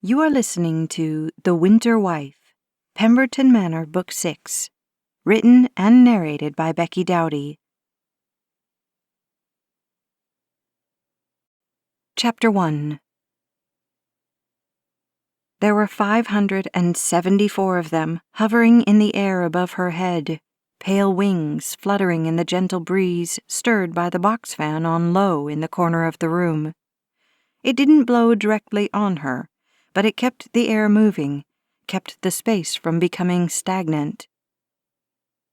You are listening to The Winter Wife, Pemberton Manor, Book 6, written and narrated by Becky Dowdy. Chapter 1. There were 574 of them, hovering in the air above her head, pale wings fluttering in the gentle breeze stirred by the box fan on low in the corner of the room. It didn't blow directly on her, but it kept the air moving, kept the space from becoming stagnant.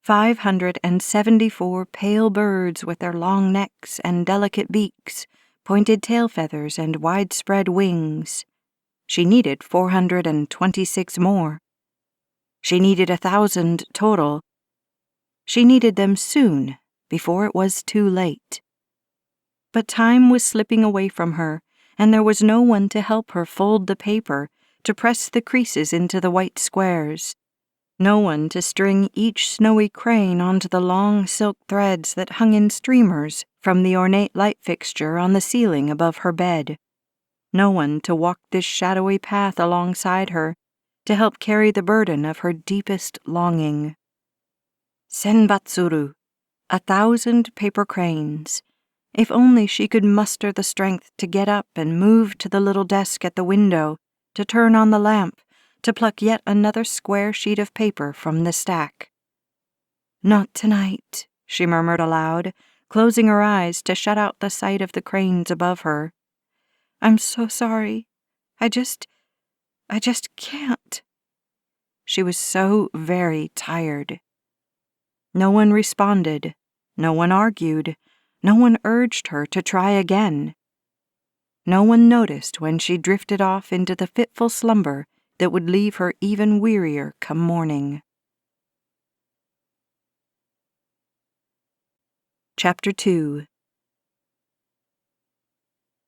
574 pale birds with their long necks and delicate beaks, pointed tail feathers and widespread wings. She needed 426 more. She needed 1,000 total. She needed them soon, before it was too late. But time was slipping away from her, and there was no one to help her fold the paper, to press the creases into the white squares. No one to string each snowy crane onto the long silk threads that hung in streamers from the ornate light fixture on the ceiling above her bed. No one to walk this shadowy path alongside her, to help carry the burden of her deepest longing. Senbatsuru, 1,000 paper cranes. If only she could muster the strength to get up and move to the little desk at the window, to turn on the lamp, to pluck yet another square sheet of paper from the stack. "Not tonight," she murmured aloud, closing her eyes to shut out the sight of the cranes above her. "I'm so sorry. I just can't." She was so very tired. No one responded. No one argued. No one urged her to try again. No one noticed when she drifted off into the fitful slumber that would leave her even wearier come morning. Chapter 2.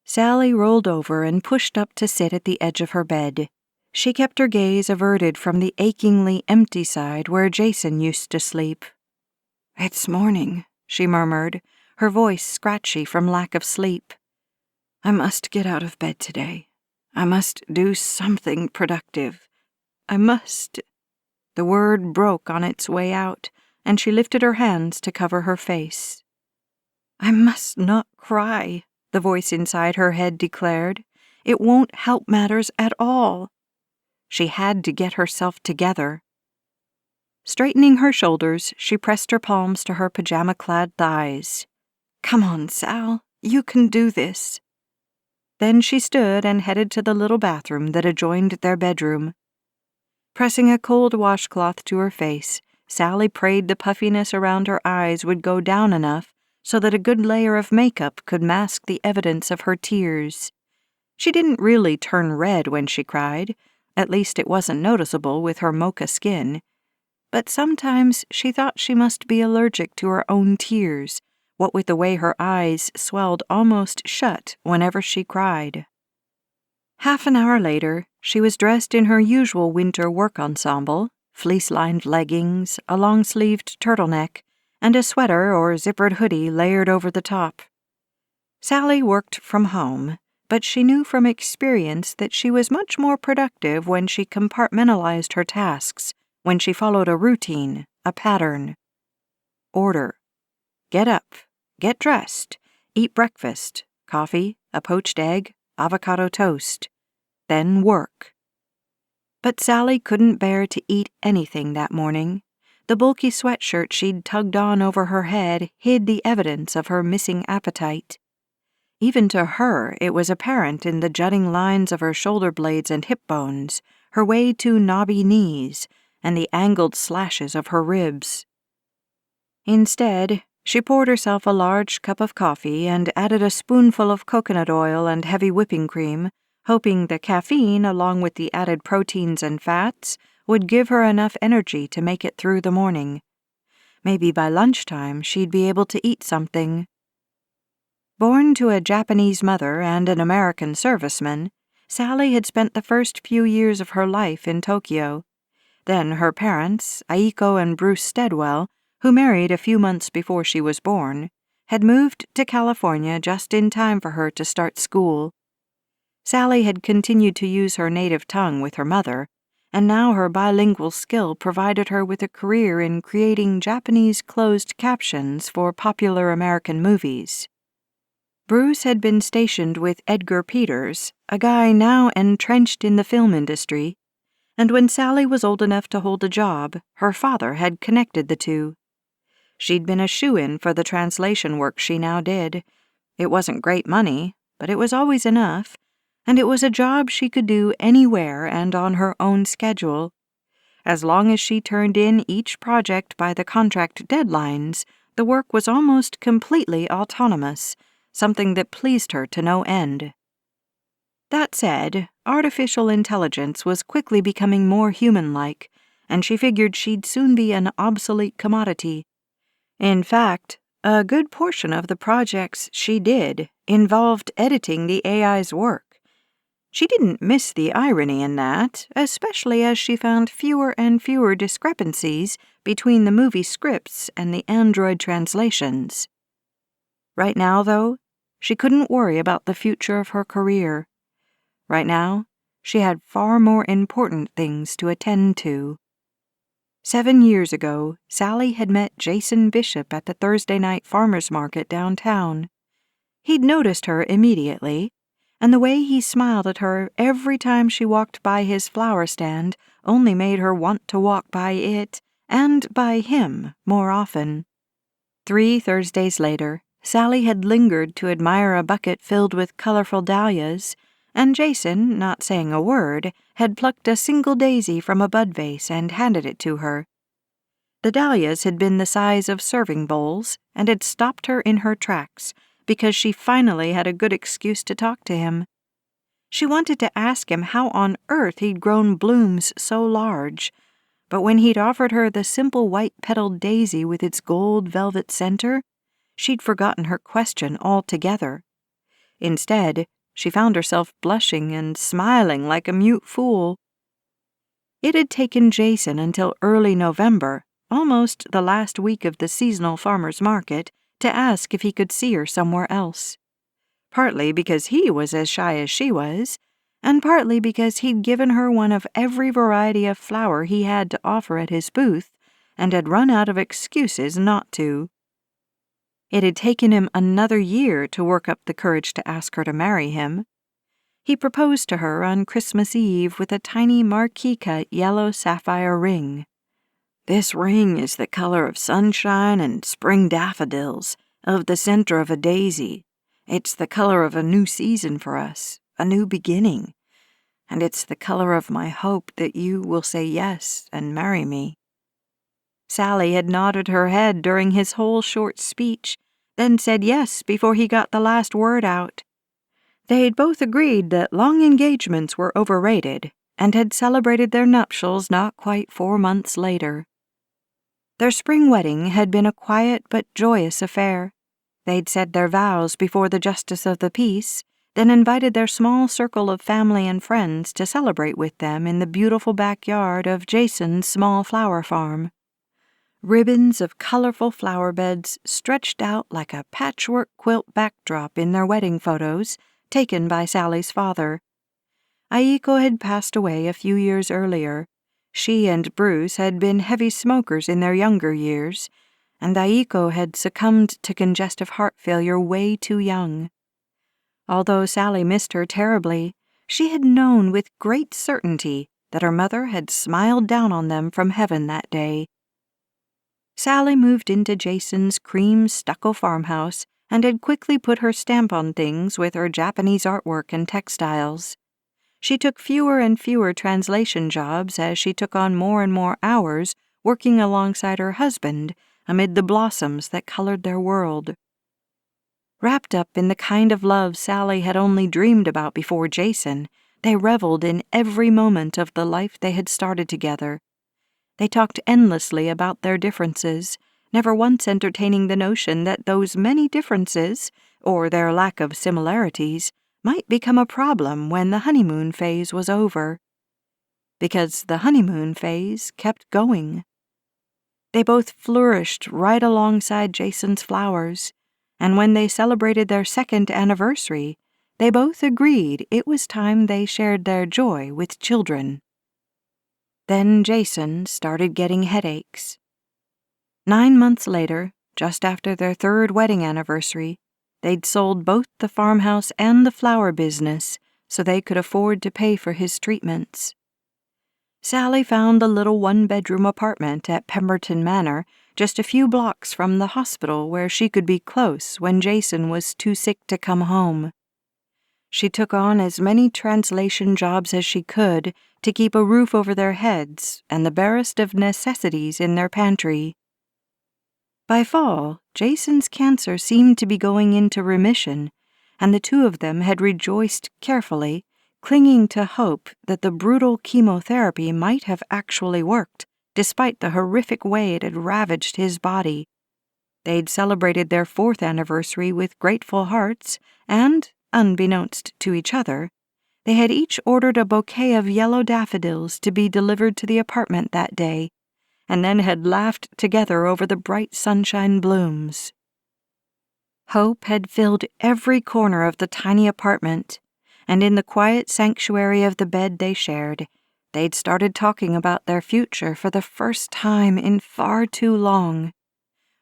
Sally rolled over and pushed up to sit at the edge of her bed. She kept her gaze averted from the achingly empty side where Jason used to sleep. "It's morning," she murmured, her voice scratchy from lack of sleep. "I must get out of bed today. I must do something productive. I must—" The word broke on its way out, and she lifted her hands to cover her face. "I must not cry," the voice inside her head declared. "It won't help matters at all." She had to get herself together. Straightening her shoulders, she pressed her palms to her pajama-clad thighs. "Come on, Sal. You can do this." Then she stood and headed to the little bathroom that adjoined their bedroom. Pressing a cold washcloth to her face, Sally prayed the puffiness around her eyes would go down enough so that a good layer of makeup could mask the evidence of her tears. She didn't really turn red when she cried, at least it wasn't noticeable with her mocha skin. But sometimes she thought she must be allergic to her own tears, what with the way her eyes swelled almost shut whenever she cried. Half an hour later, she was dressed in her usual winter work ensemble, fleece-lined leggings, a long-sleeved turtleneck, and a sweater or zippered hoodie layered over the top. Sally worked from home, but she knew from experience that she was much more productive when she compartmentalized her tasks, when she followed a routine, a pattern. Order. Get up. Get dressed. Eat breakfast. Coffee, a poached egg, avocado toast. Then work. But Sally couldn't bear to eat anything that morning. The bulky sweatshirt she'd tugged on over her head hid the evidence of her missing appetite. Even to her, it was apparent in the jutting lines of her shoulder blades and hip bones, her way too knobby knees, and the angled slashes of her ribs. Instead, she poured herself a large cup of coffee and added a spoonful of coconut oil and heavy whipping cream, hoping the caffeine, along with the added proteins and fats, would give her enough energy to make it through the morning. Maybe by lunchtime she'd be able to eat something. Born to a Japanese mother and an American serviceman, Sally had spent the first few years of her life in Tokyo. Then her parents, Aiko and Bruce Steadwell, who married a few months before she was born, had moved to California just in time for her to start school. Sally had continued to use her native tongue with her mother, and now her bilingual skill provided her with a career in creating Japanese closed captions for popular American movies. Bruce had been stationed with Edgar Peters, a guy now entrenched in the film industry, and when Sally was old enough to hold a job, her father had connected the two. She'd been a shoo-in for the translation work she now did. It wasn't great money, but it was always enough, and it was a job she could do anywhere and on her own schedule. As long as she turned in each project by the contract deadlines, the work was almost completely autonomous, something that pleased her to no end. That said, artificial intelligence was quickly becoming more human-like, and she figured she'd soon be an obsolete commodity. In fact, a good portion of the projects she did involved editing the AI's work. She didn't miss the irony in that, especially as she found fewer and fewer discrepancies between the movie scripts and the Android translations. Right now, though, she couldn't worry about the future of her career. Right now, she had far more important things to attend to. 7 years ago, Sally had met Jason Bishop at the Thursday night farmers market downtown. He'd noticed her immediately, and the way he smiled at her every time she walked by his flower stand only made her want to walk by it, and by him, more often. 3 Thursdays later, Sally had lingered to admire a bucket filled with colorful dahlias, and Jason, not saying a word, had plucked a single daisy from a bud vase and handed it to her. The dahlias had been the size of serving bowls and had stopped her in her tracks because she finally had a good excuse to talk to him. She wanted to ask him how on earth he'd grown blooms so large, but when he'd offered her the simple white-petaled daisy with its gold velvet center, she'd forgotten her question altogether. Instead, she found herself blushing and smiling like a mute fool. It had taken Jason until early November, almost the last week of the seasonal farmers' market, to ask if he could see her somewhere else. Partly because he was as shy as she was, and partly because he'd given her one of every variety of flower he had to offer at his booth, and had run out of excuses not to. It had taken him another year to work up the courage to ask her to marry him. He proposed to her on Christmas Eve with a tiny marquee-cut yellow sapphire ring. "This ring is the color of sunshine and spring daffodils, of the center of a daisy. It's the color of a new season for us, a new beginning. And it's the color of my hope that you will say yes and marry me." Sally had nodded her head during his whole short speech, then said yes before he got the last word out. They'd both agreed that long engagements were overrated, and had celebrated their nuptials not quite 4 months later. Their spring wedding had been a quiet but joyous affair. They'd said their vows before the Justice of the Peace, then invited their small circle of family and friends to celebrate with them in the beautiful backyard of Jason's small flower farm. Ribbons of colorful flower beds stretched out like a patchwork quilt backdrop in their wedding photos, taken by Sally's father. Aiko had passed away a few years earlier. She and Bruce had been heavy smokers in their younger years, and Aiko had succumbed to congestive heart failure way too young. Although Sally missed her terribly, she had known with great certainty that her mother had smiled down on them from heaven that day. Sally moved into Jason's cream stucco farmhouse and had quickly put her stamp on things with her Japanese artwork and textiles. She took fewer and fewer translation jobs as she took on more and more hours working alongside her husband amid the blossoms that colored their world. Wrapped up in the kind of love Sally had only dreamed about before Jason, they reveled in every moment of the life they had started together. They talked endlessly about their differences, never once entertaining the notion that those many differences, or their lack of similarities, might become a problem when the honeymoon phase was over. Because the honeymoon phase kept going. They both flourished right alongside Jason's flowers, and when they celebrated their 2nd anniversary, They both agreed it was time they shared their joy with children. Then Jason started getting headaches. 9 months later, just after their 3rd wedding anniversary, they'd sold both the farmhouse and the flower business so they could afford to pay for his treatments. Sally found a little 1-bedroom apartment at Pemberton Manor, just a few blocks from the hospital where she could be close when Jason was too sick to come home. She took on as many translation jobs as she could to keep a roof over their heads and the barest of necessities in their pantry. By fall, Jason's cancer seemed to be going into remission, and the two of them had rejoiced carefully, clinging to hope that the brutal chemotherapy might have actually worked, despite the horrific way it had ravaged his body. They'd celebrated their 4th anniversary with grateful hearts, and, unbeknownst to each other, they had each ordered a bouquet of yellow daffodils to be delivered to the apartment that day, and then had laughed together over the bright sunshine blooms. Hope had filled every corner of the tiny apartment, and in the quiet sanctuary of the bed they shared, they'd started talking about their future for the first time in far too long.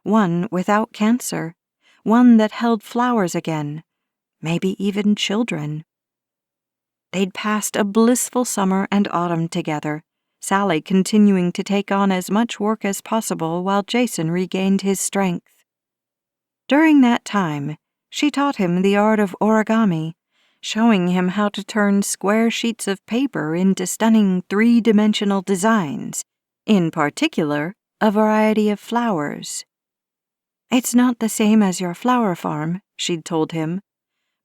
One without cancer, one that held flowers again, maybe even children. They'd passed a blissful summer and autumn together, Sally continuing to take on as much work as possible while Jason regained his strength. During that time, she taught him the art of origami, showing him how to turn square sheets of paper into stunning 3-dimensional designs, in particular, a variety of flowers. "It's not the same as your flower farm," she'd told him,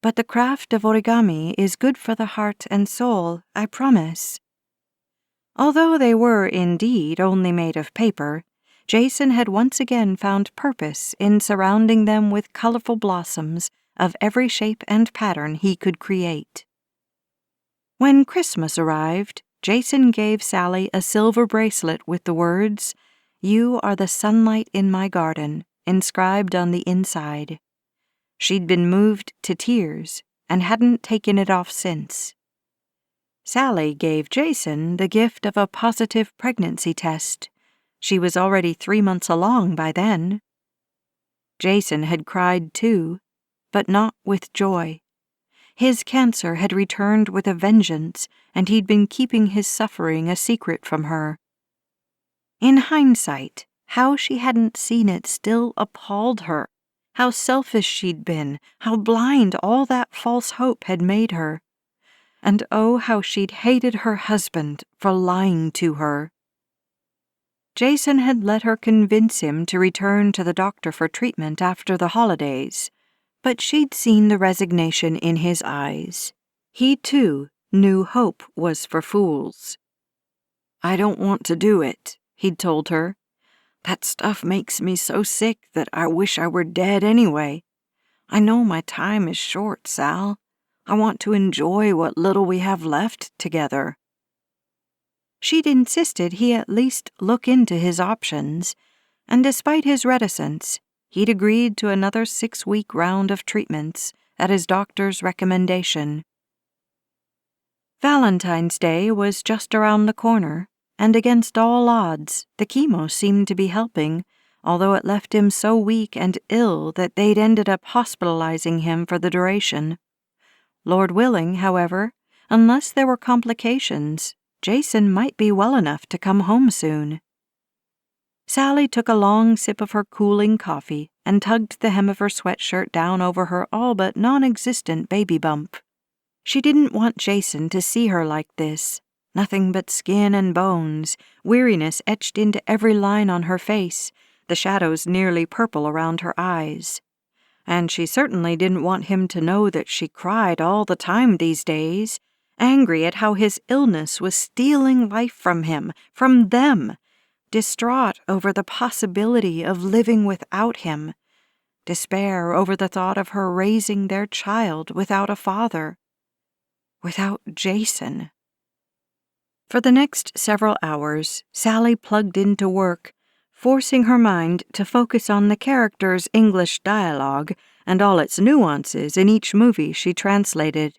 "but the craft of origami is good for the heart and soul, I promise." Although they were indeed only made of paper, Jason had once again found purpose in surrounding them with colorful blossoms of every shape and pattern he could create. When Christmas arrived, Jason gave Sally a silver bracelet with the words, "You are the sunlight in my garden," inscribed on the inside. She'd been moved to tears and hadn't taken it off since. Sally gave Jason the gift of a positive pregnancy test. She was already 3 months along by then. Jason had cried too, but not with joy. His cancer had returned with a vengeance, and he'd been keeping his suffering a secret from her. In hindsight, how she hadn't seen it still appalled her. How selfish she'd been, how blind all that false hope had made her. And oh, how she'd hated her husband for lying to her. Jason had let her convince him to return to the doctor for treatment after the holidays, but she'd seen the resignation in his eyes. He, too, knew hope was for fools. "I don't want to do it," he'd told her. "That stuff makes me so sick that I wish I were dead anyway. I know my time is short, Sal. I want to enjoy what little we have left together." She'd insisted he at least look into his options, and despite his reticence, he'd agreed to another 6-week round of treatments at his doctor's recommendation. Valentine's Day was just around the corner, and against all odds, the chemo seemed to be helping, although it left him so weak and ill that they'd ended up hospitalizing him for the duration. Lord willing, however, unless there were complications, Jason might be well enough to come home soon. Sally took a long sip of her cooling coffee and tugged the hem of her sweatshirt down over her all but non-existent baby bump. She didn't want Jason to see her like this, nothing but skin and bones, weariness etched into every line on her face, the shadows nearly purple around her eyes. And she certainly didn't want him to know that she cried all the time these days, angry at how his illness was stealing life from him, from them, distraught over the possibility of living without him, despair over the thought of her raising their child without a father, without Jason. For the next several hours, Sally plugged into work, forcing her mind to focus on the characters' English dialogue and all its nuances in each movie she translated.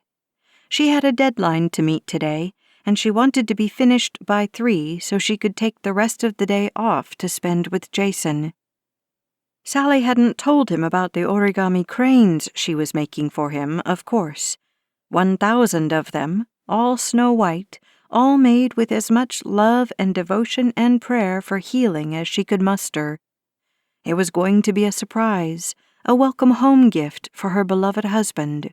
She had a deadline to meet today, and she wanted to be finished by 3 so she could take the rest of the day off to spend with Jason. Sally hadn't told him about the origami cranes she was making for him, of course. 1,000 of them, all snow white, all made with as much love and devotion and prayer for healing as she could muster. It was going to be a surprise, a welcome home gift for her beloved husband.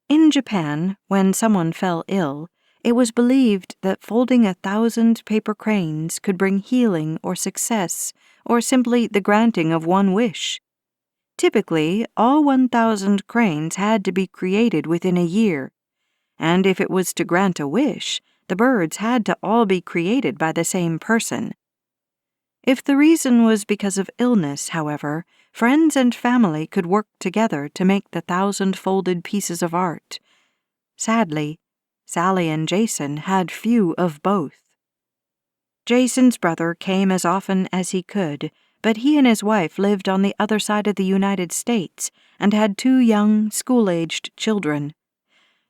In Japan, when someone fell ill, it was believed that folding 1,000 paper cranes could bring healing or success, or simply the granting of one wish. Typically, all 1,000 cranes had to be created within a year, and if it was to grant a wish, the birds had to all be created by the same person. If the reason was because of illness, however, friends and family could work together to make the 1,000 folded pieces of art. Sadly, Sally and Jason had few of both. Jason's brother came as often as he could, but he and his wife lived on the other side of the United States and had 2 young, school-aged children.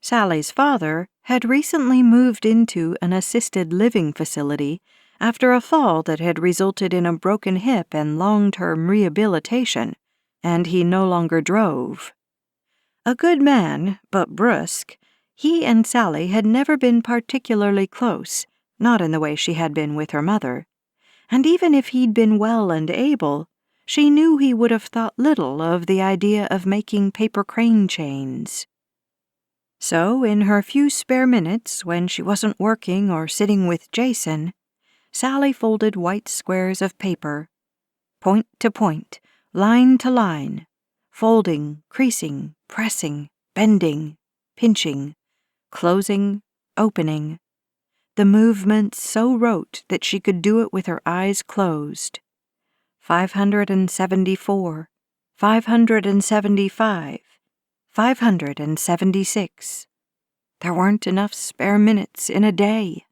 Sally's father had recently moved into an assisted living facility after a fall that had resulted in a broken hip and long-term rehabilitation, and he no longer drove. A good man, but brusque, he and Sally had never been particularly close, not in the way she had been with her mother. And even if he'd been well and able, she knew he would have thought little of the idea of making paper crane chains. So, in her few spare minutes when she wasn't working or sitting with Jason, Sally folded white squares of paper, point to point, line to line, folding, creasing, pressing, bending, pinching, closing, opening, the movements so rote that she could do it with her eyes closed. 574, 575, 576. There weren't enough spare minutes in a day.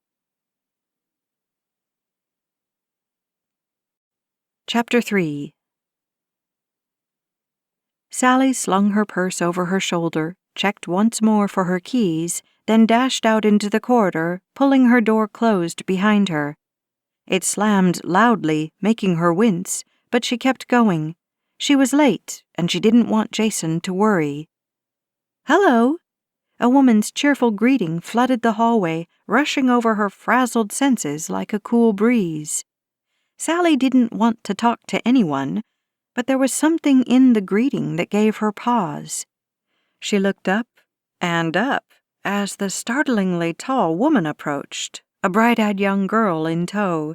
Chapter 3. Sally slung her purse over her shoulder, checked once more for her keys, then dashed out into the corridor, pulling her door closed behind her. It slammed loudly, making her wince, but she kept going. She was late, and she didn't want Jason to worry. "Hello!" A woman's cheerful greeting flooded the hallway, rushing over her frazzled senses like a cool breeze. Sally didn't want to talk to anyone, but there was something in the greeting that gave her pause. She looked up and up as the startlingly tall woman approached, a bright-eyed young girl in tow.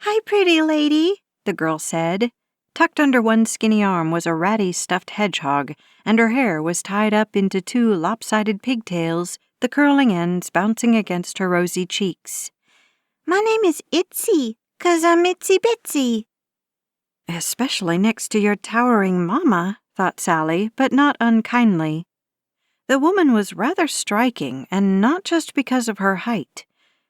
"Hi, pretty lady," the girl said. Tucked under one skinny arm was a ratty stuffed hedgehog, and her hair was tied up into 2 lopsided pigtails, the curling ends bouncing against her rosy cheeks. "My name is Itsy, 'cause I'm itsy bitsy." "Especially next to your towering mama," thought Sally, but not unkindly. The woman was rather striking, and not just because of her height.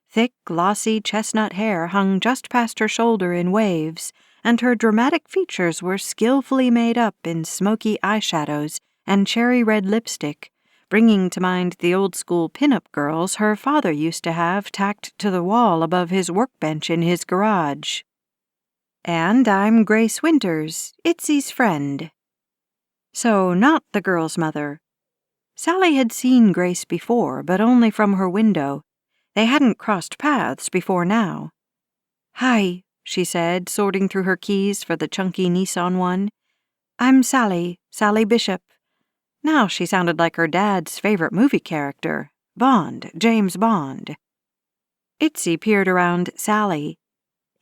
Thick, glossy chestnut hair hung just past her shoulder in waves, and her dramatic features were skillfully made up in smoky eyeshadows and cherry-red lipstick, bringing to mind the old-school pin-up girls her father used to have tacked to the wall above his workbench in his garage. "And I'm Grace Winters, Itzy's friend." So not the girl's mother. Sally had seen Grace before, but only from her window. They hadn't crossed paths before now. "Hi," she said, sorting through her keys for the chunky Nissan one. "I'm Sally Bishop." Now she sounded like her dad's favorite movie character, Bond, James Bond. Itsy peered around Sally.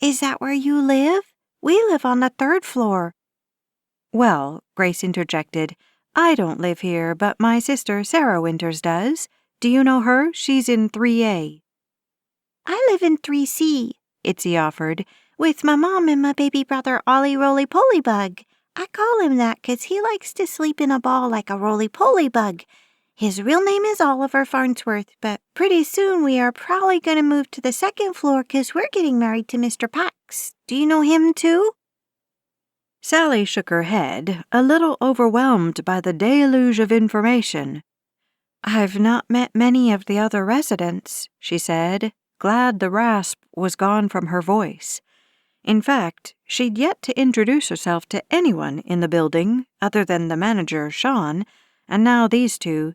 "Is that where you live? We live on the 3rd floor." "Well," Grace interjected, "I don't live here, but my sister Sarah Winters does. Do you know her? She's in 3A. "I live in 3C, Itsy offered, with my mom and my baby brother Ollie Roly-Poly Bug. I call him that 'cause he likes to sleep in a ball like a roly-poly bug. His real name is Oliver Farnsworth, but pretty soon we are probably going to move to the 2nd floor 'cause we're getting married to Mr. Pax. Do you know him too?" Sally shook her head, a little overwhelmed by the deluge of information. "I've not met many of the other residents," she said, glad the rasp was gone from her voice. In fact, she'd yet to introduce herself to anyone in the building other than the manager, Sean, and now these two.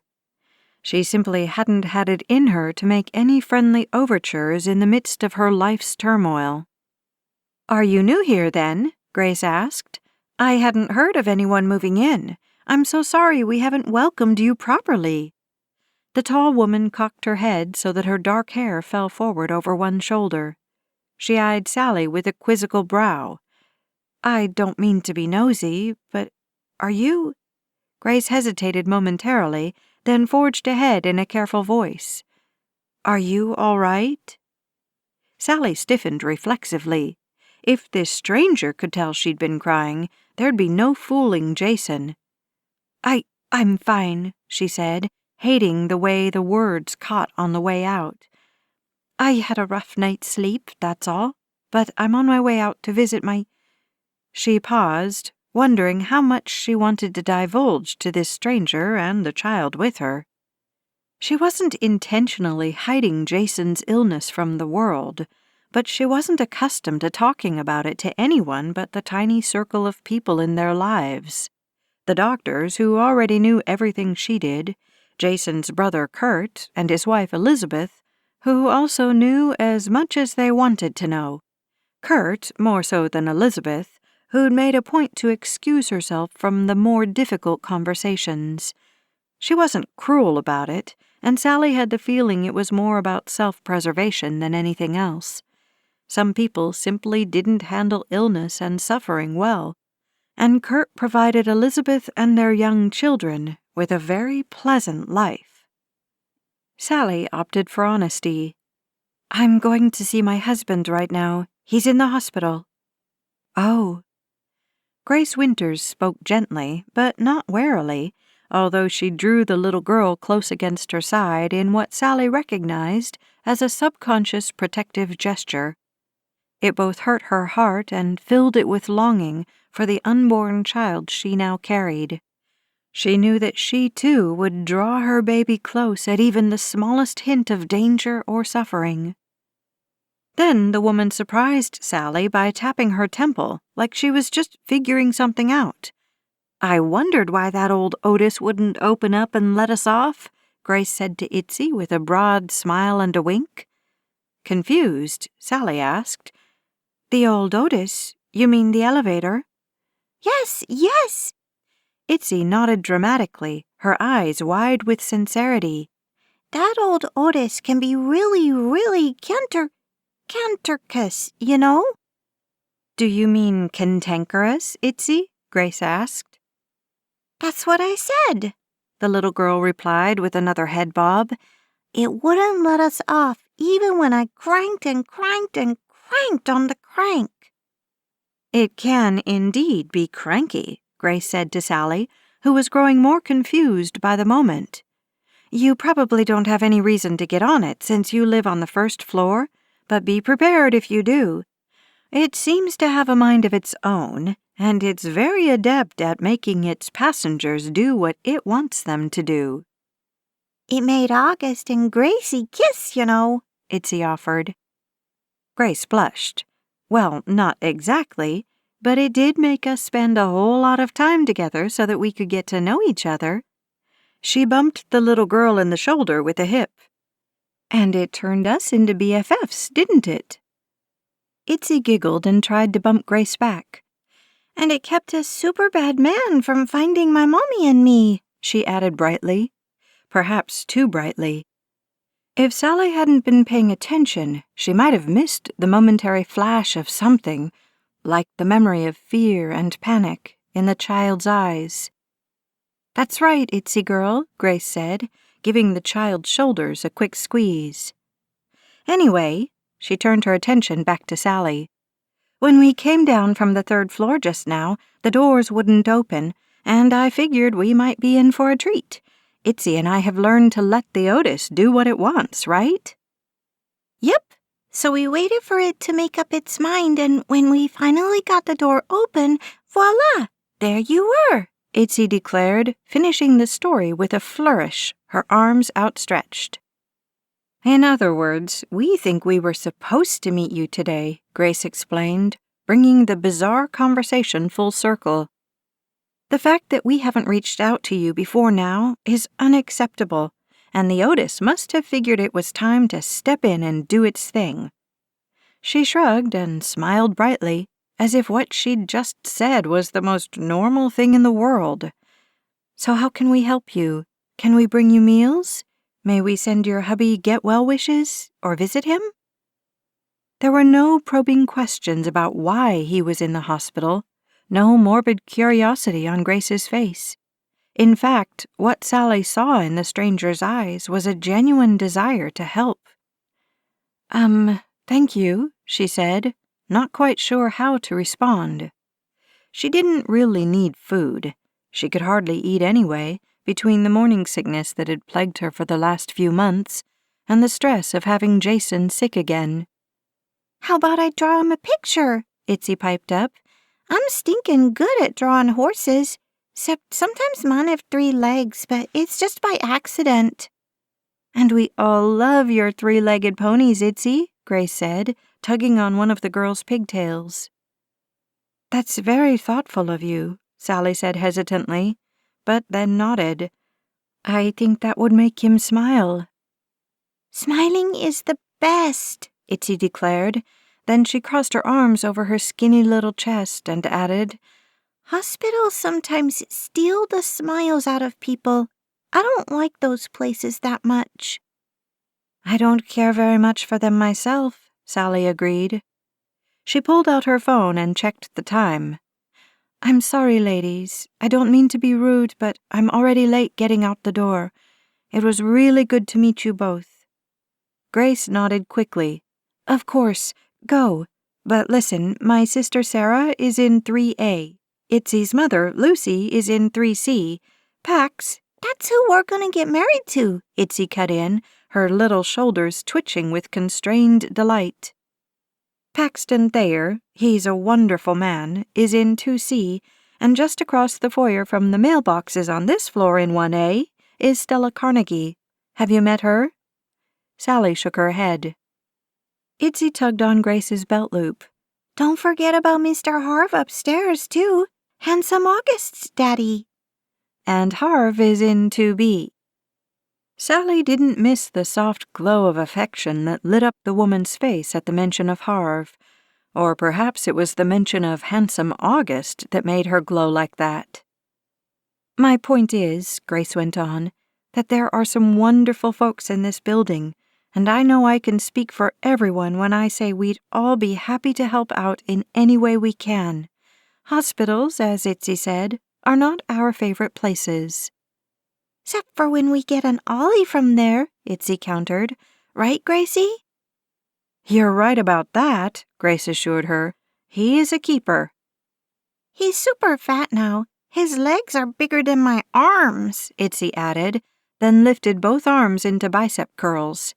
She simply hadn't had it in her to make any friendly overtures in the midst of her life's turmoil. "Are you new here, then?" Grace asked. "I hadn't heard of anyone moving in. I'm so sorry we haven't welcomed you properly." The tall woman cocked her head so that her dark hair fell forward over one shoulder. She eyed Sally with a quizzical brow. "I don't mean to be nosy, but are you—" Grace hesitated momentarily, then forged ahead in a careful voice. "Are you all right?" Sally stiffened reflexively. If this stranger could tell she'd been crying, there'd be no fooling Jason. I'm fine," she said, hating the way the words caught on the way out. "I had a rough night's sleep, that's all, but I'm on my way out to visit my—" She paused, wondering how much she wanted to divulge to this stranger and the child with her. She wasn't intentionally hiding Jason's illness from the world, but she wasn't accustomed to talking about it to anyone but the tiny circle of people in their lives. The doctors, who already knew everything she did, Jason's brother Kurt and his wife Elizabeth, who also knew as much as they wanted to know. Kurt, more so than Elizabeth, who'd made a point to excuse herself from the more difficult conversations. She wasn't cruel about it, and Sally had the feeling it was more about self-preservation than anything else. Some people simply didn't handle illness and suffering well, and Kurt provided Elizabeth and their young children with a very pleasant life. Sally opted for honesty. "I'm going to see my husband right now. He's in the hospital." "Oh." Grace Winters spoke gently, but not warily, although she drew the little girl close against her side in what Sally recognized as a subconscious protective gesture. It both hurt her heart and filled it with longing for the unborn child she now carried. She knew that she, too, would draw her baby close at even the smallest hint of danger or suffering. Then the woman surprised Sally by tapping her temple like she was just figuring something out. "I wondered why that old Otis wouldn't open up and let us off," Grace said to Itzy with a broad smile and a wink. Confused, Sally asked, "The old Otis? You mean the elevator?" "Yes, yes." Itzy nodded dramatically, her eyes wide with sincerity. "That old Otis can be really cantankerous, you know?" "Do you mean cantankerous, Itzy?" Grace asked. "That's what I said," the little girl replied with another head bob. "It wouldn't let us off even when I cranked and cranked and cranked on the crank." "It can indeed be cranky," Grace said to Sally, who was growing more confused by the moment. "You probably don't have any reason to get on it since you live on the first floor, but be prepared if you do. It seems to have a mind of its own, and it's very adept at making its passengers do what it wants them to do." "It made August and Gracie kiss, you know," Itzy offered. Grace blushed. "Well, not exactly, but it did make us spend a whole lot of time together so that we could get to know each other." She bumped the little girl in the shoulder with a hip. "And it turned us into BFFs, didn't it?" Itzy giggled and tried to bump Grace back. "And it kept a super bad man from finding my mommy and me," she added brightly. Perhaps too brightly. If Sally hadn't been paying attention, she might have missed the momentary flash of something, like the memory of fear and panic, in the child's eyes. "That's right, Itzy girl," Grace said, giving the child's shoulders a quick squeeze. "Anyway," she turned her attention back to Sally. "When we came down from the third floor just now, the doors wouldn't open, and I figured we might be in for a treat. Itzy and I have learned to let the Otis do what it wants, right?" "Yep. So we waited for it to make up its mind, and when we finally got the door open, Voila! There you were, Itsy declared, finishing the story with a flourish, her arms outstretched. In other words, we think we were supposed to meet you today, Grace explained, bringing the bizarre conversation full circle. The fact that we haven't reached out to you before now is unacceptable, and the Otis must have figured it was time to step in and do its thing. She shrugged and smiled brightly, as if what she'd just said was the most normal thing in the world. So how can we help you? Can we bring you meals? May we send your hubby get-well wishes or visit him? There were no probing questions about why he was in the hospital, no morbid curiosity on Grace's face. In fact, what Sally saw in the stranger's eyes was a genuine desire to help. Thank you, she said, not quite sure how to respond. She didn't really need food. She could hardly eat anyway, between the morning sickness that had plagued her for the last few months and the stress of having Jason sick again. "How about I draw him a picture?" Itsy piped up. "I'm stinking good at drawing horses, except sometimes mine have 3 legs, but it's just by accident." "And we all love your 3-legged ponies, Itsy," Grace said, tugging on one of the girl's pigtails. "That's very thoughtful of you," Sally said hesitantly, but then nodded. "I think that would make him smile." "Smiling is the best," Itsy declared. Then she crossed her arms over her skinny little chest and added, "Hospitals sometimes steal the smiles out of people. I don't like those places that much." "I don't care very much for them myself," Sally agreed. She pulled out her phone and checked the time. "I'm sorry, ladies. I don't mean to be rude, but I'm already late getting out the door. It was really good to meet you both." Grace nodded quickly. "Of course, go. But listen, my sister Sarah is in 3A. Itzy's mother, Lucy, is in 3C. Pax..." "That's who we're going to get married to," Itsy cut in, her little shoulders twitching with constrained delight. "Paxton Thayer, he's a wonderful man, is in 2C, and just across the foyer from the mailboxes on this floor in 1A is Stella Carnegie. Have you met her?" Sally shook her head. Itsy tugged on Grace's belt loop. "Don't forget about Mr. Harv upstairs, too. Handsome August's daddy." "And Harv is in 2B. Sally didn't miss the soft glow of affection that lit up the woman's face at the mention of Harv, or perhaps it was the mention of handsome August that made her glow like that. "My point is," Grace went on, "that there are some wonderful folks in this building, and I know I can speak for everyone when I say we'd all be happy to help out in any way we can. Hospitals, as Itsy said, are not our favorite places." "Except for when we get an Ollie from there," Itsy countered. "Right, Gracie?" "You're right about that," Grace assured her. "He is a keeper." "He's super fat now. His legs are bigger than my arms," Itsy added, then lifted both arms into bicep curls.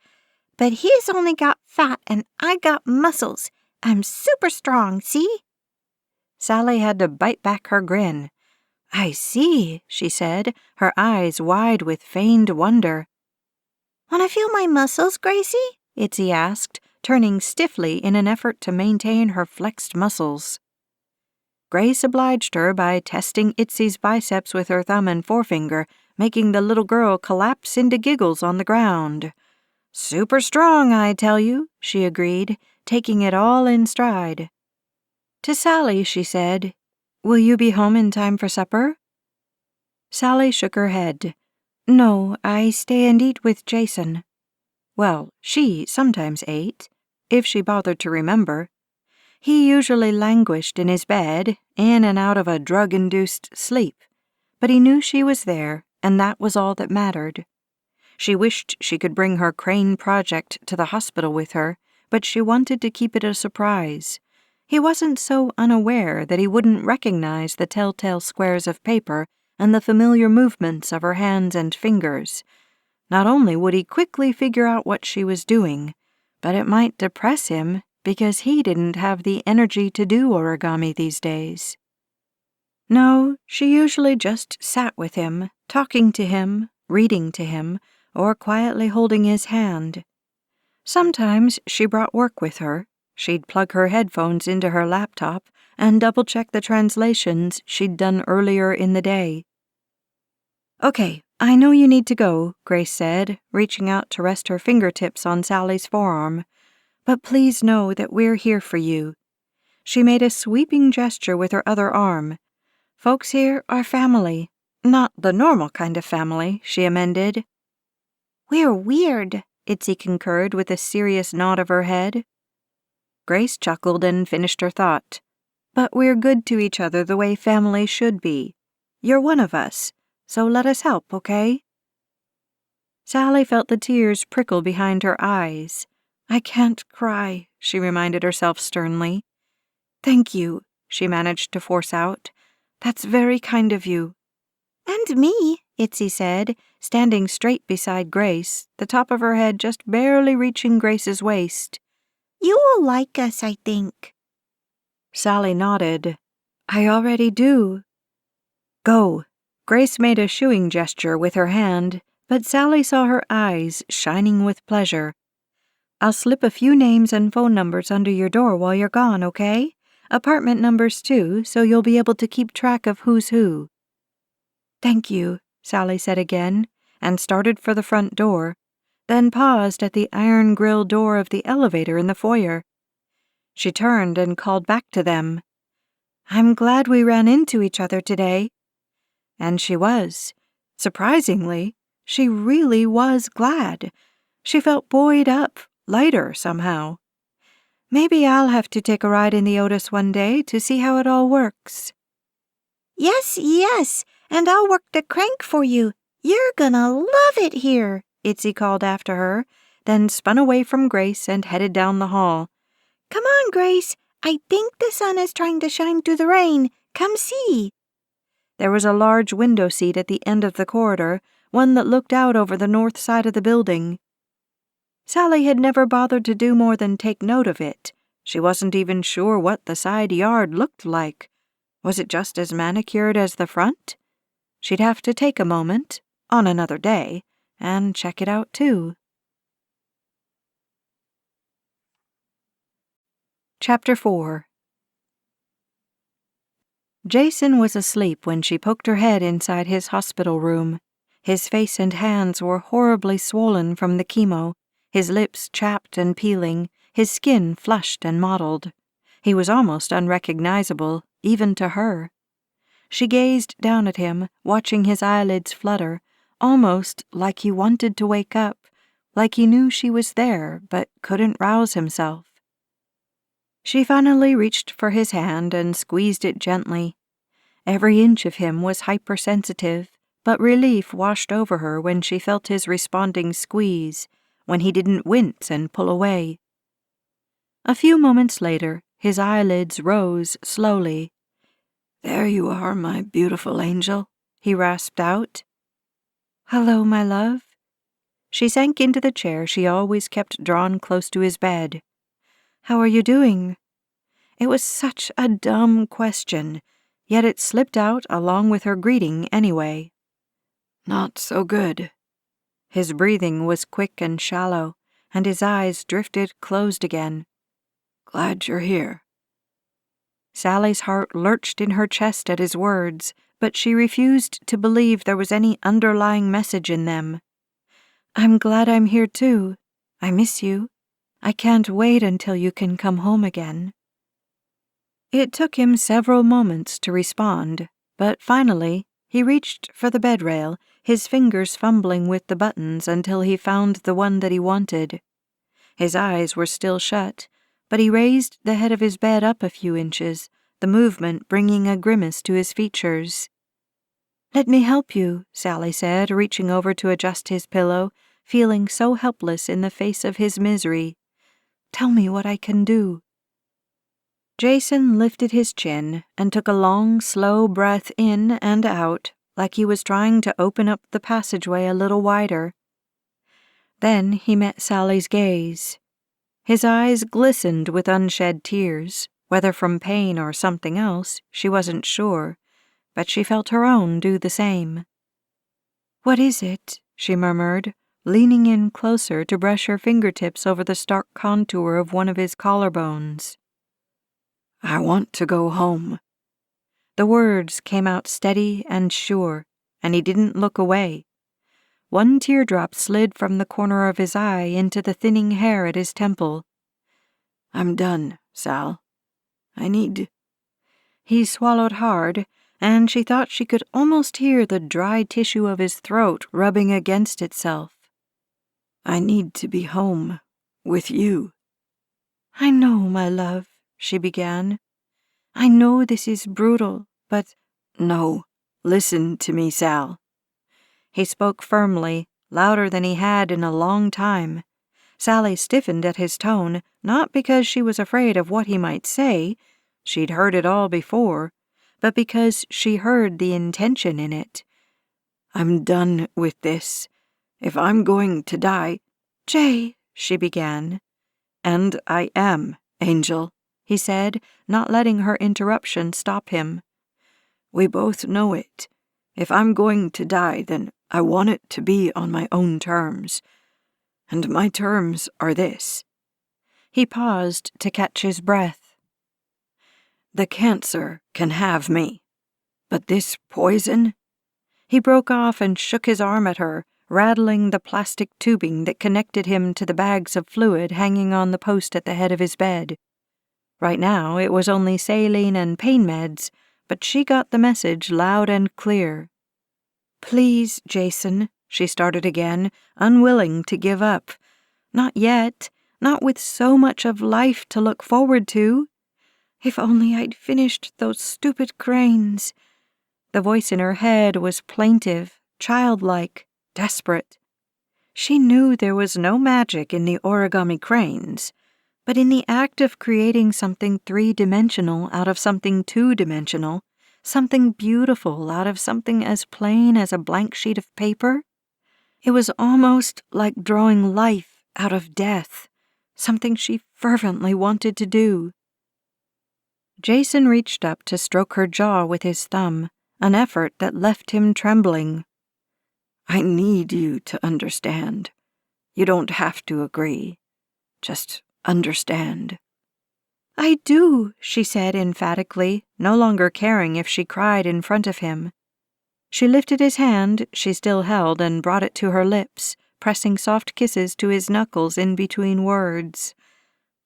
"But he's only got fat and I got muscles. I'm super strong, see?" Sally had to bite back her grin. "I see," she said, her eyes wide with feigned wonder. "Want to feel my muscles, Gracie?" Itsy asked, turning stiffly in an effort to maintain her flexed muscles. Grace obliged her by testing Itzy's biceps with her thumb and forefinger, making the little girl collapse into giggles on the ground. "Super strong, I tell you," she agreed, taking it all in stride. To Sally, she said, "Will you be home in time for supper?" Sally shook her head. "No, I stay and eat with Jason." Well, she sometimes ate, if she bothered to remember. He usually languished in his bed, in and out of a drug-induced sleep, but he knew she was there, and that was all that mattered. She wished she could bring her crane project to the hospital with her, but she wanted to keep it a surprise. He wasn't so unaware that he wouldn't recognize the telltale squares of paper and the familiar movements of her hands and fingers. Not only would he quickly figure out what she was doing, but it might depress him because he didn't have the energy to do origami these days. No, she usually just sat with him, talking to him, reading to him, or quietly holding his hand. Sometimes she brought work with her. She'd plug her headphones into her laptop and double-check the translations she'd done earlier in the day. "Okay, I know you need to go," Grace said, reaching out to rest her fingertips on Sally's forearm. "But please know that we're here for you." She made a sweeping gesture with her other arm. "Folks here are family. Not the normal kind of family," she amended. "We're weird," Itzy concurred with a serious nod of her head. Grace chuckled and finished her thought. "But we're good to each other the way family should be. You're one of us, so let us help, okay?" Sally felt the tears prickle behind her eyes. "I can't cry," she reminded herself sternly. "Thank you," she managed to force out. "That's very kind of you." "And me," Itzy said, standing straight beside Grace, the top of her head just barely reaching Grace's waist. "You will like us, I think." Sally nodded. "I already do." "Go." Grace made a shooing gesture with her hand, but Sally saw her eyes shining with pleasure. "I'll slip a few names and phone numbers under your door while you're gone, okay? Apartment numbers too, so you'll be able to keep track of who's who." "Thank you," Sally said again, and started for the front door, then paused at the iron grill door of the elevator in the foyer. She turned and called back to them. "I'm glad we ran into each other today." And she was. Surprisingly, she really was glad. She felt buoyed up, lighter somehow. "Maybe I'll have to take a ride in the Otis one day to see how it all works." "Yes, yes, and I'll work the crank for you. You're gonna love it here," Itzy called after her, then spun away from Grace and headed down the hall. "Come on, Grace. I think the sun is trying to shine through the rain. Come see." There was a large window seat at the end of the corridor, one that looked out over the north side of the building. Sally had never bothered to do more than take note of it. She wasn't even sure what the side yard looked like. Was it just as manicured as the front? She'd have to take a moment, on another day, and check it out too. Chapter 4. Jason was asleep when she poked her head inside his hospital room. His face and hands were horribly swollen from the chemo, his lips chapped and peeling, his skin flushed and mottled. He was almost unrecognizable, even to her. She gazed down at him, watching his eyelids flutter, almost like he wanted to wake up, like he knew she was there but couldn't rouse himself. She finally reached for his hand and squeezed it gently. Every inch of him was hypersensitive, but relief washed over her when she felt his responding squeeze, when he didn't wince and pull away. A few moments later, his eyelids rose slowly. "There you are, my beautiful angel," he rasped out. "Hello, my love." She sank into the chair she always kept drawn close to his bed. "How are you doing?" It was such a dumb question, yet it slipped out along with her greeting anyway. "Not so good." His breathing was quick and shallow, and his eyes drifted closed again. "Glad you're here." Sally's heart lurched in her chest at his words, but she refused to believe there was any underlying message in them. "I'm glad I'm here too. I miss you. I can't wait until you can come home again." It took him several moments to respond, but finally he reached for the bed rail, his fingers fumbling with the buttons until he found the one that he wanted. His eyes were still shut, but he raised the head of his bed up a few inches, the movement bringing a grimace to his features. "Let me help you," Sally said, reaching over to adjust his pillow, feeling so helpless in the face of his misery. "Tell me what I can do." Jason lifted his chin and took a long, slow breath in and out, like he was trying to open up the passageway a little wider. Then he met Sally's gaze. His eyes glistened with unshed tears, whether from pain or something else, she wasn't sure, but she felt her own do the same. "What is it?" she murmured, leaning in closer to brush her fingertips over the stark contour of one of his collarbones. "I want to go home." The words came out steady and sure, and he didn't look away. One teardrop slid from the corner of his eye into the thinning hair at his temple. "I'm done, Sal. I need—" He swallowed hard, and she thought she could almost hear the dry tissue of his throat rubbing against itself. "I need to be home, with you." "I know, my love," she began. "I know this is brutal, but—" "No, listen to me, Sal." He spoke firmly, louder than he had in a long time. Sally stiffened at his tone, not because she was afraid of what he might say, she'd heard it all before, but because she heard the intention in it. "I'm done with this. If I'm going to die—" "Jay," she began. "And I am, Angel," he said, not letting her interruption stop him. "We both know it. If I'm going to die, then I want it to be on my own terms. And my terms are this." He paused to catch his breath. "The cancer can have me, but this poison—" He broke off and shook his arm at her, rattling the plastic tubing that connected him to the bags of fluid hanging on the post at the head of his bed. Right now it was only saline and pain meds, but she got the message loud and clear. "Please, Jason," she started again, unwilling to give up. "Not yet, not with so much of life to look forward to. If only I'd finished those stupid cranes." The voice in her head was plaintive, childlike, desperate. She knew there was no magic in the origami cranes, but in the act of creating something three-dimensional out of something two-dimensional, something beautiful out of something as plain as a blank sheet of paper, it was almost like drawing life out of death, something she fervently wanted to do. Jason reached up to stroke her jaw with his thumb, an effort that left him trembling. "I need you to understand. You don't have to agree. Just understand." "I do," she said emphatically, no longer caring if she cried in front of him. She lifted his hand she still held and brought it to her lips, pressing soft kisses to his knuckles in between words.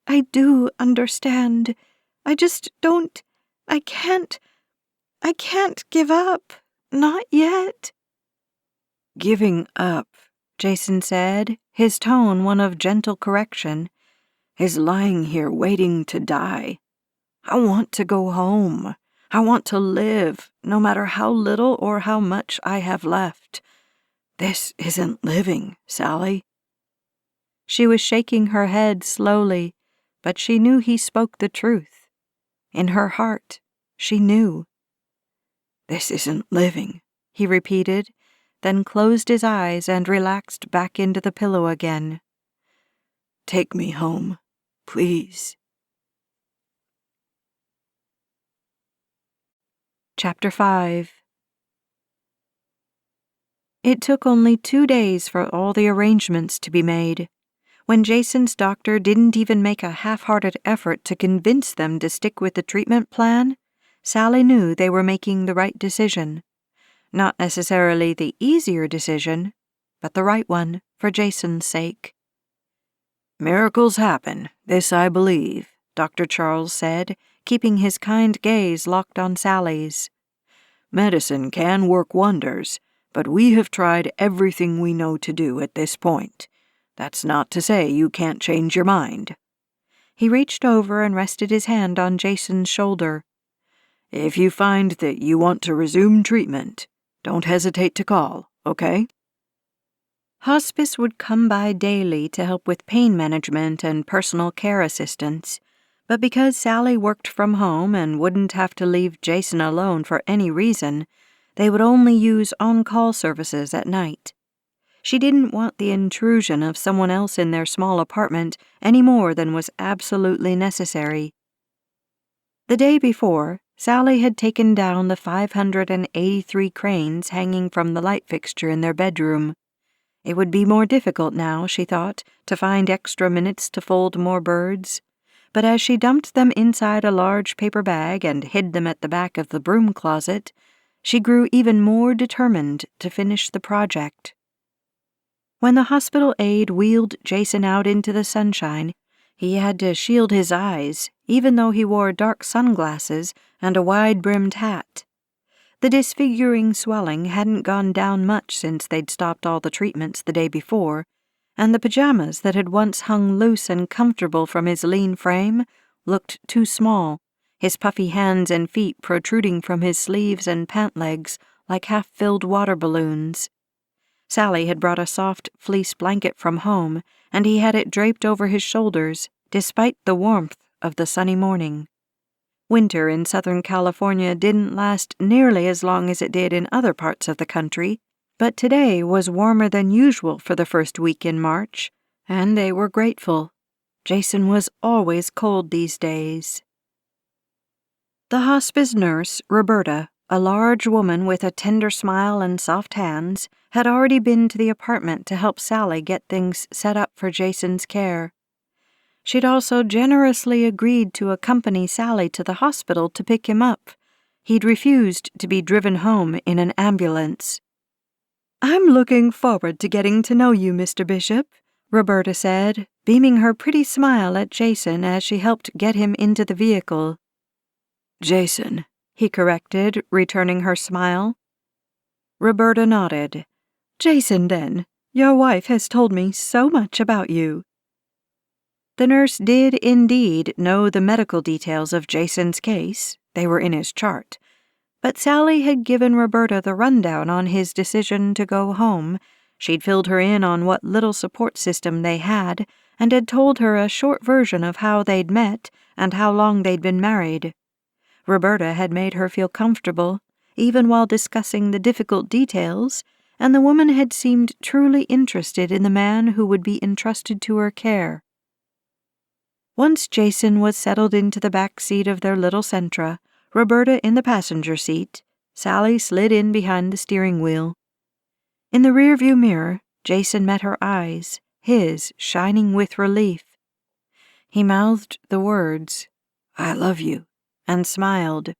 "I do understand. I just don't. I can't give up. Not yet." "Giving up," Jason said, his tone one of gentle correction, "is lying here waiting to die. I want to go home. I want to live, no matter how little or how much I have left. This isn't living, Sally." She was shaking her head slowly, but she knew he spoke the truth. In her heart, she knew. "This isn't living," he repeated, then closed his eyes and relaxed back into the pillow again. "Take me home, please." Chapter 5. It took only 2 days for all the arrangements to be made. When Jason's doctor didn't even make a half-hearted effort to convince them to stick with the treatment plan, Sally knew they were making the right decision. Not necessarily the easier decision, but the right one for Jason's sake. "Miracles happen, this I believe," Dr. Charles said, keeping his kind gaze locked on Sally's. "Medicine can work wonders, but we have tried everything we know to do at this point. That's not to say you can't change your mind." He reached over and rested his hand on Jason's shoulder. "If you find that you want to resume treatment, don't hesitate to call, okay?" Hospice would come by daily to help with pain management and personal care assistance, but because Sally worked from home and wouldn't have to leave Jason alone for any reason, they would only use on-call services at night. She didn't want the intrusion of someone else in their small apartment any more than was absolutely necessary. The day before, Sally had taken down the 583 cranes hanging from the light fixture in their bedroom. It would be more difficult now, she thought, to find extra minutes to fold more birds. But as she dumped them inside a large paper bag and hid them at the back of the broom closet, she grew even more determined to finish the project. When the hospital aide wheeled Jason out into the sunshine, he had to shield his eyes, even though he wore dark sunglasses and a wide-brimmed hat. The disfiguring swelling hadn't gone down much since they'd stopped all the treatments the day before, and the pajamas that had once hung loose and comfortable from his lean frame looked too small, his puffy hands and feet protruding from his sleeves and pant legs like half-filled water balloons. Sally had brought a soft fleece blanket from home, and he had it draped over his shoulders, despite the warmth of the sunny morning. Winter in Southern California didn't last nearly as long as it did in other parts of the country, but today was warmer than usual for the first week in March, and they were grateful. Jason was always cold these days. The hospice nurse, Roberta, a large woman with a tender smile and soft hands, had already been to the apartment to help Sally get things set up for Jason's care. She'd also generously agreed to accompany Sally to the hospital to pick him up. He'd refused to be driven home in an ambulance. "I'm looking forward to getting to know you, Mr. Bishop," Roberta said, beaming her pretty smile at Jason as she helped get him into the vehicle. "Jason," he corrected, returning her smile. Roberta nodded. "Jason, then. Your wife has told me so much about you." The nurse did indeed know the medical details of Jason's case. They were in his chart. But Sally had given Roberta the rundown on his decision to go home. She'd filled her in on what little support system they had, and had told her a short version of how they'd met and how long they'd been married. Roberta had made her feel comfortable, even while discussing the difficult details, and the woman had seemed truly interested in the man who would be entrusted to her care. Once Jason was settled into the back seat of their little Sentra, Roberta in the passenger seat, Sally slid in behind the steering wheel. In the rearview mirror, Jason met her eyes, his shining with relief. He mouthed the words, "I love you," and smiled.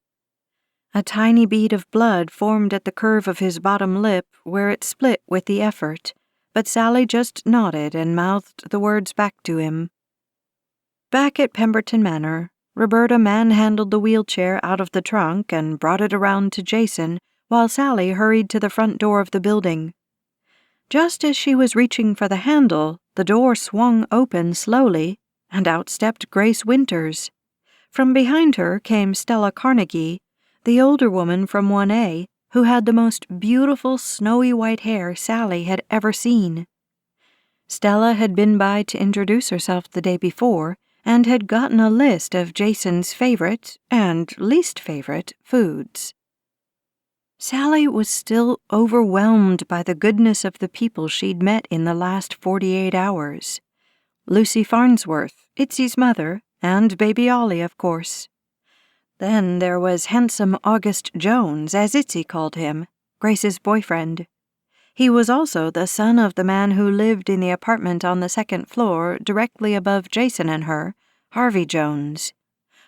A tiny bead of blood formed at the curve of his bottom lip where it split with the effort, but Sally just nodded and mouthed the words back to him. Back at Pemberton Manor, Roberta manhandled the wheelchair out of the trunk and brought it around to Jason, while Sally hurried to the front door of the building. Just as she was reaching for the handle, the door swung open slowly, and out stepped Grace Winters. From behind her came Stella Carnegie, the older woman from 1A, who had the most beautiful snowy white hair Sally had ever seen. Stella had been by to introduce herself the day before, and had gotten a list of Jason's favorite and least favorite foods. Sally was still overwhelmed by the goodness of the people she'd met in the last 48 hours. Lucy Farnsworth, Itzy's mother, and baby Ollie, of course. Then there was handsome August Jones, as Itzy called him, Grace's boyfriend. He was also the son of the man who lived in the apartment on the second floor directly above Jason and her, Harvey Jones.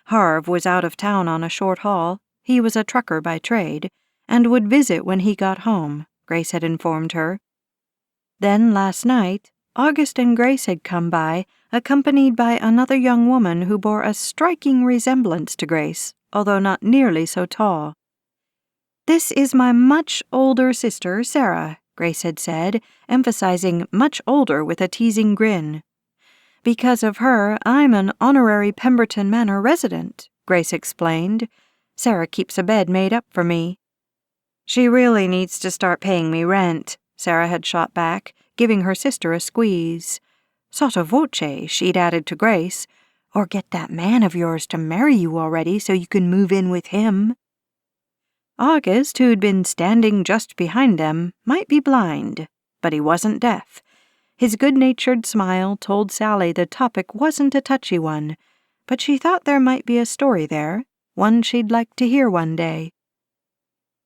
Harv was out of town on a short haul. He was a trucker by trade, and would visit when he got home, Grace had informed her. Then last night, August and Grace had come by, accompanied by another young woman who bore a striking resemblance to Grace, although not nearly so tall. "This is my much older sister, Sarah," Grace had said, emphasizing much older with a teasing grin. "Because of her, I'm an honorary Pemberton Manor resident," Grace explained. "Sarah keeps a bed made up for me." "She really needs to start paying me rent," Sarah had shot back, giving her sister a squeeze. Sotto voce, she'd added to Grace, "Or get that man of yours to marry you already so you can move in with him." August, who'd been standing just behind them, might be blind, but he wasn't deaf. His good-natured smile told Sally the topic wasn't a touchy one, but she thought there might be a story there, one she'd like to hear one day.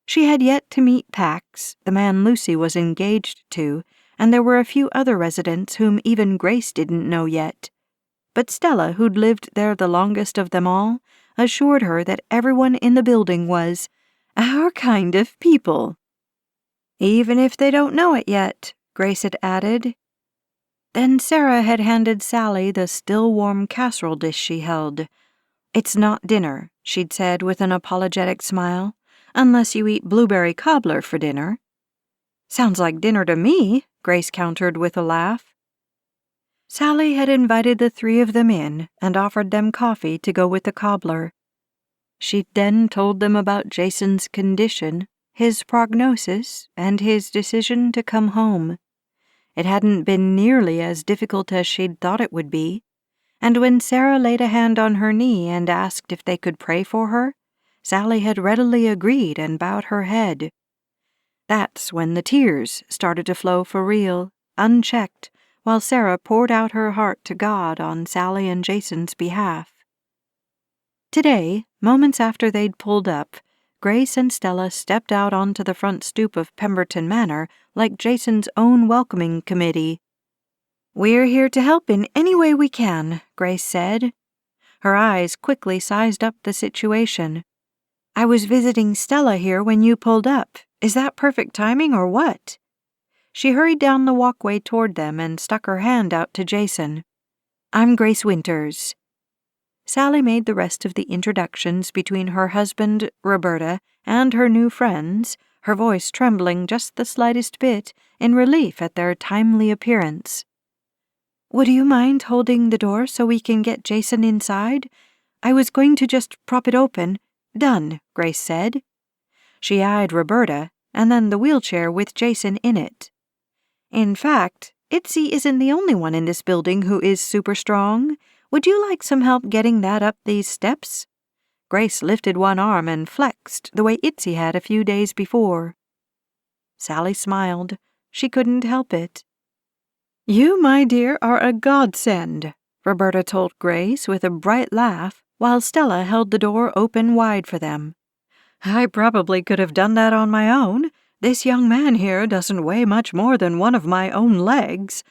She had yet to meet Pax, the man Lucy was engaged to, and there were a few other residents whom even Grace didn't know yet. But Stella, who'd lived there the longest of them all, assured her that everyone in the building was our kind of people. Even if they don't know it yet, Grace had added. Then Sarah had handed Sally the still-warm casserole dish she held. It's not dinner, she'd said with an apologetic smile, unless you eat blueberry cobbler for dinner. Sounds like dinner to me, Grace countered with a laugh. Sally had invited the three of them in and offered them coffee to go with the cobbler. She'd then told them about Jason's condition, his prognosis, and his decision to come home. It hadn't been nearly as difficult as she'd thought it would be, and when Sarah laid a hand on her knee and asked if they could pray for her, Sally had readily agreed and bowed her head. That's when the tears started to flow for real, unchecked, while Sarah poured out her heart to God on Sally and Jason's behalf. Today, moments after they'd pulled up, Grace and Stella stepped out onto the front stoop of Pemberton Manor like Jason's own welcoming committee. "We're here to help in any way we can," Grace said. Her eyes quickly sized up the situation. "I was visiting Stella here when you pulled up. Is that perfect timing or what?" She hurried down the walkway toward them and stuck her hand out to Jason. "I'm Grace Winters." Sally made the rest of the introductions between her husband, Roberta, and her new friends, her voice trembling just the slightest bit in relief at their timely appearance. "Would you mind holding the door so we can get Jason inside? I was going to just prop it open." "Done," Grace said. She eyed Roberta, and then the wheelchair with Jason in it. "In fact, Itzy isn't the only one in this building who is super strong. Would you like some help getting that up these steps?" Grace lifted one arm and flexed the way Itzy had a few days before. Sally smiled. She couldn't help it. "You, my dear, are a godsend," Roberta told Grace with a bright laugh, while Stella held the door open wide for them. "I probably could have done that on my own. This young man here doesn't weigh much more than one of my own legs,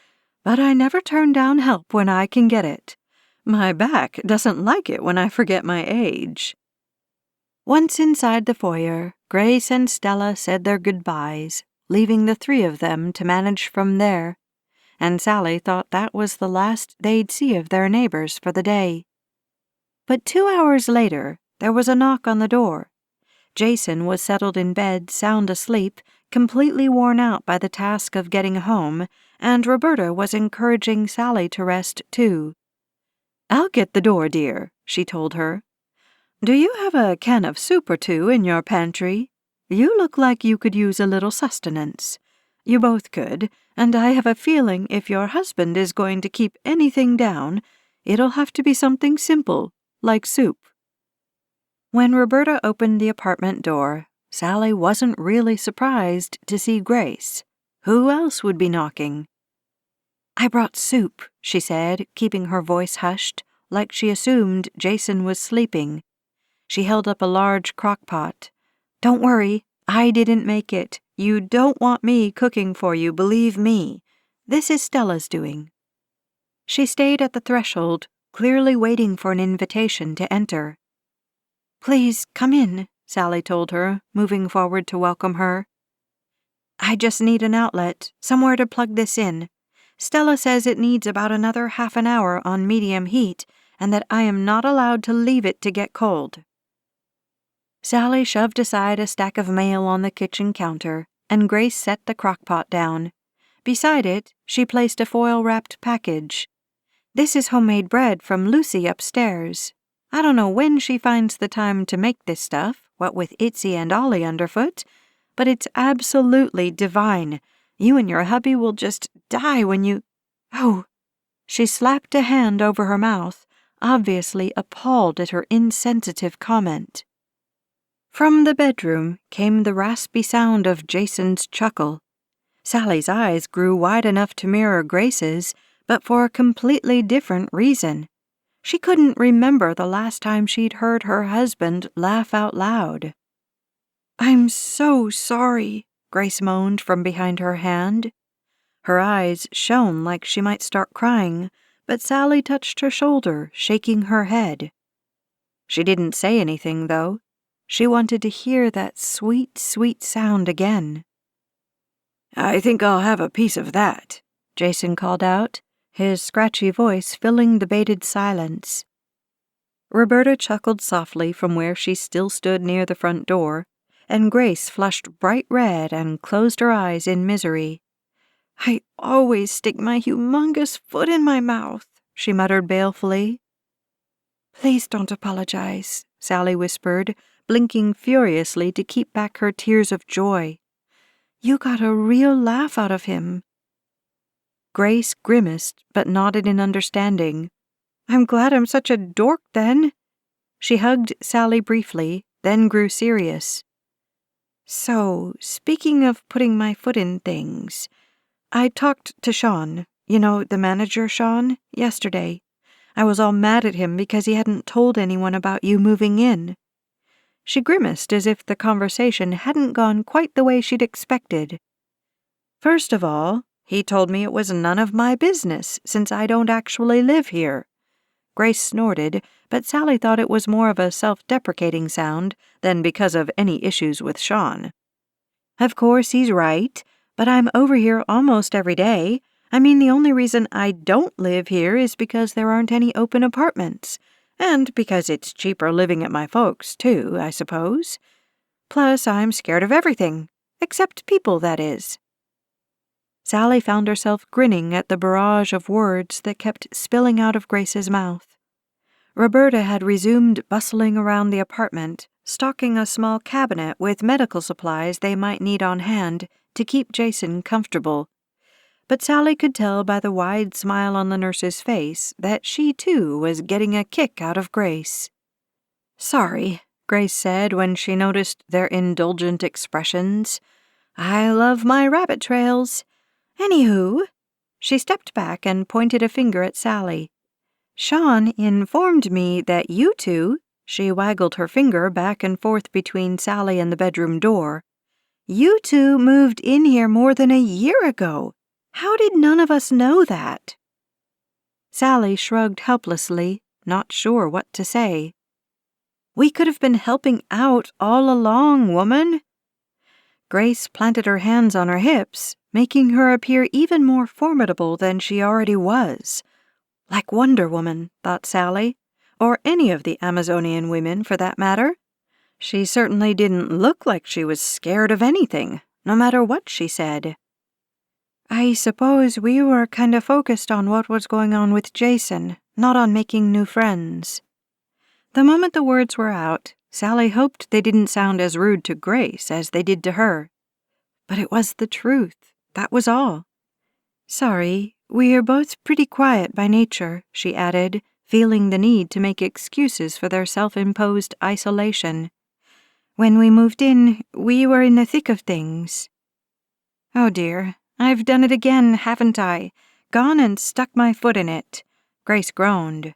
but I never turn down help when I can get it. My back doesn't like it when I forget my age." Once inside the foyer, Grace and Stella said their goodbyes, leaving the three of them to manage from there, and Sally thought that was the last they'd see of their neighbors for the day. But 2 hours later, there was a knock on the door. Jason was settled in bed, sound asleep, completely worn out by the task of getting home, and Roberta was encouraging Sally to rest too. "I'll get the door, dear," she told her. "Do you have a can of soup or two in your pantry? You look like you could use a little sustenance. You both could, and I have a feeling if your husband is going to keep anything down, it'll have to be something simple, like soup." When Roberta opened the apartment door, Sally wasn't really surprised to see Grace. Who else would be knocking? "I brought soup," she said, keeping her voice hushed, like she assumed Jason was sleeping. She held up a large crock-pot. "Don't worry, I didn't make it. You don't want me cooking for you, believe me. This is Stella's doing." She stayed at the threshold, clearly waiting for an invitation to enter. "Please, come in," Sally told her, moving forward to welcome her. "I just need an outlet, somewhere to plug this in. Stella says it needs about another half an hour on medium heat, and that I am not allowed to leave it to get cold." Sally shoved aside a stack of mail on the kitchen counter, and Grace set the crock-pot down. Beside it, she placed a foil-wrapped package. "This is homemade bread from Lucy upstairs. I don't know when she finds the time to make this stuff, what with Itzy and Ollie underfoot, but it's absolutely divine. You and your hubby will just die when you—" "Oh!" She slapped a hand over her mouth, obviously appalled at her insensitive comment. From the bedroom came the raspy sound of Jason's chuckle. Sally's eyes grew wide enough to mirror Grace's, but for a completely different reason. She couldn't remember the last time she'd heard her husband laugh out loud. "I'm so sorry," Grace moaned from behind her hand. Her eyes shone like she might start crying, but Sally touched her shoulder, shaking her head. She didn't say anything, though. She wanted to hear that sweet, sweet sound again. "I think I'll have a piece of that," Jason called out, his scratchy voice filling the baited silence. Roberta chuckled softly from where she still stood near the front door, and Grace flushed bright red and closed her eyes in misery. "I always stick my humongous foot in my mouth," she muttered balefully. "Please don't apologize," Sally whispered, blinking furiously to keep back her tears of joy. "You got a real laugh out of him." Grace grimaced but nodded in understanding. "I'm glad I'm such a dork, then." She hugged Sally briefly, then grew serious. "So, speaking of putting my foot in things, I talked to Sean, the manager Sean, yesterday. I was all mad at him because he hadn't told anyone about you moving in." She grimaced as if the conversation hadn't gone quite the way she'd expected. "First of all, he told me it was none of my business since I don't actually live here." Grace snorted, but Sally thought it was more of a self-deprecating sound than because of any issues with Sean. "Of course, he's right, but I'm over here almost every day. I mean, the only reason I don't live here is because there aren't any open apartments, and because it's cheaper living at my folks', too, I suppose. Plus, I'm scared of everything, except people, that is." Sally found herself grinning at the barrage of words that kept spilling out of Grace's mouth. Roberta had resumed bustling around the apartment, stocking a small cabinet with medical supplies they might need on hand to keep Jason comfortable. But Sally could tell by the wide smile on the nurse's face that she, too, was getting a kick out of Grace. "Sorry," Grace said when she noticed their indulgent expressions. "I love my rabbit trails. Anywho," she stepped back and pointed a finger at Sally. "Sean informed me that you two," she waggled her finger back and forth between Sally and the bedroom door, "you two moved in here more than a year ago. How did none of us know that?" Sally shrugged helplessly, not sure what to say. "We could have been helping out all along, woman." Grace planted her hands on her hips, making her appear even more formidable than she already was. Like Wonder Woman, thought Sally, or any of the Amazonian women for that matter. She certainly didn't look like she was scared of anything, no matter what she said. "I suppose we were kind of focused on what was going on with Jason, not on making new friends." The moment the words were out, Sally hoped they didn't sound as rude to Grace as they did to her. But it was the truth, that was all. "Sorry, we're both pretty quiet by nature," she added, feeling the need to make excuses for their self-imposed isolation. "When we moved in, we were in the thick of things." "Oh dear, I've done it again, haven't I? Gone and stuck my foot in it," Grace groaned.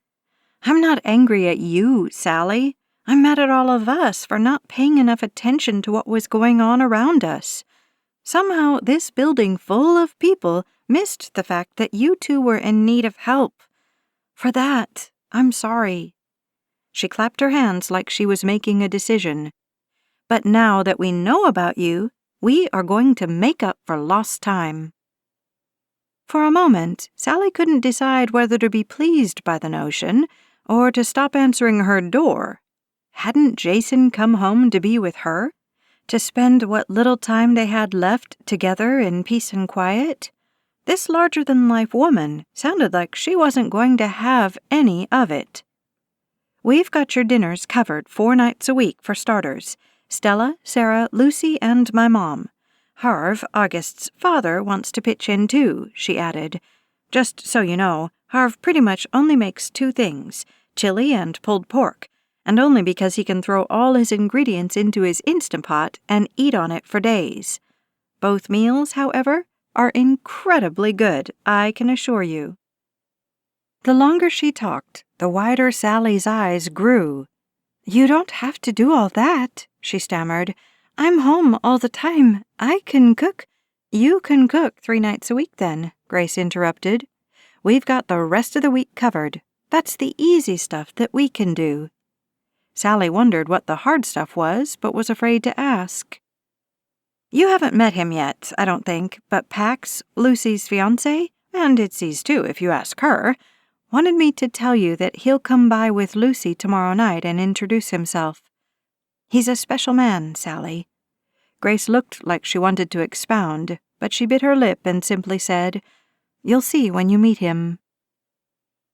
"I'm not angry at you, Sally. I'm mad at all of us for not paying enough attention to what was going on around us. Somehow this building full of people missed the fact that you two were in need of help. For that, I'm sorry." She clapped her hands like she was making a decision. "But now that we know about you, we are going to make up for lost time." For a moment, Sally couldn't decide whether to be pleased by the notion or to stop answering her door. Hadn't Jason come home to be with her? To spend what little time they had left together in peace and quiet? This larger-than-life woman sounded like she wasn't going to have any of it. "We've got your dinners covered 4 nights a week for starters. Stella, Sarah, Lucy, and my mom. Harv, August's father, wants to pitch in too," she added. "Just so you know, Harv pretty much only makes 2 things, chili and pulled pork, and only because he can throw all his ingredients into his Instant Pot and eat on it for days. Both meals, however, are incredibly good, I can assure you." The longer she talked, the wider Sally's eyes grew. "You don't have to do all that," she stammered. "I'm home all the time. I can cook." "You can cook 3 nights a week then," Grace interrupted. "We've got the rest of the week covered. That's the easy stuff that we can do." Sally wondered what the hard stuff was, but was afraid to ask. "You haven't met him yet, I don't think, but Pax, Lucy's fiancé, and it's easy too if you ask her, wanted me to tell you that he'll come by with Lucy tomorrow night and introduce himself. He's a special man, Sally." Grace looked like she wanted to expound, but she bit her lip and simply said, "You'll see when you meet him."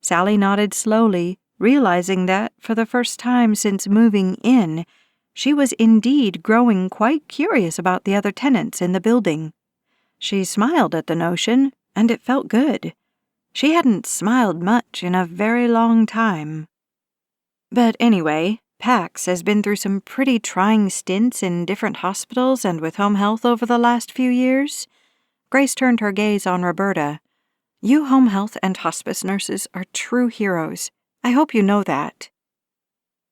Sally nodded slowly, realizing that, for the first time since moving in, she was indeed growing quite curious about the other tenants in the building. She smiled at the notion, and it felt good. She hadn't smiled much in a very long time. But anyway, Pax has been through some pretty trying stints in different hospitals and with home health over the last few years. Grace turned her gaze on Roberta. "You home health and hospice nurses are true heroes. I hope you know that."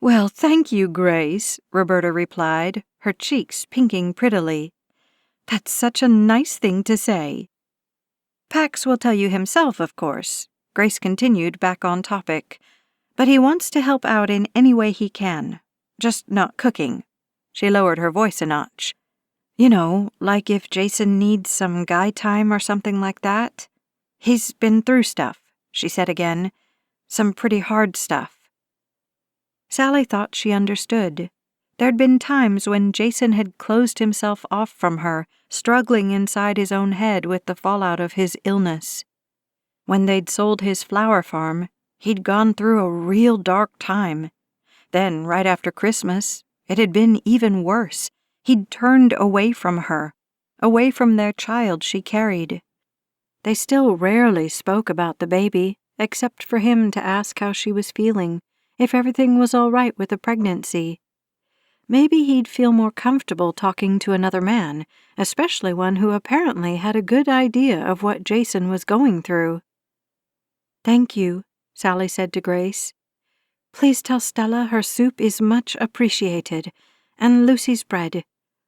"Well, thank you, Grace," Roberta replied, her cheeks pinking prettily. "That's such a nice thing to say." "Pax will tell you himself, of course," Grace continued back on topic. "But he wants to help out in any way he can. Just not cooking." She lowered her voice a notch. "You know, like if Jason needs some guy time or something like that. He's been through stuff," she said again. "Some pretty hard stuff." Sally thought she understood. There'd been times when Jason had closed himself off from her, struggling inside his own head with the fallout of his illness. When they'd sold his flower farm, he'd gone through a real dark time. Then, right after Christmas, it had been even worse. He'd turned away from her, away from their child she carried. They still rarely spoke about the baby, except for him to ask how she was feeling, if everything was all right with the pregnancy. Maybe he'd feel more comfortable talking to another man, especially one who apparently had a good idea of what Jason was going through. "Thank you," Sally said to Grace. "Please tell Stella her soup is much appreciated, and Lucy's bread.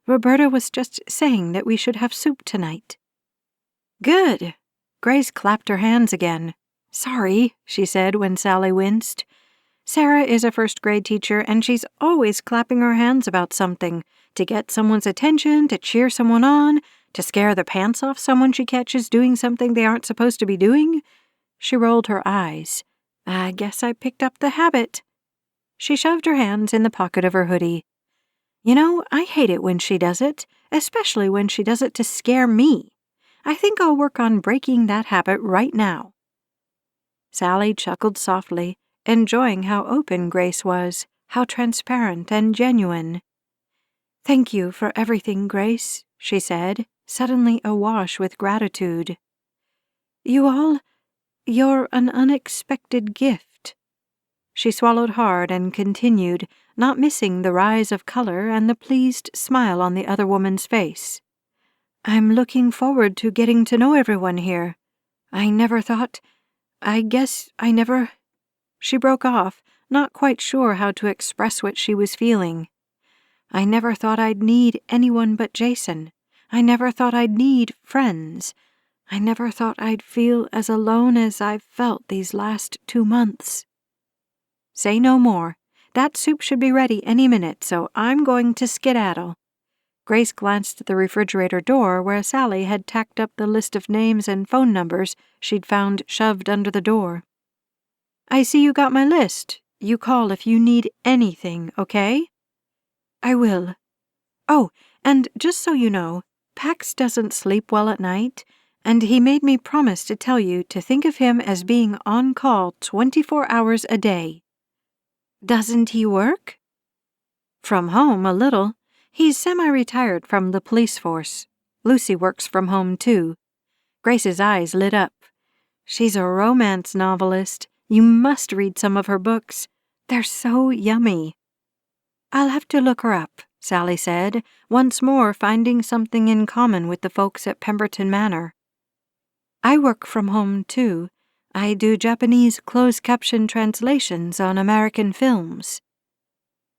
Roberta was just saying that we should have soup tonight." "Good." Grace clapped her hands again. "Sorry," she said when Sally winced. "Sarah is a first-grade teacher, and she's always clapping her hands about something, to get someone's attention, to cheer someone on, to scare the pants off someone she catches doing something they aren't supposed to be doing." She rolled her eyes. "I guess I picked up the habit." She shoved her hands in the pocket of her hoodie. "You know, I hate it when she does it, especially when she does it to scare me. I think I'll work on breaking that habit right now." Sally chuckled softly, enjoying how open Grace was, how transparent and genuine. "Thank you for everything, Grace," she said, suddenly awash with gratitude. You're an unexpected gift." She swallowed hard and continued, not missing the rise of color and the pleased smile on the other woman's face. "I'm looking forward to getting to know everyone here. I guess I never..." She broke off, not quite sure how to express what she was feeling. "I never thought I'd need anyone but Jason. I never thought I'd need friends. I never thought I'd feel as alone as I've felt these last 2 months." "Say no more. That soup should be ready any minute, so I'm going to skedaddle." Grace glanced at the refrigerator door where Sally had tacked up the list of names and phone numbers she'd found shoved under the door. "I see you got my list. You call if you need anything, okay?" "I will. Oh, and just so you know, Pax doesn't sleep well at night, and he made me promise to tell you to think of him as being on call 24 hours a day." "Doesn't he work?" "From home, a little. He's semi-retired from the police force. Lucy works from home, too." Grace's eyes lit up. "She's a romance novelist. You must read some of her books. They're so yummy." "I'll have to look her up," Sally said, once more finding something in common with the folks at Pemberton Manor. "I work from home, too. I do Japanese closed caption translations on American films.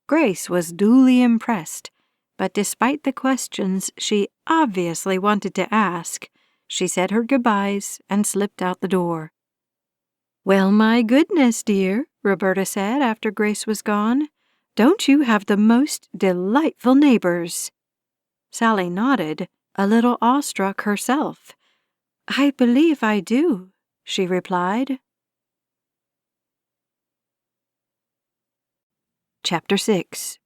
Grace was duly impressed, but despite the questions she obviously wanted to ask, she said her goodbyes and slipped out the door. "Well, my goodness, dear," Roberta said after Grace was gone. "Don't you have the most delightful neighbors?" Sally nodded, a little awestruck herself. "I believe I do," she replied. Chapter 6.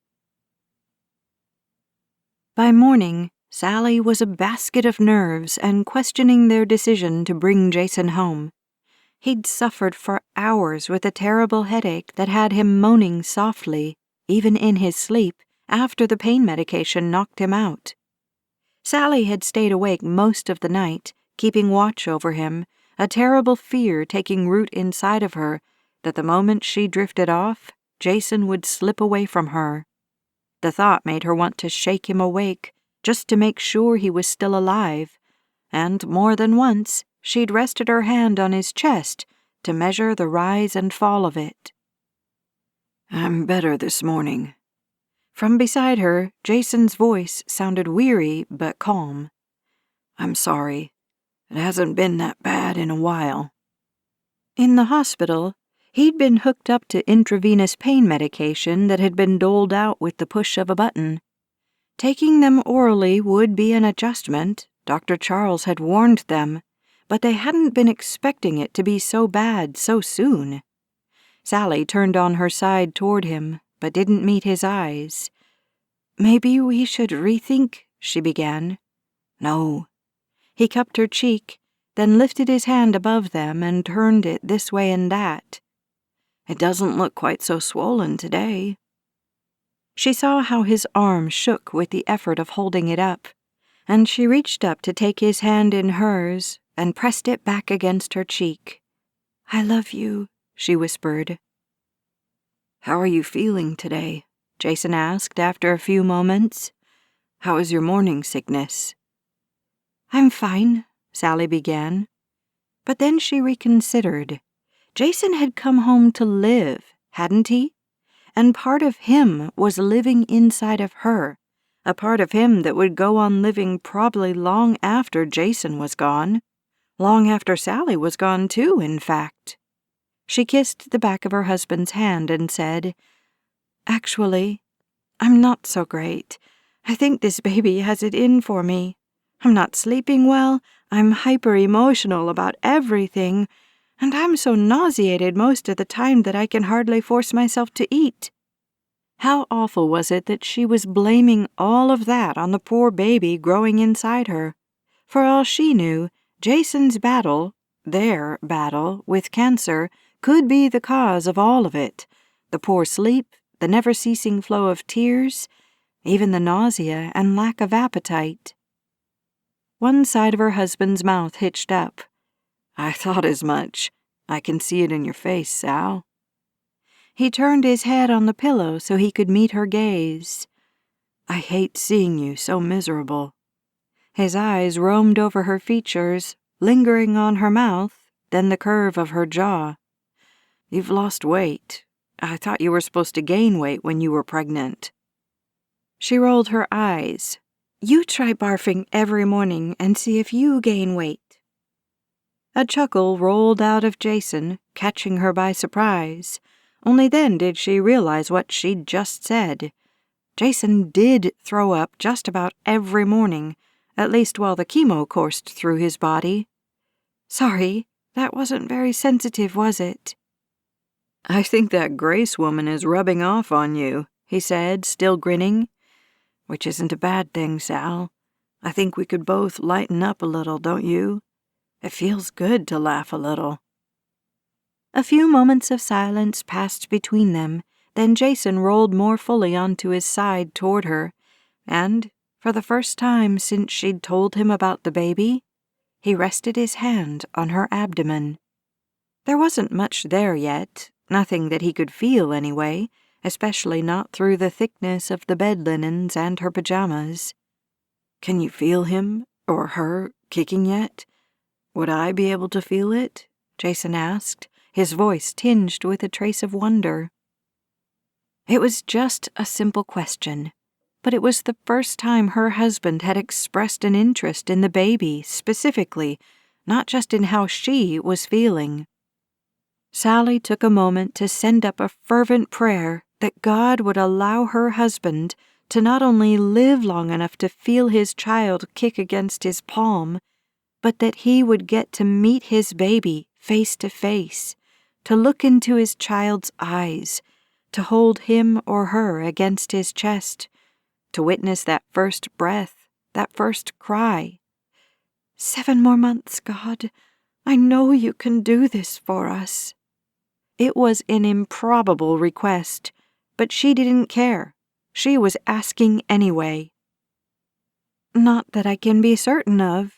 By morning, Sally was a basket of nerves and questioning their decision to bring Jason home. He'd suffered for hours with a terrible headache that had him moaning softly, even in his sleep, after the pain medication knocked him out. Sally had stayed awake most of the night, keeping watch over him, a terrible fear taking root inside of her that the moment she drifted off, Jason would slip away from her. The thought made her want to shake him awake, just to make sure he was still alive, and more than once she'd rested her hand on his chest to measure the rise and fall of it. "I'm better this morning." From beside her, Jason's voice sounded weary but calm. "I'm sorry. It hasn't been that bad in a while." In the hospital, he'd been hooked up to intravenous pain medication that had been doled out with the push of a button. Taking them orally would be an adjustment, Dr. Charles had warned them, but they hadn't been expecting it to be so bad so soon. Sally turned on her side toward him, but didn't meet his eyes. "Maybe we should rethink," she began. "No." He cupped her cheek, then lifted his hand above them and turned it this way and that. "It doesn't look quite so swollen today." She saw how his arm shook with the effort of holding it up, and she reached up to take his hand in hers and pressed it back against her cheek. "I love you," she whispered. "How are you feeling today?" Jason asked after a few moments. "How is your morning sickness?" "I'm fine," Sally began. But then she reconsidered. Jason had come home to live, hadn't he? And part of him was living inside of her, a part of him that would go on living probably long after Jason was gone. Long after Sally was gone too, in fact. She kissed the back of her husband's hand and said, "Actually, I'm not so great. I think this baby has it in for me. I'm not sleeping well, I'm hyper-emotional about everything, and I'm so nauseated most of the time that I can hardly force myself to eat." How awful was it that she was blaming all of that on the poor baby growing inside her? For all she knew, Jason's battle, their battle, with cancer could be the cause of all of it. The poor sleep, the never-ceasing flow of tears, even the nausea and lack of appetite. One side of her husband's mouth hitched up. "I thought as much. I can see it in your face, Sal." He turned his head on the pillow so he could meet her gaze. "I hate seeing you so miserable." His eyes roamed over her features, lingering on her mouth, then the curve of her jaw. "You've lost weight. I thought you were supposed to gain weight when you were pregnant." She rolled her eyes. "You try barfing every morning and see if you gain weight." A chuckle rolled out of Jason, catching her by surprise. Only then did she realize what she'd just said. Jason did throw up just about every morning, at least while the chemo coursed through his body. "Sorry, that wasn't very sensitive, was it?" "I think that Grace woman is rubbing off on you," he said, still grinning. "Which isn't a bad thing, Sal. I think we could both lighten up a little, don't you? It feels good to laugh a little." A few moments of silence passed between them, then Jason rolled more fully onto his side toward her, and, for the first time since she'd told him about the baby, he rested his hand on her abdomen. There wasn't much there yet, nothing that he could feel anyway, especially not through the thickness of the bed linens and her pajamas. "Can you feel him, or her, kicking yet? Would I be able to feel it?" Jason asked, his voice tinged with a trace of wonder. It was just a simple question, but it was the first time her husband had expressed an interest in the baby specifically, not just in how she was feeling. Sally took a moment to send up a fervent prayer that God would allow her husband to not only live long enough to feel his child kick against his palm, but that he would get to meet his baby face to face, to look into his child's eyes, to hold him or her against his chest, to witness that first breath, that first cry. 7 more months, God. I know you can do this for us. It was an improbable request, but she didn't care. She was asking anyway. Not that I can be certain of.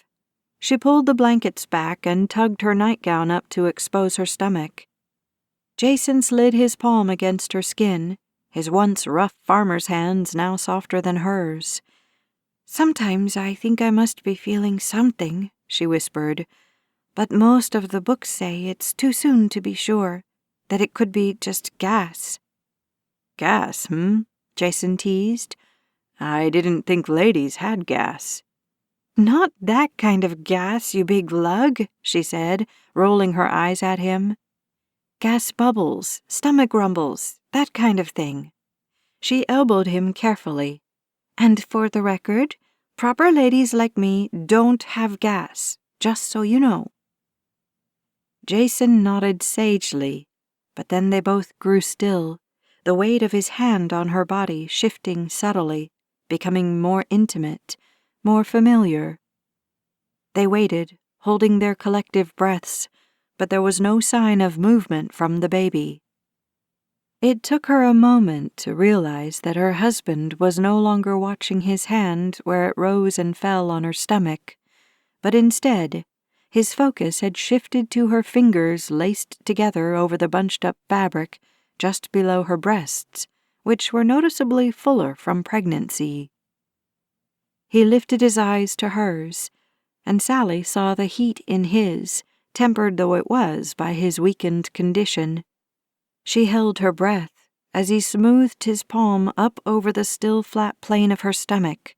She pulled the blankets back and tugged her nightgown up to expose her stomach. Jason slid his palm against her skin, his once rough farmer's hands now softer than hers. Sometimes I think I must be feeling something, she whispered, but most of the books say it's too soon to be sure, that it could be just gas. Gas, Jason teased. I didn't think ladies had gas. Not that kind of gas, you big lug, she said, rolling her eyes at him. Gas bubbles, stomach rumbles, that kind of thing. She elbowed him carefully. And for the record, proper ladies like me don't have gas, just so you know. Jason nodded sagely, but then they both grew still, the weight of his hand on her body shifting subtly, becoming more intimate, more familiar. They waited, holding their collective breaths, but there was no sign of movement from the baby. It took her a moment to realize that her husband was no longer watching his hand where it rose and fell on her stomach, but instead, his focus had shifted to her fingers laced together over the bunched-up fabric just below her breasts, which were noticeably fuller from pregnancy. He lifted his eyes to hers, and Sally saw the heat in his, tempered though it was by his weakened condition. She held her breath as he smoothed his palm up over the still flat plane of her stomach,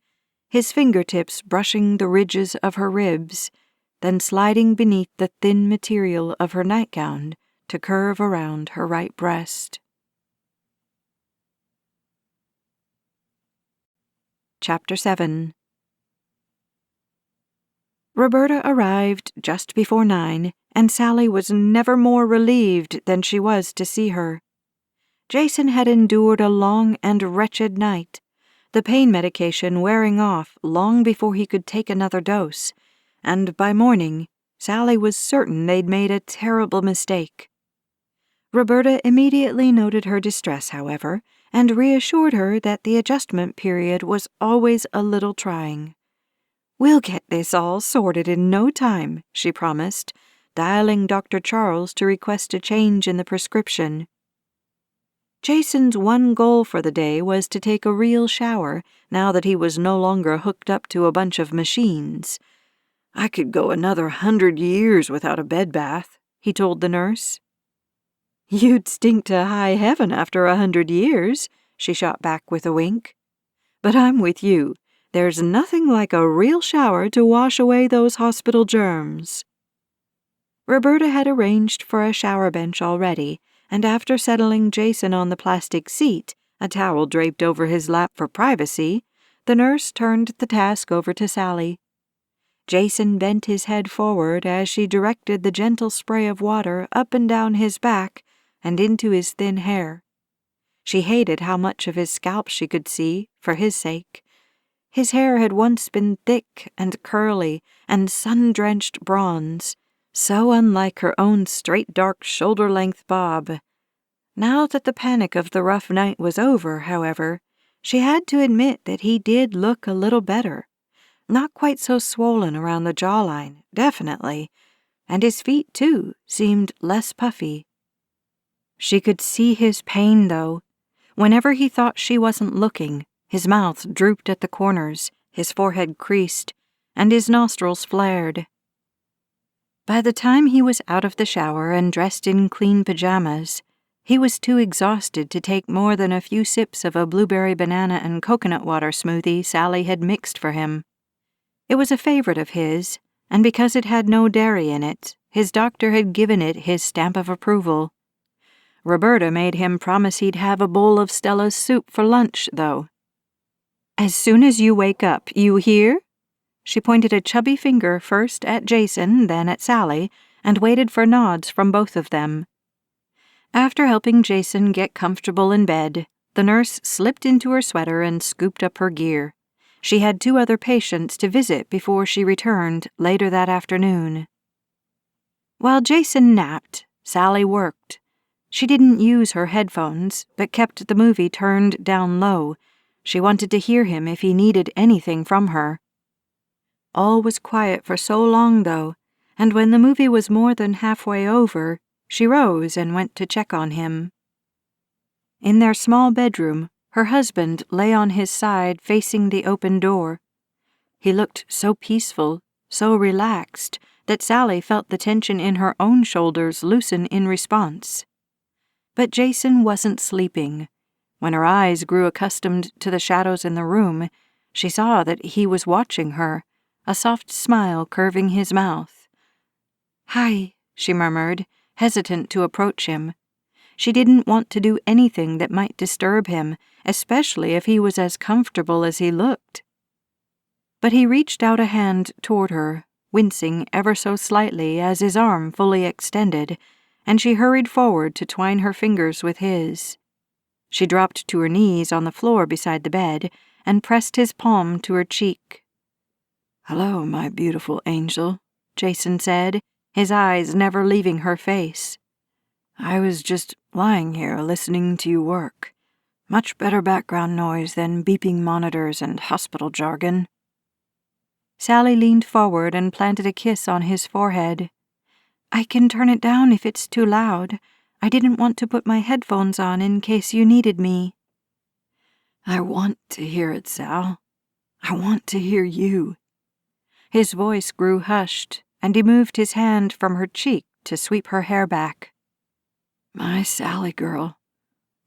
his fingertips brushing the ridges of her ribs, then sliding beneath the thin material of her nightgown to curve around her right breast. Chapter 7. Roberta arrived just before 9, and Sally was never more relieved than she was to see her. Jason had endured a long and wretched night, the pain medication wearing off long before he could take another dose, and by morning, Sally was certain they'd made a terrible mistake. Roberta immediately noted her distress, however, and reassured her that the adjustment period was always a little trying. "We'll get this all sorted in no time," she promised, dialing Dr. Charles to request a change in the prescription. Jason's one goal for the day was to take a real shower now that he was no longer hooked up to a bunch of machines. "I could go another 100 years without a bed bath," he told the nurse. "You'd stink to high heaven after 100 years," she shot back with a wink. "But I'm with you. There's nothing like a real shower to wash away those hospital germs." Roberta had arranged for a shower bench already, and after settling Jason on the plastic seat, a towel draped over his lap for privacy, the nurse turned the task over to Sally. Jason bent his head forward as she directed the gentle spray of water up and down his back and into his thin hair. She hated how much of his scalp she could see, for his sake. His hair had once been thick and curly and sun-drenched bronze, so unlike her own straight dark shoulder-length bob. Now that the panic of the rough night was over, however, she had to admit that he did look a little better. Not quite so swollen around the jawline, definitely, and his feet, too, seemed less puffy. She could see his pain, though. Whenever he thought she wasn't looking, his mouth drooped at the corners, his forehead creased, and his nostrils flared. By the time he was out of the shower and dressed in clean pajamas, he was too exhausted to take more than a few sips of a blueberry banana and coconut water smoothie Sally had mixed for him. It was a favorite of his, and because it had no dairy in it, his doctor had given it his stamp of approval. Roberta made him promise he'd have a bowl of Stella's soup for lunch, though. "As soon as you wake up, you hear?" She pointed a chubby finger first at Jason, then at Sally, and waited for nods from both of them. After helping Jason get comfortable in bed, the nurse slipped into her sweater and scooped up her gear. She had 2 other patients to visit before she returned later that afternoon. While Jason napped, Sally worked. She didn't use her headphones, but kept the movie turned down low. She wanted to hear him if he needed anything from her. All was quiet for so long, though, and when the movie was more than halfway over, she rose and went to check on him. In their small bedroom, her husband lay on his side facing the open door. He looked so peaceful, so relaxed, that Sally felt the tension in her own shoulders loosen in response. But Jason wasn't sleeping. When her eyes grew accustomed to the shadows in the room, she saw that he was watching her, a soft smile curving his mouth. "Hi," she murmured, hesitant to approach him. She didn't want to do anything that might disturb him, especially if he was as comfortable as he looked. But he reached out a hand toward her, wincing ever so slightly as his arm fully extended, and she hurried forward to twine her fingers with his. She dropped to her knees on the floor beside the bed and pressed his palm to her cheek. "Hello, my beautiful angel," Jason said, his eyes never leaving her face. "I was just lying here listening to you work. Much better background noise than beeping monitors and hospital jargon." Sally leaned forward and planted a kiss on his forehead. "I can turn it down if it's too loud. I didn't want to put my headphones on in case you needed me." "I want to hear it, Sal. I want to hear you." His voice grew hushed, and he moved his hand from her cheek to sweep her hair back. "My Sally girl,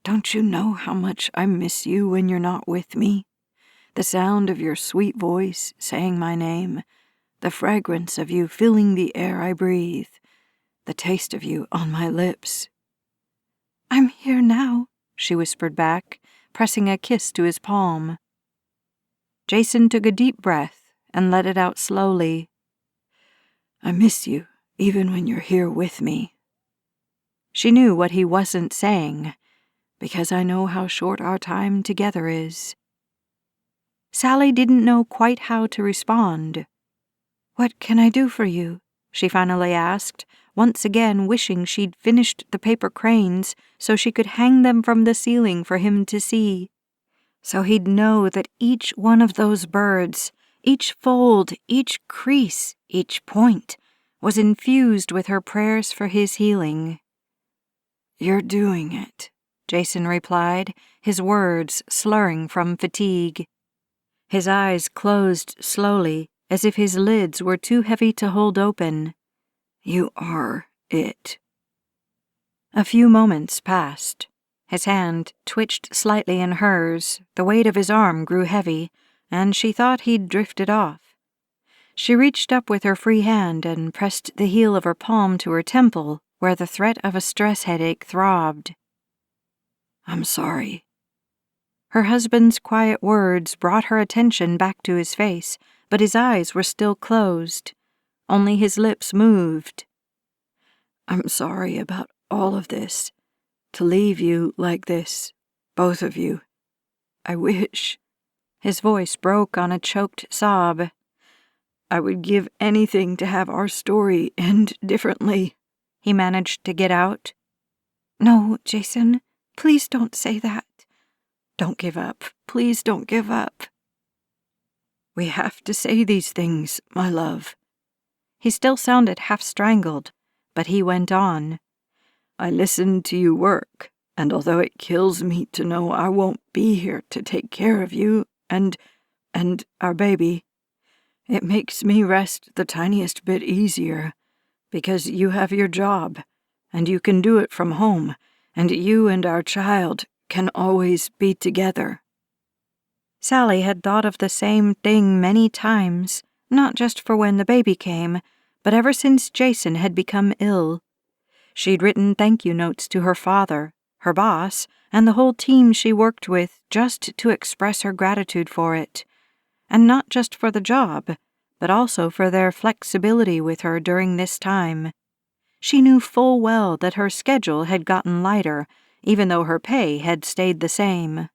don't you know how much I miss you when you're not with me? The sound of your sweet voice saying my name, the fragrance of you filling the air I breathe, the taste of you on my lips." "I'm here now," she whispered back, pressing a kiss to his palm. Jason took a deep breath and let it out slowly. "I miss you, even when you're here with me." She knew what he wasn't saying, because I know how short our time together is. Sally didn't know quite how to respond. "What can I do for you?" she finally asked, once again wishing she'd finished the paper cranes so she could hang them from the ceiling for him to see. So he'd know that each one of those birds, each fold, each crease, each point, was infused with her prayers for his healing. "You're doing it," Jason replied, his words slurring from fatigue. His eyes closed slowly, as if his lids were too heavy to hold open. "You are it." A few moments passed. His hand twitched slightly in hers, the weight of his arm grew heavy, and she thought he'd drifted off. She reached up with her free hand and pressed the heel of her palm to her temple, where the threat of a stress headache throbbed. "I'm sorry." Her husband's quiet words brought her attention back to his face, but his eyes were still closed. Only his lips moved. "I'm sorry about all of this. To leave you like this, both of you. I wish..." His voice broke on a choked sob. "I would give anything to have our story end differently," he managed to get out. "No, Jason, please don't say that." "Don't give up. Please don't give up." "We have to say these things, my love." He still sounded half-strangled, but he went on. "I listened to you work, and although it kills me to know I won't be here to take care of you and our baby, it makes me rest the tiniest bit easier, because you have your job, and you can do it from home, and you and our child can always be together." Sally had thought of the same thing many times, not just for when the baby came, but ever since Jason had become ill. She'd written thank you notes to her father, her boss, and the whole team she worked with just to express her gratitude for it. And not just for the job, but also for their flexibility with her during this time. She knew full well that her schedule had gotten lighter, even though her pay had stayed the same.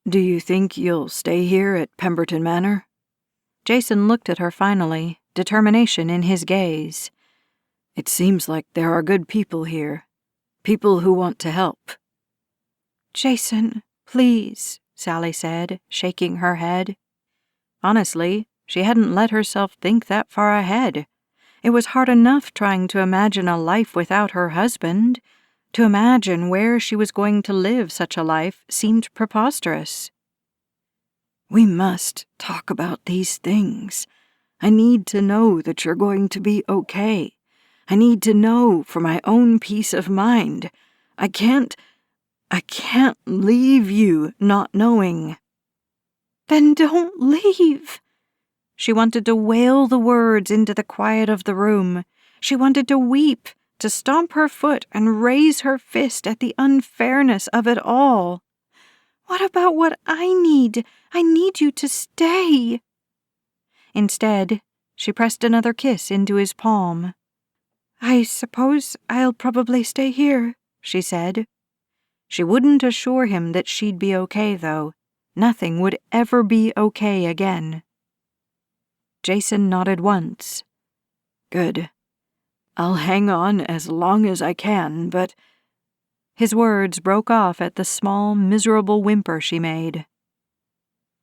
"Do you think you'll stay here at Pemberton Manor?" Jason looked at her finally, determination in his gaze. "It seems like there are good people here, people who want to help." "Jason, please," Sally said, shaking her head. Honestly, she hadn't let herself think that far ahead. It was hard enough trying to imagine a life without her husband. To imagine where she was going to live such a life seemed preposterous. "We must talk about these things. I need to know that you're going to be okay. I need to know for my own peace of mind. I can't leave you not knowing." "Then don't leave." She wanted to wail the words into the quiet of the room. She wanted to weep, to stomp her foot and raise her fist at the unfairness of it all. "What about what I need? I need you to stay." Instead, she pressed another kiss into his palm. "I suppose I'll probably stay here," she said. She wouldn't assure him that she'd be okay, though. Nothing would ever be okay again. Jason nodded once. "Good. I'll hang on as long as I can, but—" His words broke off at the small, miserable whimper she made.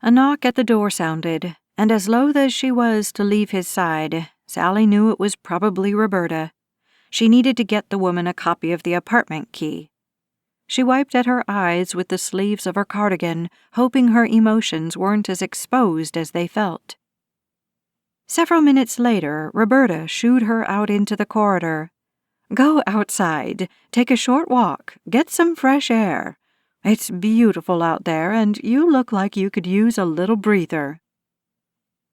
A knock at the door sounded, and as loath as she was to leave his side, Sally knew it was probably Roberta. She needed to get the woman a copy of the apartment key. She wiped at her eyes with the sleeves of her cardigan, hoping her emotions weren't as exposed as they felt. Several minutes later, Roberta shooed her out into the corridor. "Go outside, take a short walk, get some fresh air. It's beautiful out there, and you look like you could use a little breather."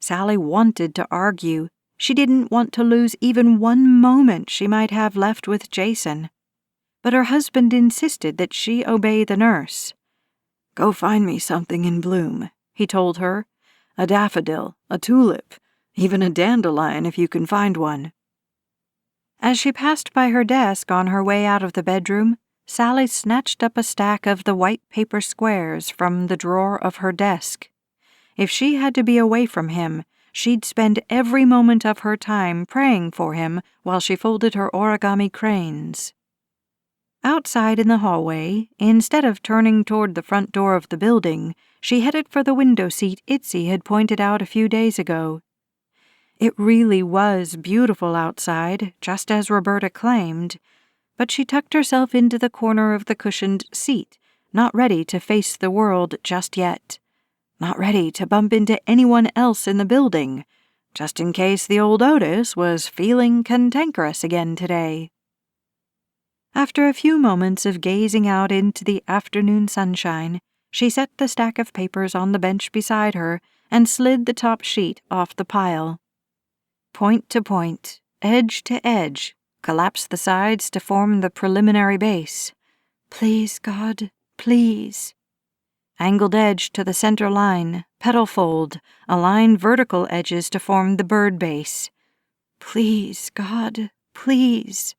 Sally wanted to argue. She didn't want to lose even one moment she might have left with Jason. But her husband insisted that she obey the nurse. "Go find me something in bloom," he told her. "A daffodil, a tulip, even a dandelion if you can find one." As she passed by her desk on her way out of the bedroom, Sally snatched up a stack of the white paper squares from the drawer of her desk. If she had to be away from him, she'd spend every moment of her time praying for him while she folded her origami cranes. Outside in the hallway, instead of turning toward the front door of the building, she headed for the window seat Itzy had pointed out a few days ago. It really was beautiful outside, just as Roberta claimed, but she tucked herself into the corner of the cushioned seat, not ready to face the world just yet. Not ready to bump into anyone else in the building, just in case the old Otis was feeling cantankerous again today. After a few moments of gazing out into the afternoon sunshine, she set the stack of papers on the bench beside her and slid the top sheet off the pile. Point to point, edge to edge, collapse the sides to form the preliminary base. Please, God, please. Angled edge to the center line, petal fold, align vertical edges to form the bird base. Please, God, please.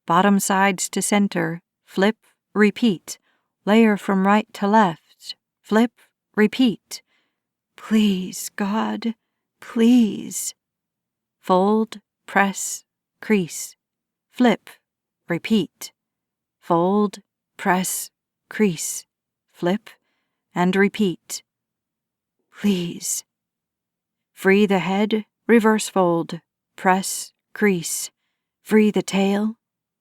Bottom sides to center, flip, repeat, layer from right to left, flip, repeat. Please, God, please. Fold, press, crease, flip, repeat, fold, press, crease, flip, and repeat. Please. Free the head, reverse fold, press, crease. Free the tail,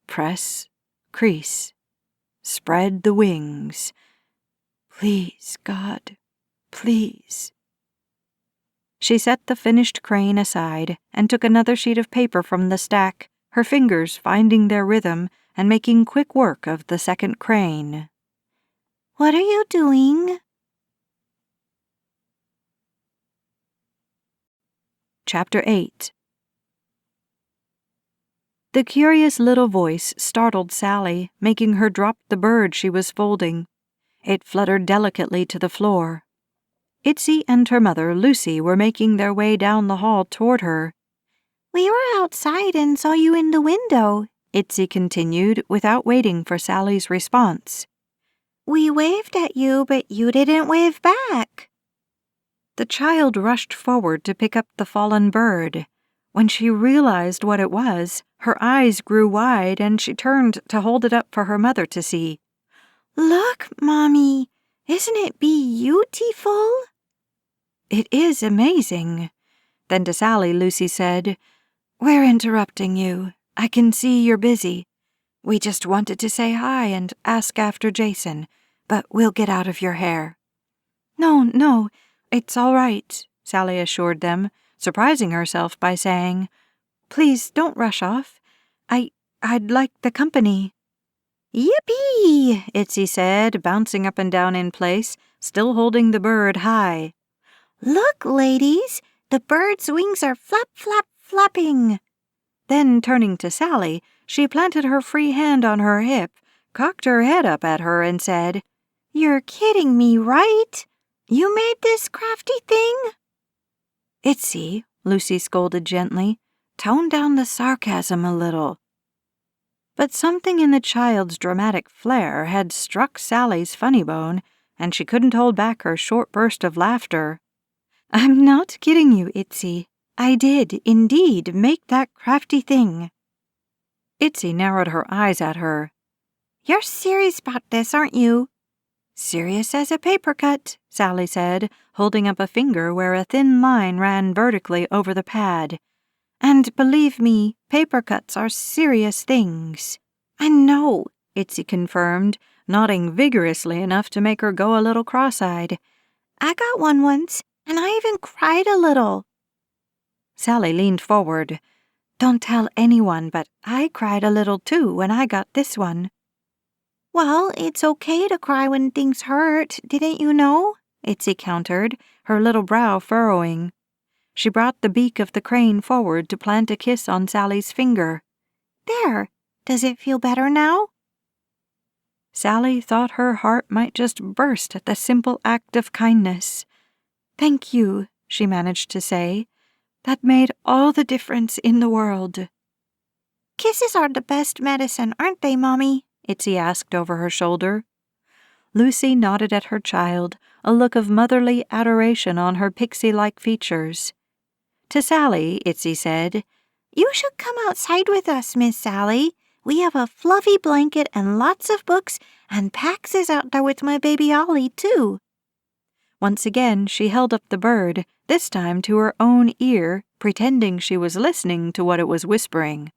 press, crease. Spread the wings. Please, God, please. She set the finished crane aside and took another sheet of paper from the stack, her fingers finding their rhythm and making quick work of the second crane. "What are you doing?" Chapter 8. The curious little voice startled Sally, making her drop the bird she was folding. It fluttered delicately to the floor. Itsy and her mother, Lucy, were making their way down the hall toward her. "We were outside and saw you in the window," Itsy continued, without waiting for Sally's response. "We waved at you, but you didn't wave back." The child rushed forward to pick up the fallen bird. When she realized what it was, her eyes grew wide and she turned to hold it up for her mother to see. "Look, Mommy, isn't it beautiful?" "It is amazing." Then to Sally, Lucy said, "We're interrupting you. I can see you're busy. We just wanted to say hi and ask after Jason, but we'll get out of your hair." No, it's all right," Sally assured them, surprising herself by saying, "Please don't rush off. I'd like the company." "Yippee!" Itsy said, bouncing up and down in place, still holding the bird high. "Look, ladies, the bird's wings are flap, flap, flapping." Then, turning to Sally, she planted her free hand on her hip, cocked her head up at her, and said, "You're kidding me, right? You made this crafty thing?" "Itsy," Lucy scolded gently, "tone down the sarcasm a little." But something in the child's dramatic flair had struck Sally's funny bone, and she couldn't hold back her short burst of laughter. "I'm not kidding you, Itsy. I did, indeed, make that crafty thing." Itsy narrowed her eyes at her. "You're serious about this, aren't you?" "Serious as a paper cut," Sally said, holding up a finger where a thin line ran vertically over the pad. "And believe me, paper cuts are serious things." "I know," Itsy confirmed, nodding vigorously enough to make her go a little cross-eyed. "I got one once, and I even cried a little." Sally leaned forward. "Don't tell anyone, but I cried a little too when I got this one." "Well, it's okay to cry when things hurt, didn't you know?" Itsy countered, her little brow furrowing. She brought the beak of the crane forward to plant a kiss on Sally's finger. "There, does it feel better now?" Sally thought her heart might just burst at the simple act of kindness. "Thank you," she managed to say. "That made all the difference in the world." "Kisses are the best medicine, aren't they, Mommy?" Itsy asked over her shoulder. Lucy nodded at her child, a look of motherly adoration on her pixie-like features. To Sally, Itsy said, "You should come outside with us, Miss Sally. We have a fluffy blanket and lots of books, and Pax is out there with my baby Ollie, too." Once again, she held up the bird, this time to her own ear, pretending she was listening to what it was whispering.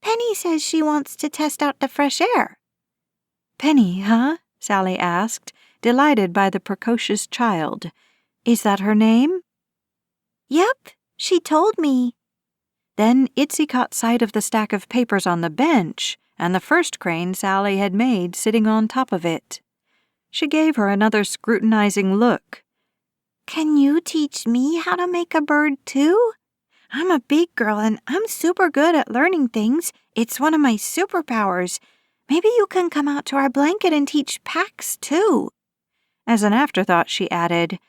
"Penny says she wants to test out the fresh air." "Penny, huh?" Sally asked, delighted by the precocious child. "Is that her name?" "Yep, she told me." Then Itsy caught sight of the stack of papers on the bench and the first crane Sally had made sitting on top of it. She gave her another scrutinizing look. "Can you teach me how to make a bird, too? I'm a big girl and I'm super good at learning things. It's one of my superpowers. Maybe you can come out to our blanket and teach Pax, too." As an afterthought, she added,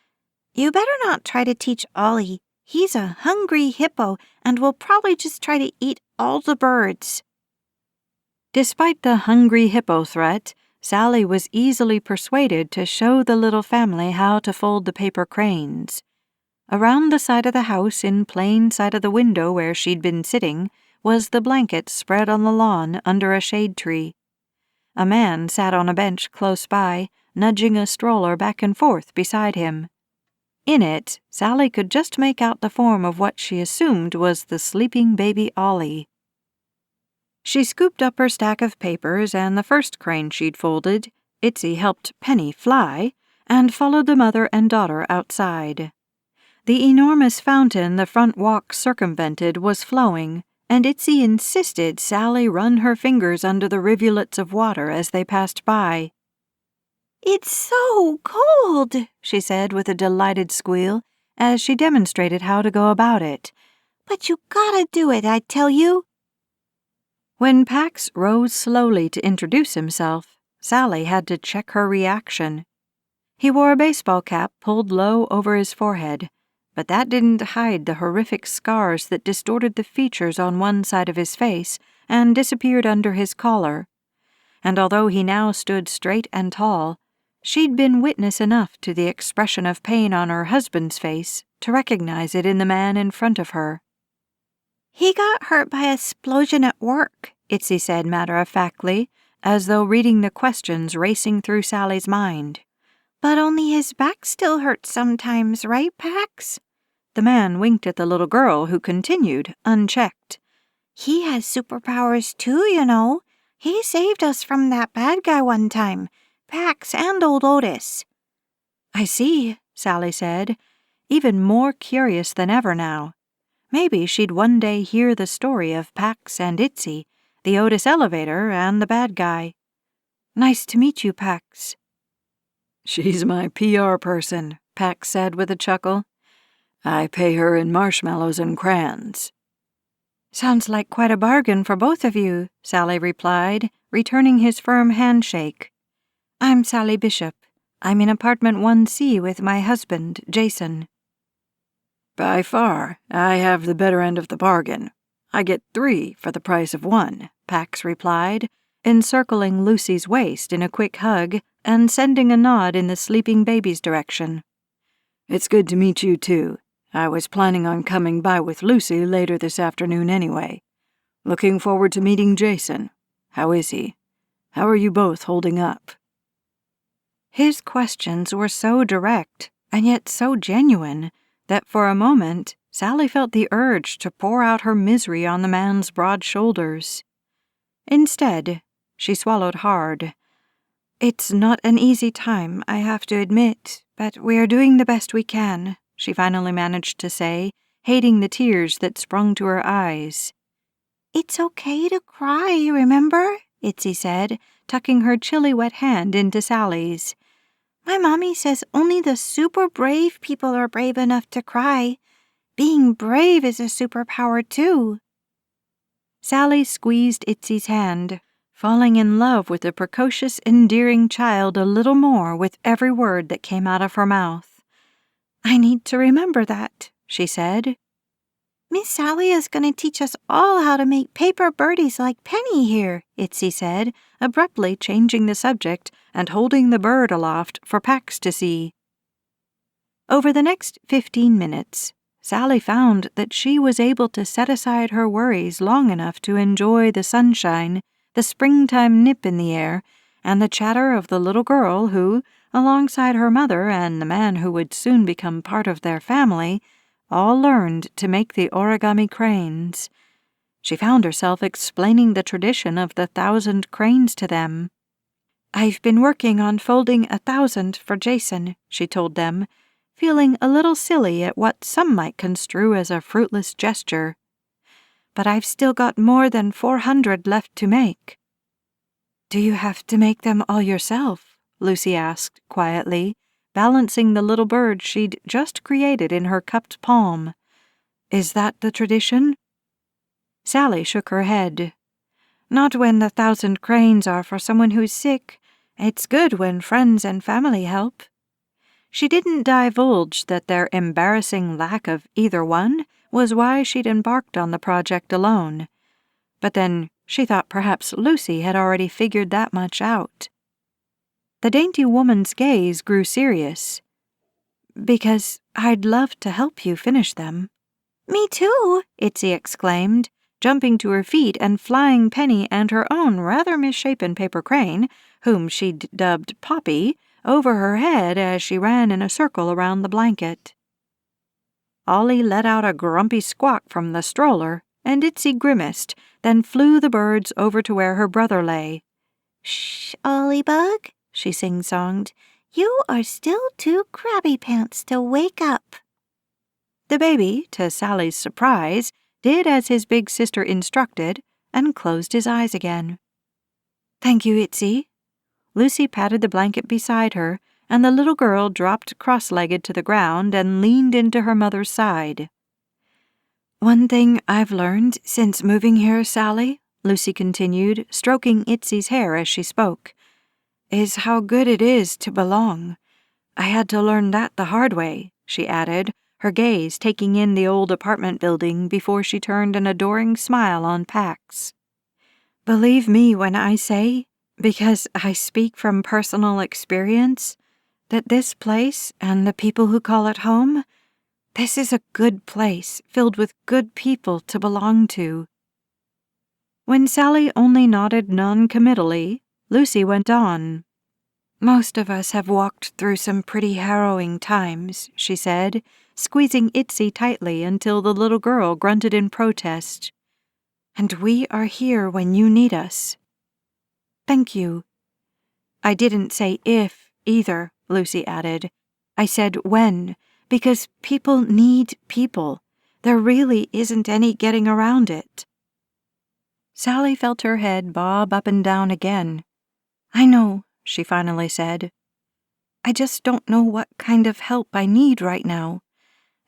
"You better not try to teach Ollie. He's a hungry hippo and will probably just try to eat all the birds." Despite the hungry hippo threat, Sally was easily persuaded to show the little family how to fold the paper cranes. Around the side of the house, in plain sight of the window where she'd been sitting, was the blanket spread on the lawn under a shade tree. A man sat on a bench close by, nudging a stroller back and forth beside him. In it, Sally could just make out the form of what she assumed was the sleeping baby Ollie. She scooped up her stack of papers and the first crane she'd folded. Itsy helped Penny fly, and followed the mother and daughter outside. The enormous fountain the front walk circumvented was flowing, and Itsy insisted Sally run her fingers under the rivulets of water as they passed by. "It's so cold," she said with a delighted squeal, as she demonstrated how to go about it. "But you gotta do it, I tell you." When Pax rose slowly to introduce himself, Sally had to check her reaction. He wore a baseball cap pulled low over his forehead, but that didn't hide the horrific scars that distorted the features on one side of his face and disappeared under his collar. And although he now stood straight and tall, she'd been witness enough to the expression of pain on her husband's face to recognize it in the man in front of her. "He got hurt by a explosion at work," Itsy said matter-of-factly, as though reading the questions racing through Sally's mind. "But only his back still hurts sometimes, right, Pax?" The man winked at the little girl, who continued, unchecked. "He has superpowers too, you know. He saved us from that bad guy one time, Pax and old Otis." "I see," Sally said, even more curious than ever now. Maybe she'd one day hear the story of Pax and Itsy, the Otis elevator, and the bad guy. "Nice to meet you, Pax." "She's my PR person," Pax said with a chuckle. "I pay her in marshmallows and crayons." "Sounds like quite a bargain for both of you," Sally replied, returning his firm handshake. "I'm Sally Bishop. I'm in apartment 1C with my husband, Jason." "By far, I have the better end of the bargain. I get 3 for the price of 1, Pax replied, encircling Lucy's waist in a quick hug and sending a nod in the sleeping baby's direction. "It's good to meet you, too. I was planning on coming by with Lucy later this afternoon anyway. Looking forward to meeting Jason. How is he? How are you both holding up?" His questions were so direct, and yet so genuine, that for a moment Sally felt the urge to pour out her misery on the man's broad shoulders. Instead, she swallowed hard. "It's not an easy time, I have to admit, but we're doing the best we can," she finally managed to say, hating the tears that sprung to her eyes. "It's okay to cry, remember?" Itsy said, tucking her chilly wet hand into Sally's. "My mommy says only the super brave people are brave enough to cry. Being brave is a superpower, too." Sally squeezed Itsy's hand, falling in love with the precocious, endearing child a little more with every word that came out of her mouth. "I need to remember that," she said. "Miss Sally is going to teach us all how to make paper birdies like Penny here," Itsy said, abruptly changing the subject and holding the bird aloft for Pax to see. Over the next 15 minutes, Sally found that she was able to set aside her worries long enough to enjoy the sunshine, the springtime nip in the air, and the chatter of the little girl who, alongside her mother and the man who would soon become part of their family, all learned to make the origami cranes. She found herself explaining the tradition of the 1,000 cranes to them. "I've been working on folding 1,000 for Jason," she told them, feeling a little silly at what some might construe as a fruitless gesture. "But I've still got more than 400 left to make." "Do you have to make them all yourself?" Lucy asked quietly, balancing the little bird she'd just created in her cupped palm. "Is that the tradition?" Sally shook her head. "Not when the 1,000 cranes are for someone who's sick. It's good when friends and family help." She didn't divulge that their embarrassing lack of either one was why she'd embarked on the project alone. But then she thought perhaps Lucy had already figured that much out. The dainty woman's gaze grew serious. "Because I'd love to help you finish them." "Me too," Itsy exclaimed, jumping to her feet and flying Penny and her own rather misshapen paper crane, whom she'd dubbed Poppy, over her head as she ran in a circle around the blanket. Ollie let out a grumpy squawk from the stroller, and Itsy grimaced, then flew the birds over to where her brother lay. "Shh, Ollie Bug," she sing-songed. "You are still too crabby pants to wake up." The baby, to Sally's surprise, did as his big sister instructed and closed his eyes again. "Thank you, Itsy." Lucy patted the blanket beside her, and the little girl dropped cross-legged to the ground and leaned into her mother's side. "One thing I've learned since moving here, Sally," Lucy continued, stroking Itzy's hair as she spoke, "is how good it is to belong. I had to learn that the hard way," she added, her gaze taking in the old apartment building before she turned an adoring smile on Pax. "Believe me when I say, because I speak from personal experience, that this place and the people who call it home, this is a good place filled with good people to belong to." When Sally only nodded non-committally, Lucy went on. "Most of us have walked through some pretty harrowing times," she said, squeezing Itsy tightly until the little girl grunted in protest. "And we are here when you need us." "Thank you." "I didn't say if, either," Lucy added. "I said when, because people need people. There really isn't any getting around it." Sally felt her head bob up and down again. "I know," she finally said. "I just don't know what kind of help I need right now.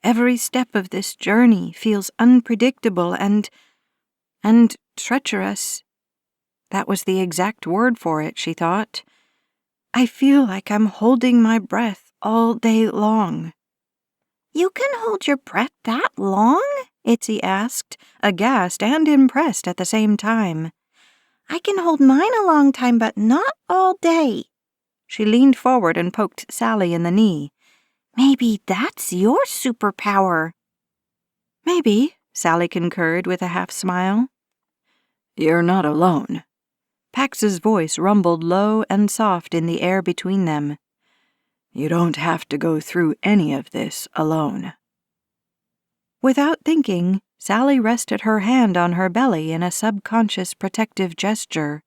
Every step of this journey feels unpredictable and treacherous." That was the exact word for it, she thought. "I feel like I'm holding my breath all day long." "You can hold your breath that long?" Itsy asked, aghast and impressed at the same time. "I can hold mine a long time, but not all day." She leaned forward and poked Sally in the knee. "Maybe that's your superpower." "Maybe," Sally concurred with a half-smile. "You're not alone." Pax's voice rumbled low and soft in the air between them. "You don't have to go through any of this alone." Without thinking, Sally rested her hand on her belly in a subconscious protective gesture.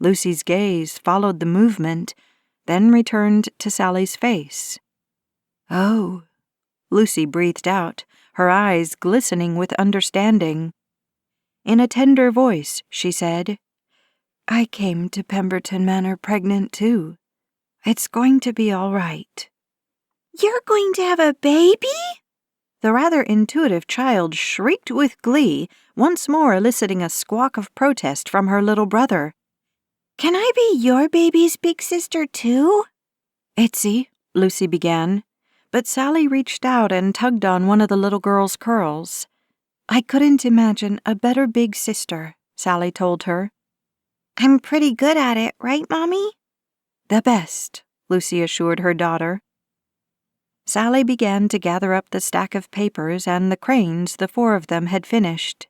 Lucy's gaze followed the movement, then returned to Sally's face. "Oh," Lucy breathed out, her eyes glistening with understanding. In a tender voice, she said, "I came to Pemberton Manor pregnant, too. It's going to be all right." "You're going to have a baby?" The rather intuitive child shrieked with glee, once more eliciting a squawk of protest from her little brother. "Can I be your baby's big sister, too?" "Itsy," Lucy began, but Sally reached out and tugged on one of the little girl's curls. "I couldn't imagine a better big sister," Sally told her. "I'm pretty good at it, right, Mommy?" "The best," Lucy assured her daughter. Sally began to gather up the stack of papers and the cranes the four of them had finished.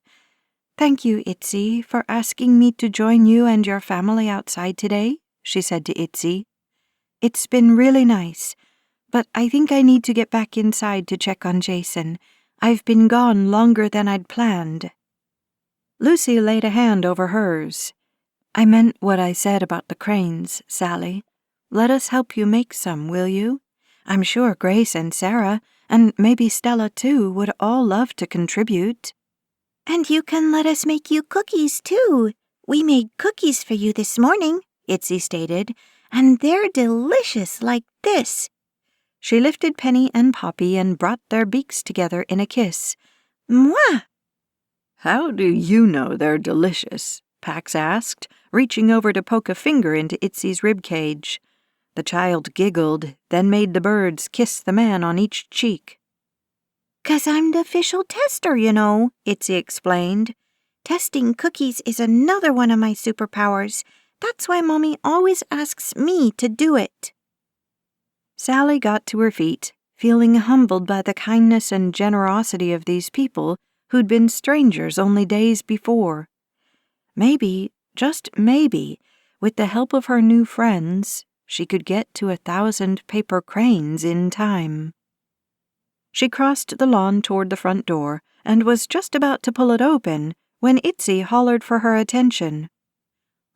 "Thank you, Itsy, for asking me to join you and your family outside today," she said to Itsy. "It's been really nice, but I think I need to get back inside to check on Jason. I've been gone longer than I'd planned." Lucy laid a hand over hers. "I meant what I said about the cranes, Sally. Let us help you make some, will you? I'm sure Grace and Sarah, and maybe Stella too, would all love to contribute." "And you can let us make you cookies too. We made cookies for you this morning," Itsy stated, "and they're delicious like this." She lifted Penny and Poppy and brought their beaks together in a kiss. "Mwah!" "How do you know they're delicious?" Pax asked, reaching over to poke a finger into Itzy's ribcage. The child giggled, then made the birds kiss the man on each cheek. "'Cause I'm the official tester, you know," Itsy explained. "Testing cookies is another one of my superpowers. That's why Mommy always asks me to do it." Sally got to her feet, feeling humbled by the kindness and generosity of these people who'd been strangers only days before. Maybe, just maybe, with the help of her new friends, she could get to 1,000 paper cranes in time. She crossed the lawn toward the front door and was just about to pull it open when Itsy hollered for her attention.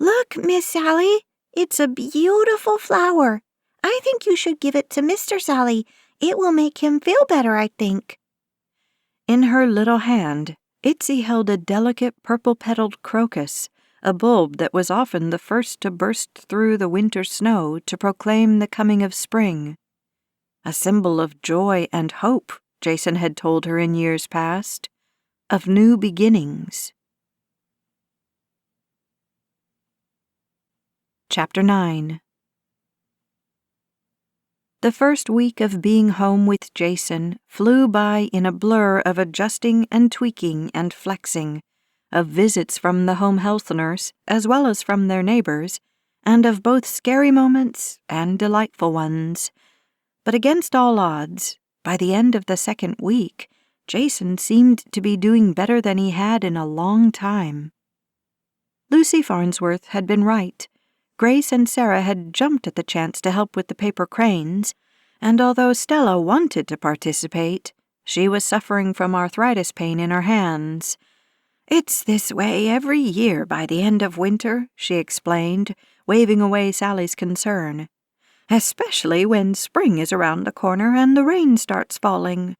"Look, Miss Sally, it's a beautiful flower. I think you should give it to Mr. Sally. It will make him feel better, I think." In her little hand, Itzy held a delicate purple-petaled crocus, a bulb that was often the first to burst through the winter snow to proclaim the coming of spring. A symbol of joy and hope, Jason had told her in years past, of new beginnings. Chapter 9. The first week of being home with Jason flew by in a blur of adjusting and tweaking and flexing, of visits from the home health nurse as well as from their neighbors, and of both scary moments and delightful ones. But against all odds, by the end of the second week, Jason seemed to be doing better than he had in a long time. Lucy Farnsworth had been right. Grace and Sarah had jumped at the chance to help with the paper cranes, and although Stella wanted to participate, she was suffering from arthritis pain in her hands. "It's this way every year by the end of winter," she explained, waving away Sally's concern. "Especially when spring is around the corner and the rain starts falling."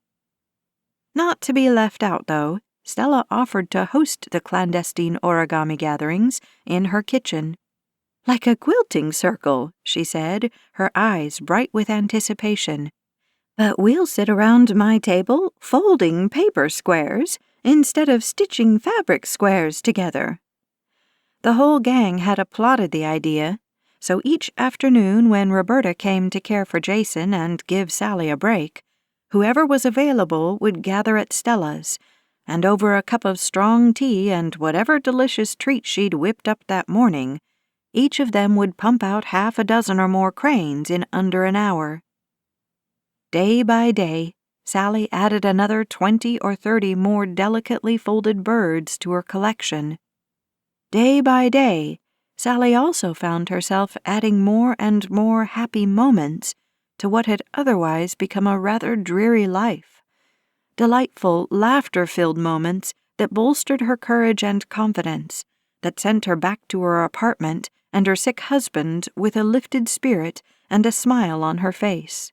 Not to be left out, though, Stella offered to host the clandestine origami gatherings in her kitchen. "Like a quilting circle," she said, her eyes bright with anticipation. "But we'll sit around my table folding paper squares instead of stitching fabric squares together." The whole gang had applauded the idea, so each afternoon when Roberta came to care for Jason and give Sally a break, whoever was available would gather at Stella's, and over a cup of strong tea and whatever delicious treat she'd whipped up that morning, each of them would pump out half a dozen or more cranes in under an hour. Day by day, Sally added another 20 or 30 more delicately folded birds to her collection. Day by day, Sally also found herself adding more and more happy moments to what had otherwise become a rather dreary life. Delightful, laughter-filled moments that bolstered her courage and confidence, that sent her back to her apartment and her sick husband with a lifted spirit and a smile on her face.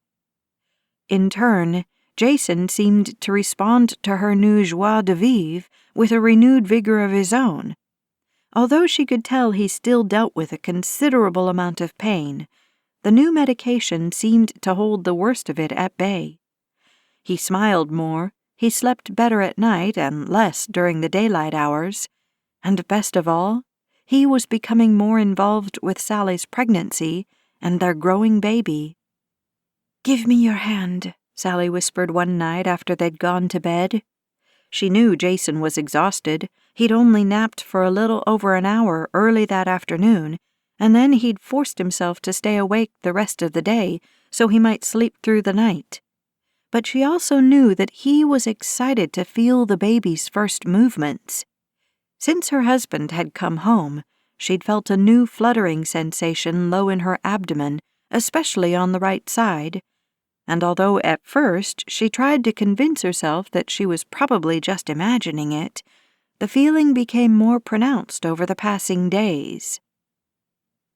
In turn, Jason seemed to respond to her new joie de vivre with a renewed vigor of his own. Although she could tell he still dealt with a considerable amount of pain, the new medication seemed to hold the worst of it at bay. He smiled more, he slept better at night and less during the daylight hours, and best of all, he was becoming more involved with Sally's pregnancy and their growing baby. "Give me your hand," Sally whispered one night after they'd gone to bed. She knew Jason was exhausted. He'd only napped for a little over an hour early that afternoon, and then he'd forced himself to stay awake the rest of the day so he might sleep through the night. But she also knew that he was excited to feel the baby's first movements. Since her husband had come home, she'd felt a new fluttering sensation low in her abdomen, especially on the right side, and although at first she tried to convince herself that she was probably just imagining it, the feeling became more pronounced over the passing days.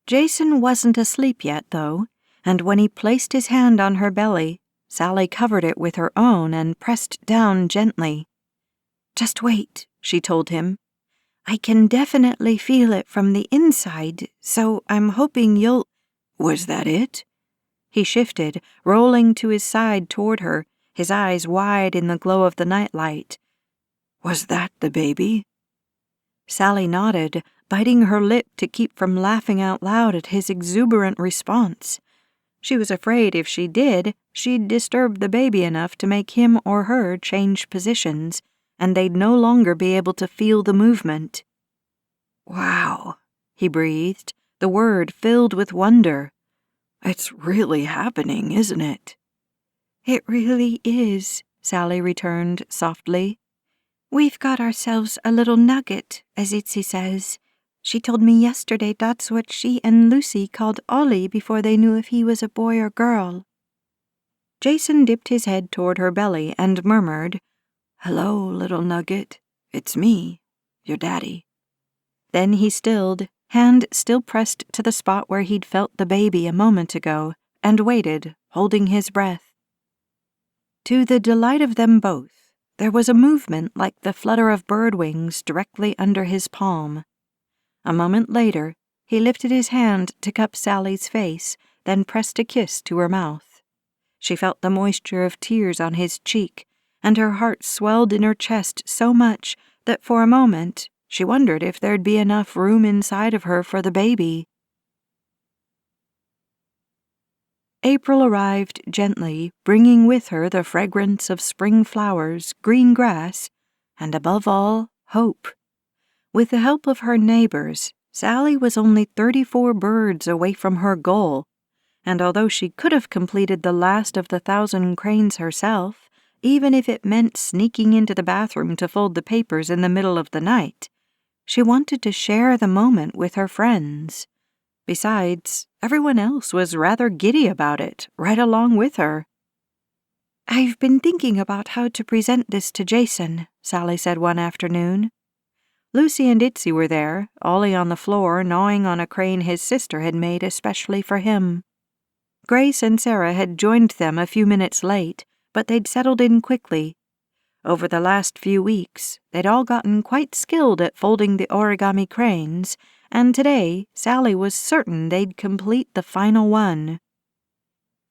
Jason wasn't asleep yet, though, and when he placed his hand on her belly, Sally covered it with her own and pressed down gently. "Just wait," she told him. "I can definitely feel it from the inside, so I'm hoping you'll—" "Was that it?" He shifted, rolling to his side toward her, his eyes wide in the glow of the nightlight. "Was that the baby?" Sally nodded, biting her lip to keep from laughing out loud at his exuberant response. She was afraid if she did, she'd disturb the baby enough to make him or her change positions, and they'd no longer be able to feel the movement. "Wow," he breathed, the word filled with wonder. "It's really happening, isn't it?" "It really is," Sally returned softly. "We've got ourselves a little nugget, as Itzy says. She told me yesterday that's what she and Lucy called Ollie before they knew if he was a boy or girl." Jason dipped his head toward her belly and murmured, "Hello, little nugget. It's me, your daddy." Then he stilled, hand still pressed to the spot where he'd felt the baby a moment ago, and waited, holding his breath. To the delight of them both, There was a movement like the flutter of bird wings directly under his palm. A moment later, he lifted his hand to cup Sally's face, then pressed a kiss to her mouth. She felt the moisture of tears on his cheek, and her heart swelled in her chest so much that for a moment she wondered if there'd be enough room inside of her for the baby. April arrived gently, bringing with her the fragrance of spring flowers, green grass, and above all, hope. With the help of her neighbors, Sally was only 34 birds away from her goal, and although she could have completed the last of the 1,000 cranes herself, even if it meant sneaking into the bathroom to fold the papers in the middle of the night, she wanted to share the moment with her friends. Besides, everyone else was rather giddy about it, right along with her. "I've been thinking about how to present this to Jason," Sally said one afternoon. Lucy and Itzy were there, Ollie on the floor gnawing on a crane his sister had made especially for him. Grace and Sarah had joined them a few minutes late, but they'd settled in quickly. Over the last few weeks, they'd all gotten quite skilled at folding the origami cranes, and today Sally was certain they'd complete the final one.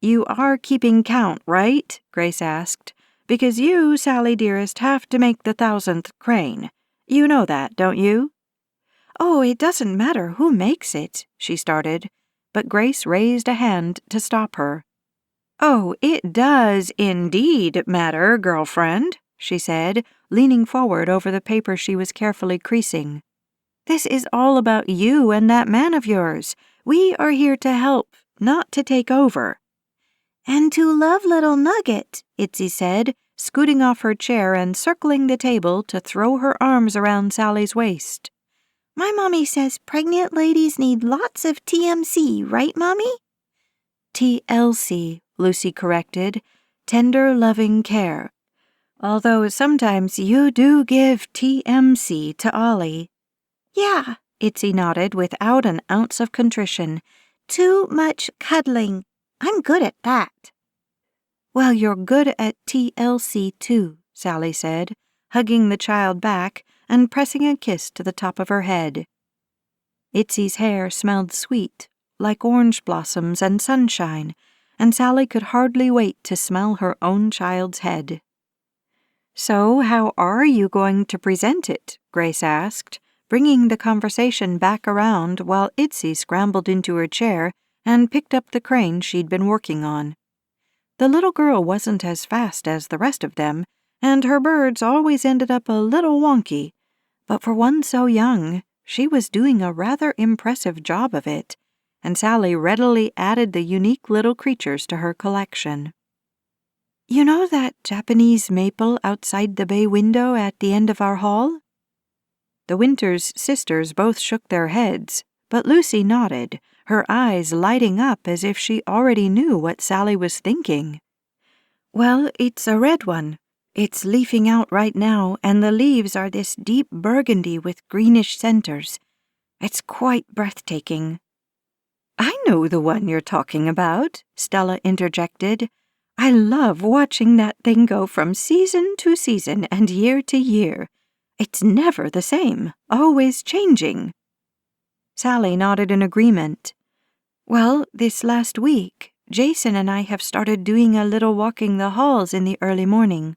"You are keeping count, right?" Grace asked. "Because you, Sally dearest, have to make the 1,000th crane. You know that, don't you?" "Oh, it doesn't matter who makes it," she started, but Grace raised a hand to stop her. "Oh, it does indeed matter, girlfriend," she said, leaning forward over the paper she was carefully creasing. "This is all about you and that man of yours. We are here to help, not to take over." "And to love little Nugget," Itzy said, scooting off her chair and circling the table to throw her arms around Sally's waist. "My mommy says pregnant ladies need lots of TMC, right, Mommy?" TLC, Lucy corrected, tender loving care. "Although sometimes you do give TMC to Ollie." "Yeah," Itzy nodded without an ounce of contrition. "Too much cuddling. I'm good at that." "Well, you're good at TLC too," Sally said, hugging the child back and pressing a kiss to the top of her head. Itzy's hair smelled sweet, like orange blossoms and sunshine, and Sally could hardly wait to smell her own child's head. "So how are you going to present it?" Grace asked, bringing the conversation back around while Itzy scrambled into her chair and picked up the crane she'd been working on. The little girl wasn't as fast as the rest of them, and her birds always ended up a little wonky, but for one so young, she was doing a rather impressive job of it, and Sally readily added the unique little creatures to her collection. "You know that Japanese maple outside the bay window at the end of our hall?" The Winters sisters both shook their heads, but Lucy nodded, her eyes lighting up as if she already knew what Sally was thinking. "Well, it's a red one. It's leafing out right now, and the leaves are this deep burgundy with greenish centers. It's quite breathtaking." "I know the one you're talking about," Stella interjected. "I love watching that thing go from season to season and year to year. It's never the same, always changing." Sally nodded in agreement. "Well, this last week, Jason and I have started doing a little walking the halls in the early morning.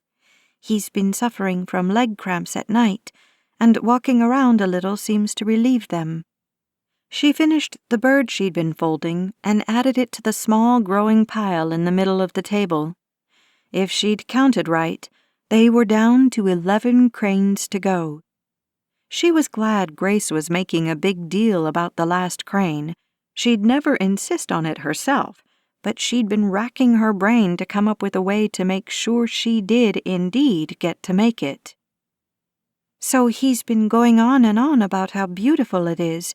He's been suffering from leg cramps at night, and walking around a little seems to relieve them." She finished the bird she'd been folding and added it to the small growing pile in the middle of the table. If she'd counted right, they were down to 11 cranes to go. She was glad Grace was making a big deal about the last crane. She'd never insist on it herself, but she'd been racking her brain to come up with a way to make sure she did indeed get to make it. "So he's been going on and on about how beautiful it is,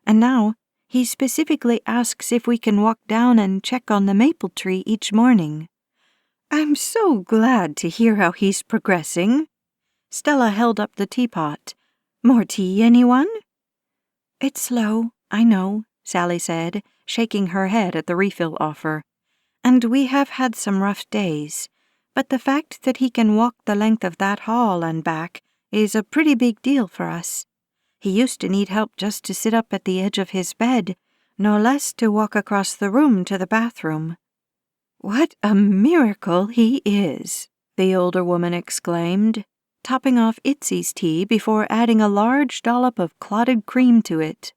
and now he specifically asks if we can walk down and check on the maple tree each morning." "I'm so glad to hear how he's progressing." Stella held up the teapot. "More tea, anyone?" "It's slow, I know," Sally said, shaking her head at the refill offer. "And we have had some rough days. but the fact that he can walk the length of that hall and back is a pretty big deal for us. He used to need help just to sit up at the edge of his bed, no less to walk across the room to the bathroom." "What a miracle he is!" the older woman exclaimed, topping off Itzy's tea before adding a large dollop of clotted cream to it.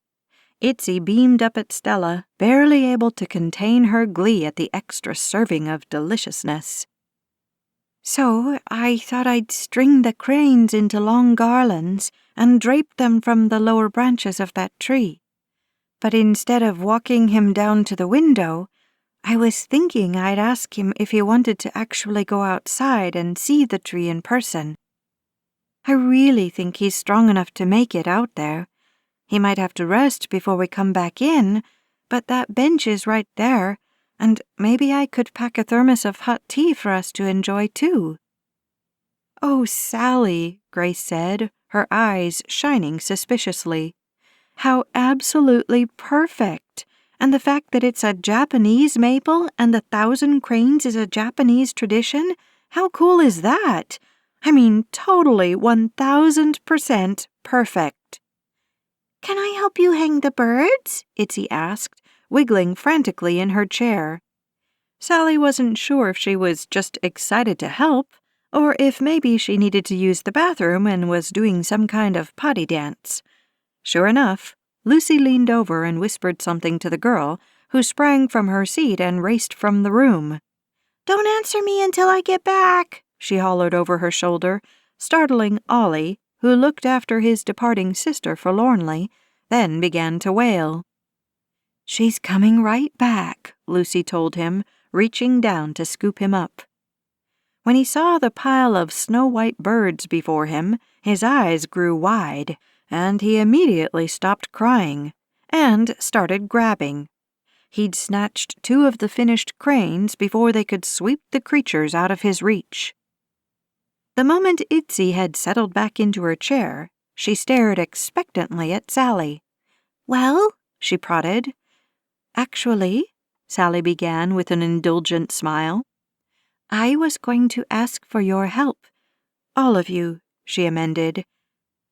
Itzy beamed up at Stella, barely able to contain her glee at the extra serving of deliciousness. "So I thought I'd string the cranes into long garlands and drape them from the lower branches of that tree. But instead of walking him down to the window, I was thinking I'd ask him if he wanted to actually go outside and see the tree in person. I really think he's strong enough to make it out there. He might have to rest before we come back in, but that bench is right there, and maybe I could pack a thermos of hot tea for us to enjoy too." "Oh, Sally," Grace said, her eyes shining suspiciously. "How absolutely perfect! And the fact that it's a Japanese maple and the 1,000 cranes is a Japanese tradition, how cool is that? I mean, totally 1,000% perfect." "Can I help you hang the birds?" Itzy asked, wiggling frantically in her chair. Sally wasn't sure if she was just excited to help, or if maybe she needed to use the bathroom and was doing some kind of potty dance. Sure enough, Lucy leaned over and whispered something to the girl, who sprang from her seat and raced from the room. "Don't answer me until I get back," she hollered over her shoulder, startling Ollie, who looked after his departing sister forlornly, then began to wail. "She's coming right back," Lucy told him, reaching down to scoop him up. When he saw the pile of snow-white birds before him, his eyes grew wide, and he immediately stopped crying, and started grabbing. He'd snatched 2 of the finished cranes before they could sweep the creatures out of his reach. The moment Itzy had settled back into her chair, she stared expectantly at Sally. "Well?" she prodded. "Actually," Sally began with an indulgent smile, "I was going to ask for your help. All of you," she amended.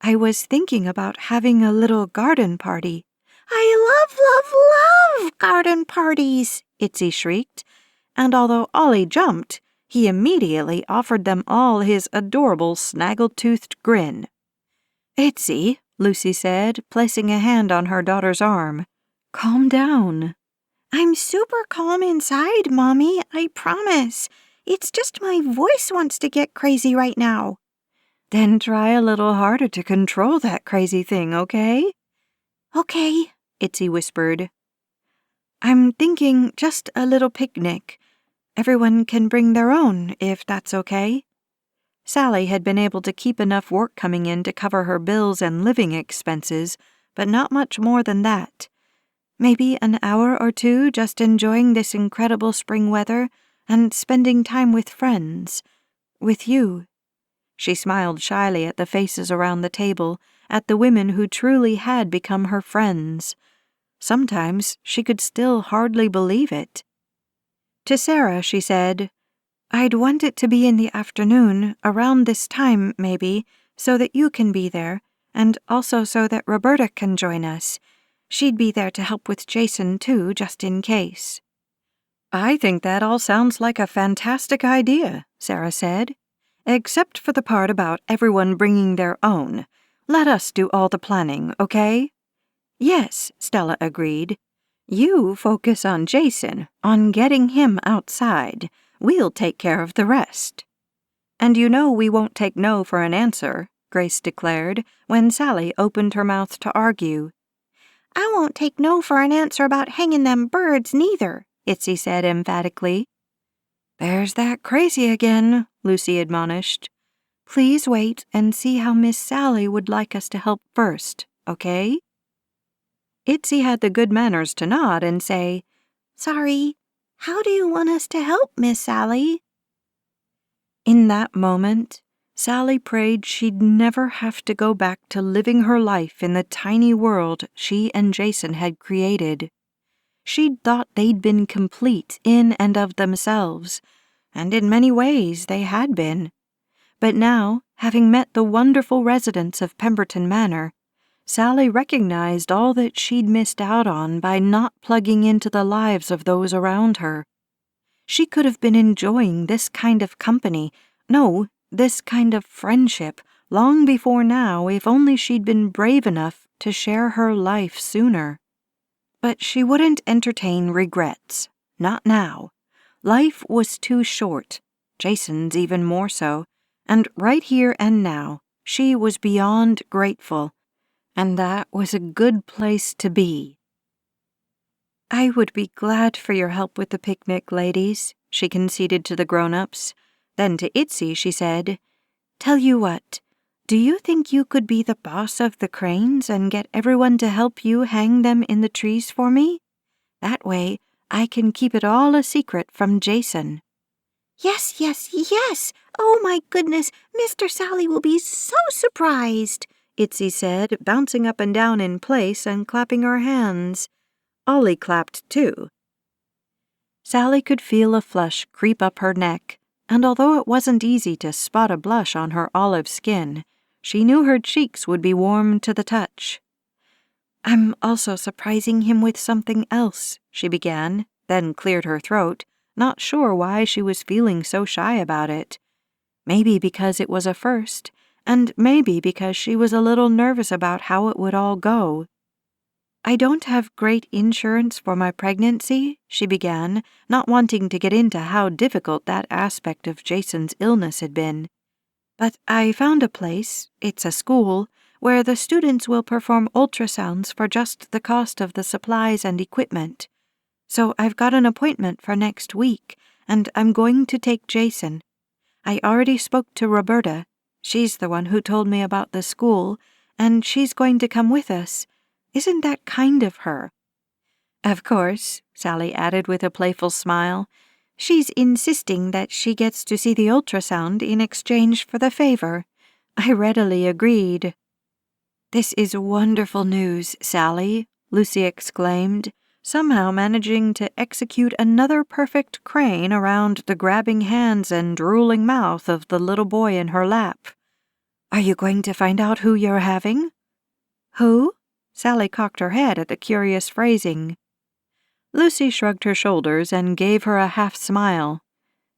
"I was thinking about having a little garden party." "I love garden parties," Itzy shrieked, and although Ollie jumped, he immediately offered them all his adorable snaggle-toothed grin. "Itzy," Lucy said, placing a hand on her daughter's arm, "calm down." "I'm super calm inside, Mommy, I promise. It's just my voice wants to get crazy right now." "Then try a little harder to control that crazy thing, okay?" "Okay," Itzy whispered. "I'm thinking just a little picnic. Everyone can bring their own, if that's okay." Sally had been able to keep enough work coming in to cover her bills and living expenses, but not much more than that. Maybe an hour or 2 just enjoying this incredible spring weather and spending time with friends. With you. She smiled shyly at the faces around the table, at the women who truly had become her friends. Sometimes she could still hardly believe it. To Sarah, she said, "I'd want it to be in the afternoon, around this time, maybe, so that you can be there, and also so that Roberta can join us. She'd be there to help with Jason, too, just in case." "I think that all sounds like a fantastic idea," Sarah said, "except for the part about everyone bringing their own. Let us do all the planning, okay?" "Yes," Stella agreed. "You focus on Jason, on getting him outside. We'll take care of the rest." "And you know we won't take no for an answer," Grace declared, when Sally opened her mouth to argue. "I won't take no for an answer about hanging them birds, neither," Itzy said emphatically. "There's that crazy again," Lucy admonished. "Please wait and see how Miss Sally would like us to help first, okay?" Itzy had the good manners to nod and say, "Sorry, how do you want us to help, Miss Sally?" In that moment, Sally prayed she'd never have to go back to living her life in the tiny world she and Jason had created. She'd thought they'd been complete in and of themselves, and in many ways they had been. But now, having met the wonderful residents of Pemberton Manor, Sally recognized all that she'd missed out on by not plugging into the lives of those around her. She could have been enjoying this kind of company, no, this kind of friendship, long before now if only she'd been brave enough to share her life sooner. But she wouldn't entertain regrets, not now. Life was too short, Jason's even more so, and right here and now, she was beyond grateful, and that was a good place to be. "I would be glad for your help with the picnic, ladies," she conceded to the grown-ups. Then to Itzy she said, "Tell you what, do you think you could be the boss of the cranes and get everyone to help you hang them in the trees for me? That way, I can keep it all a secret from Jason." "Yes, yes, yes! Oh my goodness, Mr. Sally will be so surprised," Itzy said, bouncing up and down in place and clapping her hands. Ollie clapped too. Sally could feel a flush creep up her neck, and although it wasn't easy to spot a blush on her olive skin, she knew her cheeks would be warm to the touch. "I'm also surprising him with something else," she began, then cleared her throat, not sure why she was feeling so shy about it. Maybe because it was a first, and maybe because she was a little nervous about how it would all go. "I don't have great insurance for my pregnancy," she began, not wanting to get into how difficult that aspect of Jason's illness had been. "But I found a place, it's a school, where the students will perform ultrasounds for just the cost of the supplies and equipment. So I've got an appointment for next week, and I'm going to take Jason. I already spoke to Roberta. She's the one who told me about the school, and she's going to come with us. Isn't that kind of her?" "Of course," Sally added with a playful smile. "She's insisting that she gets to see the ultrasound in exchange for the favor." I readily agreed. "This is wonderful news, Sally," Lucy exclaimed, somehow managing to execute another perfect crane around the grabbing hands and drooling mouth of the little boy in her lap. "Are you going to find out who you're having?" "Who?" Sally cocked her head at the curious phrasing. Lucy shrugged her shoulders and gave her a half-smile.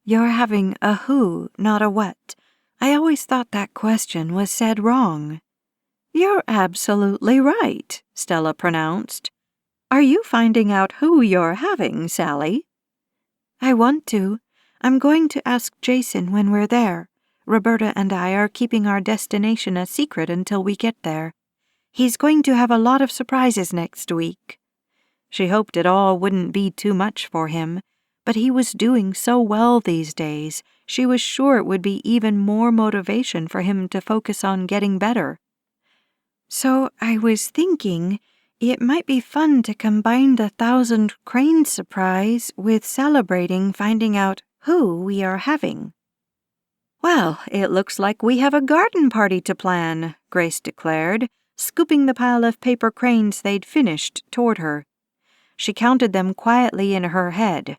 "You're having a who, not a what. I always thought that question was said wrong." "You're absolutely right," Stella pronounced. "Are you finding out who you're having, Sally?" "I want to. I'm going to ask Jason when we're there. Roberta and I are keeping our destination a secret until we get there. He's going to have a lot of surprises next week." She hoped it all wouldn't be too much for him, but he was doing so well these days, she was sure it would be even more motivation for him to focus on getting better. "So I was thinking it might be fun to combine the 1,000 Cranes surprise with celebrating finding out who we are having." "Well, it looks like we have a garden party to plan," Grace declared, scooping the pile of paper cranes they'd finished toward her. She counted them quietly in her head.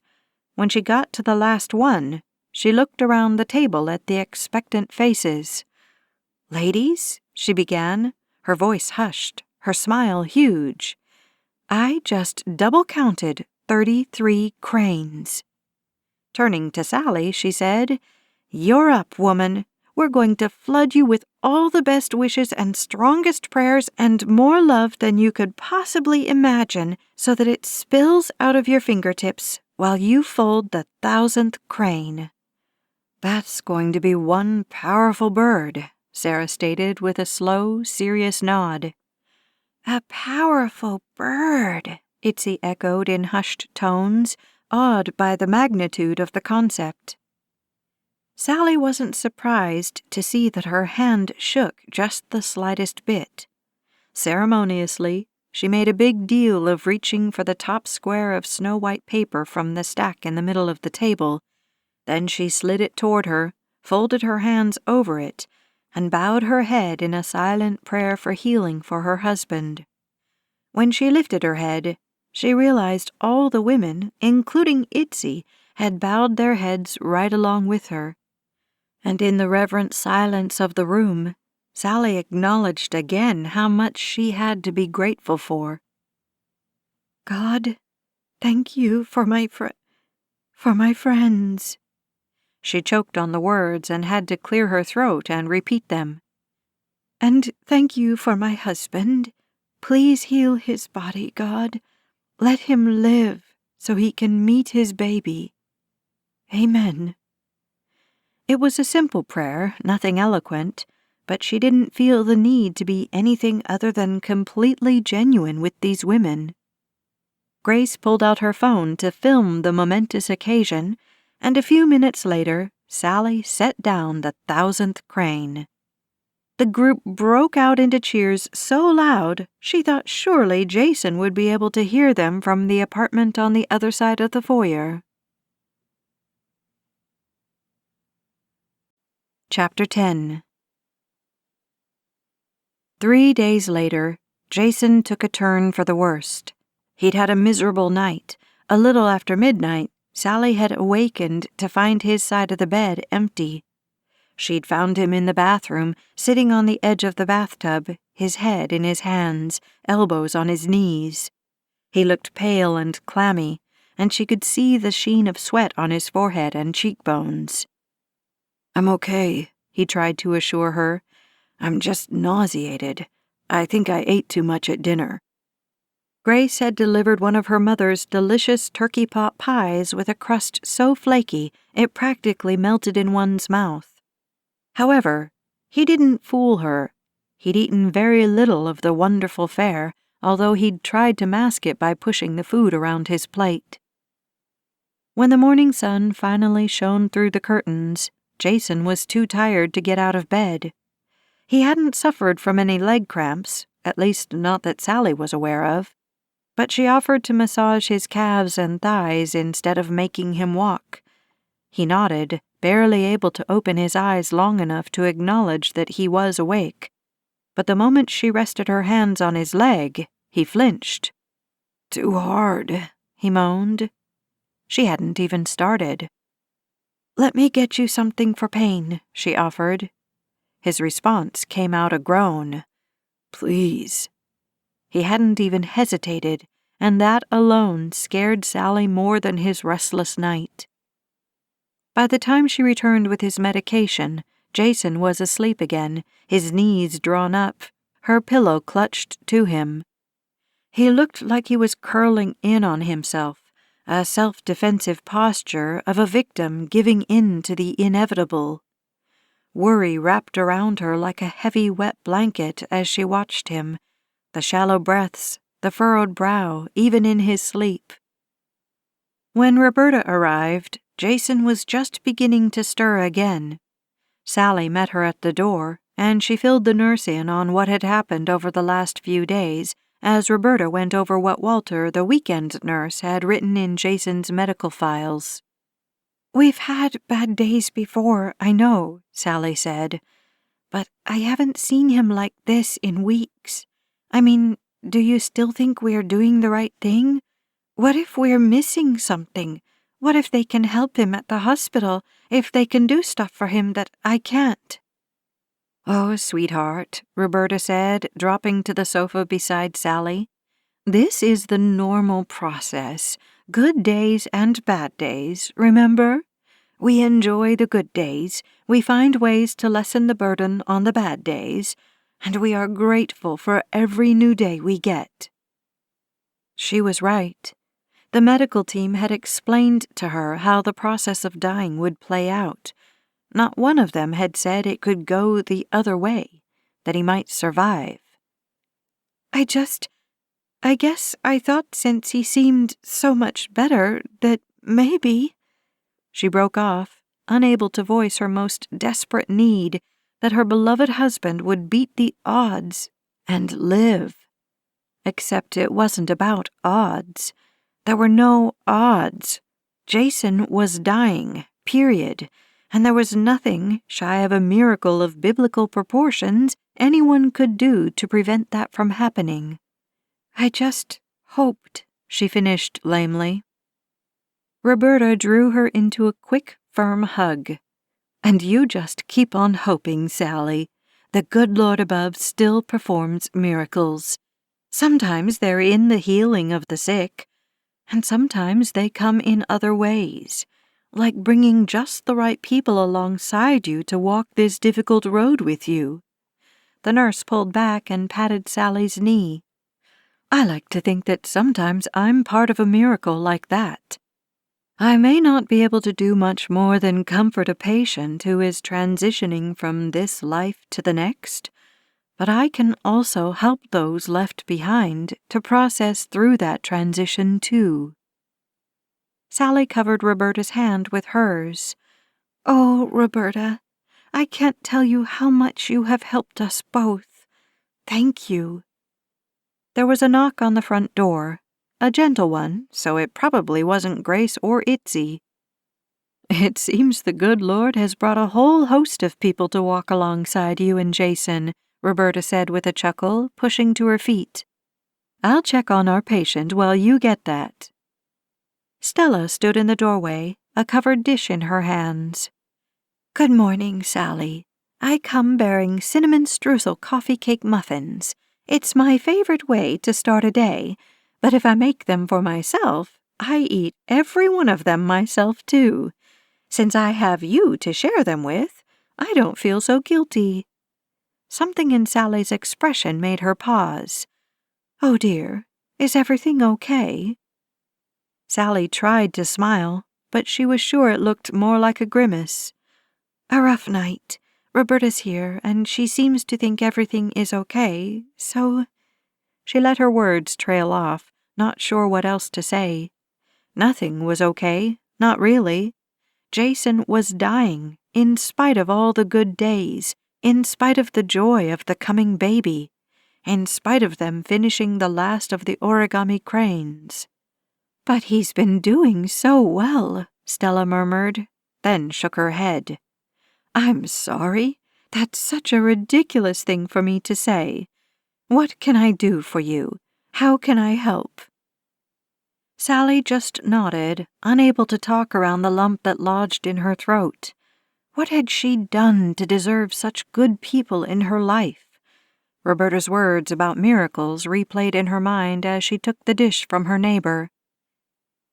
When she got to the last one, she looked around the table at the expectant faces. "Ladies," she began, her voice hushed, her smile huge, "I just double-counted 33 cranes." Turning to Sally, she said, "You're up, woman. We're going to flood you with all the best wishes and strongest prayers and more love than you could possibly imagine so that it spills out of your fingertips while you fold the 1,000th crane." "That's going to be one powerful bird," Sarah stated with a slow, serious nod. "A powerful bird," Itzy echoed in hushed tones, awed by the magnitude of the concept. Sally wasn't surprised to see that her hand shook just the slightest bit. Ceremoniously, she made a big deal of reaching for the top square of snow-white paper from the stack in the middle of the table. Then she slid it toward her, folded her hands over it, and bowed her head in a silent prayer for healing for her husband. When she lifted her head, she realized all the women, including Itzy, had bowed their heads right along with her, and in the reverent silence of the room, Sally acknowledged again how much she had to be grateful for. "God, thank you for my friends." She choked on the words and had to clear her throat and repeat them. "And thank you for my husband. Please heal his body, God. Let him live so he can meet his baby. Amen." It was a simple prayer, nothing eloquent, but she didn't feel the need to be anything other than completely genuine with these women. Grace pulled out her phone to film the momentous occasion, and a few minutes later, Sally set down the 1,000th crane. The group broke out into cheers so loud she thought surely Jason would be able to hear them from the apartment on the other side of the foyer. Chapter 10. 3 days later, Jason took a turn for the worst. He'd had a miserable night. A little after midnight, Sally had awakened to find his side of the bed empty. She'd found him in the bathroom, sitting on the edge of the bathtub, his head in his hands, elbows on his knees. He looked pale and clammy, and she could see the sheen of sweat on his forehead and cheekbones. "I'm okay," he tried to assure her. "I'm just nauseated. I think I ate too much at dinner." Grace had delivered one of her mother's delicious turkey pot pies with a crust so flaky it practically melted in one's mouth. However, he didn't fool her. He'd eaten very little of the wonderful fare, although he'd tried to mask it by pushing the food around his plate. When the morning sun finally shone through the curtains, Jason was too tired to get out of bed. He hadn't suffered from any leg cramps, at least not that Sally was aware of, but she offered to massage his calves and thighs instead of making him walk. He nodded, barely able to open his eyes long enough to acknowledge that he was awake. But the moment she rested her hands on his leg, he flinched. "Too hard," he moaned. She hadn't even started. "Let me get you something for pain," she offered. His response came out a groan. "Please." He hadn't even hesitated, and that alone scared Sally more than his restless night. By the time she returned with his medication, Jason was asleep again, his knees drawn up, her pillow clutched to him. He looked like he was curling in on himself, a self-defensive posture of a victim giving in to the inevitable. Worry wrapped around her like a heavy wet blanket as she watched him, the shallow breaths, the furrowed brow, even in his sleep. When Roberta arrived, Jason was just beginning to stir again. Sally met her at the door, and she filled the nurse in on what had happened over the last few days, as Roberta went over what Walter, the weekend nurse, had written in Jason's medical files. "We've had bad days before, I know," Sally said, "but I haven't seen him like this in weeks. I mean, do you still think we're doing the right thing? What if we're missing something? What if they can help him at the hospital, if they can do stuff for him that I can't?" "Oh, sweetheart," Roberta said, dropping to the sofa beside Sally. "This is the normal process. Good days and bad days, remember? We enjoy the good days, we find ways to lessen the burden on the bad days, and we are grateful for every new day we get." She was right. The medical team had explained to her how the process of dying would play out. Not one of them had said it could go the other way, that he might survive. I guess I thought since he seemed so much better that maybe—" She broke off, unable to voice her most desperate need, that her beloved husband would beat the odds and live. Except it wasn't about odds. There were no odds. Jason was dying, period, and there was nothing, shy of a miracle of biblical proportions, anyone could do to prevent that from happening. "I just hoped," she finished lamely. Roberta drew her into a quick, firm hug. "And you just keep on hoping, Sally. The good Lord above still performs miracles. Sometimes they're in the healing of the sick, and sometimes they come in other ways, like bringing just the right people alongside you to walk this difficult road with you." The nurse pulled back and patted Sally's knee. "I like to think that sometimes I'm part of a miracle like that. I may not be able to do much more than comfort a patient who is transitioning from this life to the next, but I can also help those left behind to process through that transition too." Sally covered Roberta's hand with hers. "Oh, Roberta, I can't tell you how much you have helped us both. Thank you." There was a knock on the front door, a gentle one, so it probably wasn't Grace or Itzy. "It seems the good Lord has brought a whole host of people to walk alongside you and Jason," Roberta said with a chuckle, pushing to her feet. "I'll check on our patient while you get that." Stella stood in the doorway, a covered dish in her hands. "Good morning, Sally. I come bearing cinnamon streusel coffee cake muffins. It's my favorite way to start a day, but if I make them for myself, I eat every one of them myself too. Since I have you to share them with, I don't feel so guilty." Something in Sally's expression made her pause. "Oh dear, is everything okay?" Sally tried to smile, but she was sure it looked more like a grimace. "A rough night. Roberta's here, and she seems to think everything is okay, so—" She let her words trail off, not sure what else to say. Nothing was okay, not really. Jason was dying, in spite of all the good days, in spite of the joy of the coming baby, in spite of them finishing the last of the origami cranes. "But he's been doing so well," Stella murmured, then shook her head. "I'm sorry. That's such a ridiculous thing for me to say. What can I do for you? How can I help?" Sally just nodded, unable to talk around the lump that lodged in her throat. What had she done to deserve such good people in her life? Roberta's words about miracles replayed in her mind as she took the dish from her neighbor.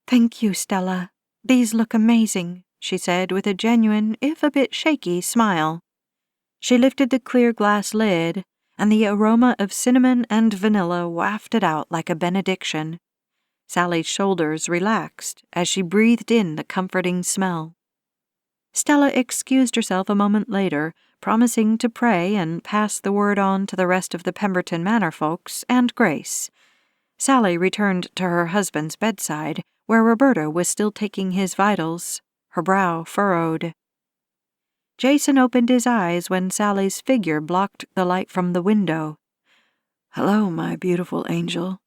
"Thank you, Stella. These look amazing," she said with a genuine, if a bit shaky, smile. She lifted the clear glass lid, and the aroma of cinnamon and vanilla wafted out like a benediction. Sally's shoulders relaxed as she breathed in the comforting smell. Stella excused herself a moment later, promising to pray and pass the word on to the rest of the Pemberton Manor folks and Grace. Sally returned to her husband's bedside, where Roberta was still taking his vitals, her brow furrowed. Jason opened his eyes when Sally's figure blocked the light from the window. "Hello, my beautiful angel.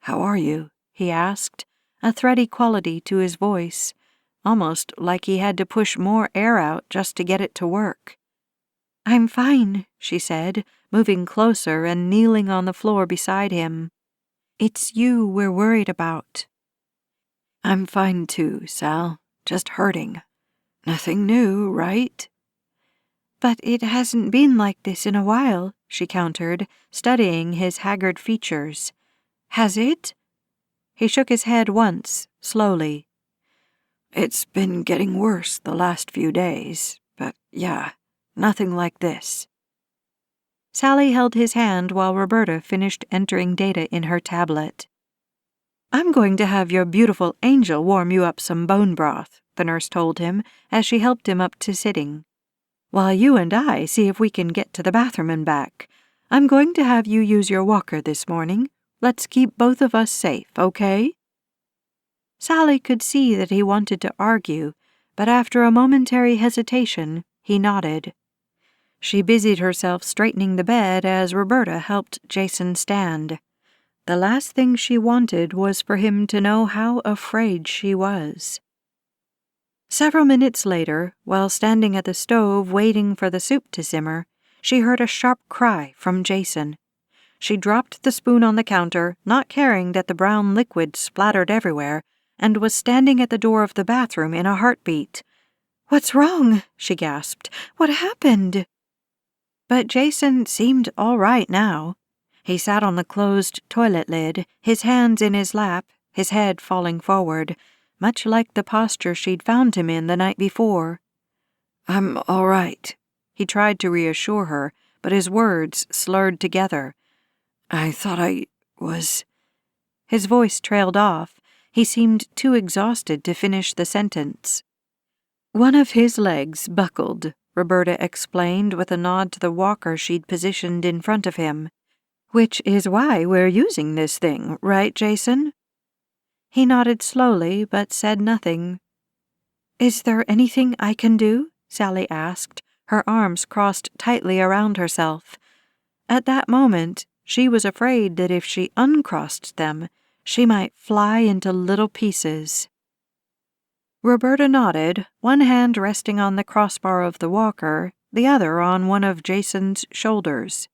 How are you?" he asked, a thready quality to his voice, almost like he had to push more air out just to get it to work. "I'm fine," she said, moving closer and kneeling on the floor beside him. "It's you we're worried about." "I'm fine too, Sal. Just hurting. Nothing new, right?" "But it hasn't been like this in a while," she countered, studying his haggard features. "Has it?" He shook his head once, slowly. "It's been getting worse the last few days, but yeah, nothing like this." Sally held his hand while Roberta finished entering data in her tablet. "I'm going to have your beautiful angel warm you up some bone broth," the nurse told him as she helped him up to sitting. "While you and I see if we can get to the bathroom and back. I'm going to have you use your walker this morning. Let's keep both of us safe, okay?" Sally could see that he wanted to argue, but after a momentary hesitation, he nodded. She busied herself straightening the bed as Roberta helped Jason stand. The last thing she wanted was for him to know how afraid she was. Several minutes later, while standing at the stove waiting for the soup to simmer, she heard a sharp cry from Jason. She dropped the spoon on the counter, not caring that the brown liquid splattered everywhere, and was standing at the door of the bathroom in a heartbeat. "What's wrong?" she gasped. "What happened?" But Jason seemed all right now. He sat on the closed toilet lid, his hands in his lap, his head falling forward, much like the posture she'd found him in the night before. "I'm all right," he tried to reassure her, but his words slurred together. "I thought I was—" His voice trailed off. He seemed too exhausted to finish the sentence. "One of his legs buckled," Roberta explained with a nod to the walker she'd positioned in front of him. "Which is why we're using this thing, right, Jason?" He nodded slowly, but said nothing. "Is there anything I can do?" Sally asked, her arms crossed tightly around herself. At that moment, she was afraid that if she uncrossed them, she might fly into little pieces. Roberta nodded, one hand resting on the crossbar of the walker, the other on one of Jason's shoulders.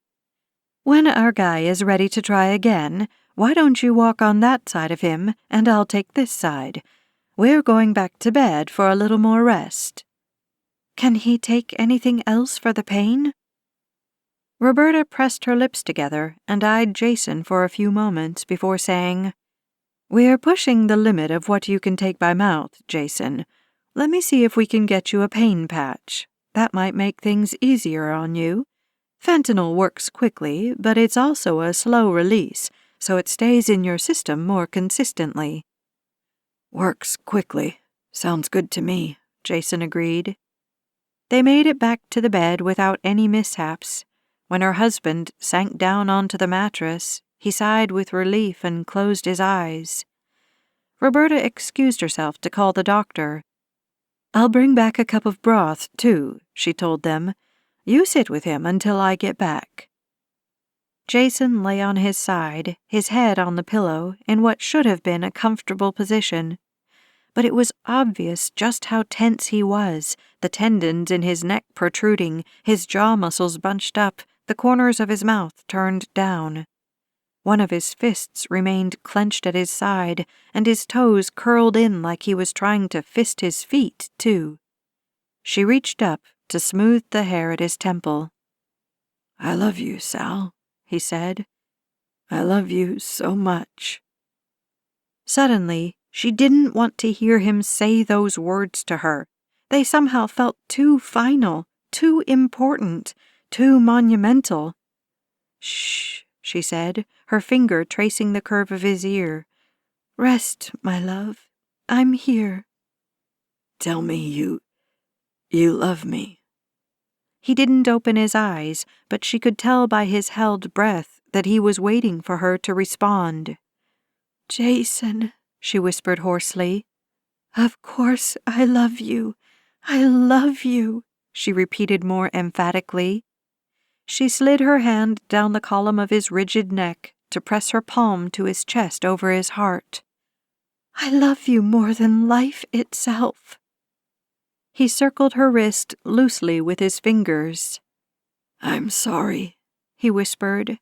"When our guy is ready to try again, why don't you walk on that side of him and I'll take this side? We're going back to bed for a little more rest." "Can he take anything else for the pain?" Roberta pressed her lips together and eyed Jason for a few moments before saying, "We're pushing the limit of what you can take by mouth, Jason. Let me see if we can get you a pain patch. That might make things easier on you. Fentanyl works quickly, but it's also a slow release, so it stays in your system more consistently." "Works quickly. Sounds good to me," Jason agreed. They made it back to the bed without any mishaps. When her husband sank down onto the mattress, he sighed with relief and closed his eyes. Roberta excused herself to call the doctor. "I'll bring back a cup of broth, too," she told them. "You sit with him until I get back." Jason lay on his side, his head on the pillow, in what should have been a comfortable position. But it was obvious just how tense he was, the tendons in his neck protruding, his jaw muscles bunched up, the corners of his mouth turned down. One of his fists remained clenched at his side, and his toes curled in like he was trying to fist his feet, too. She reached up to smooth the hair at his temple. "I love you, Sal," he said. "I love you so much." Suddenly, she didn't want to hear him say those words to her. They somehow felt too final, too important, too monumental. "Shh," she said, her finger tracing the curve of his ear. "Rest, my love. I'm here." "Tell me you love me." He didn't open his eyes, but she could tell by his held breath that he was waiting for her to respond. "Jason," she whispered hoarsely. "Of course I love you. I love you," she repeated more emphatically. She slid her hand down the column of his rigid neck to press her palm to his chest over his heart. "I love you more than life itself." He circled her wrist loosely with his fingers. "I'm sorry," he whispered.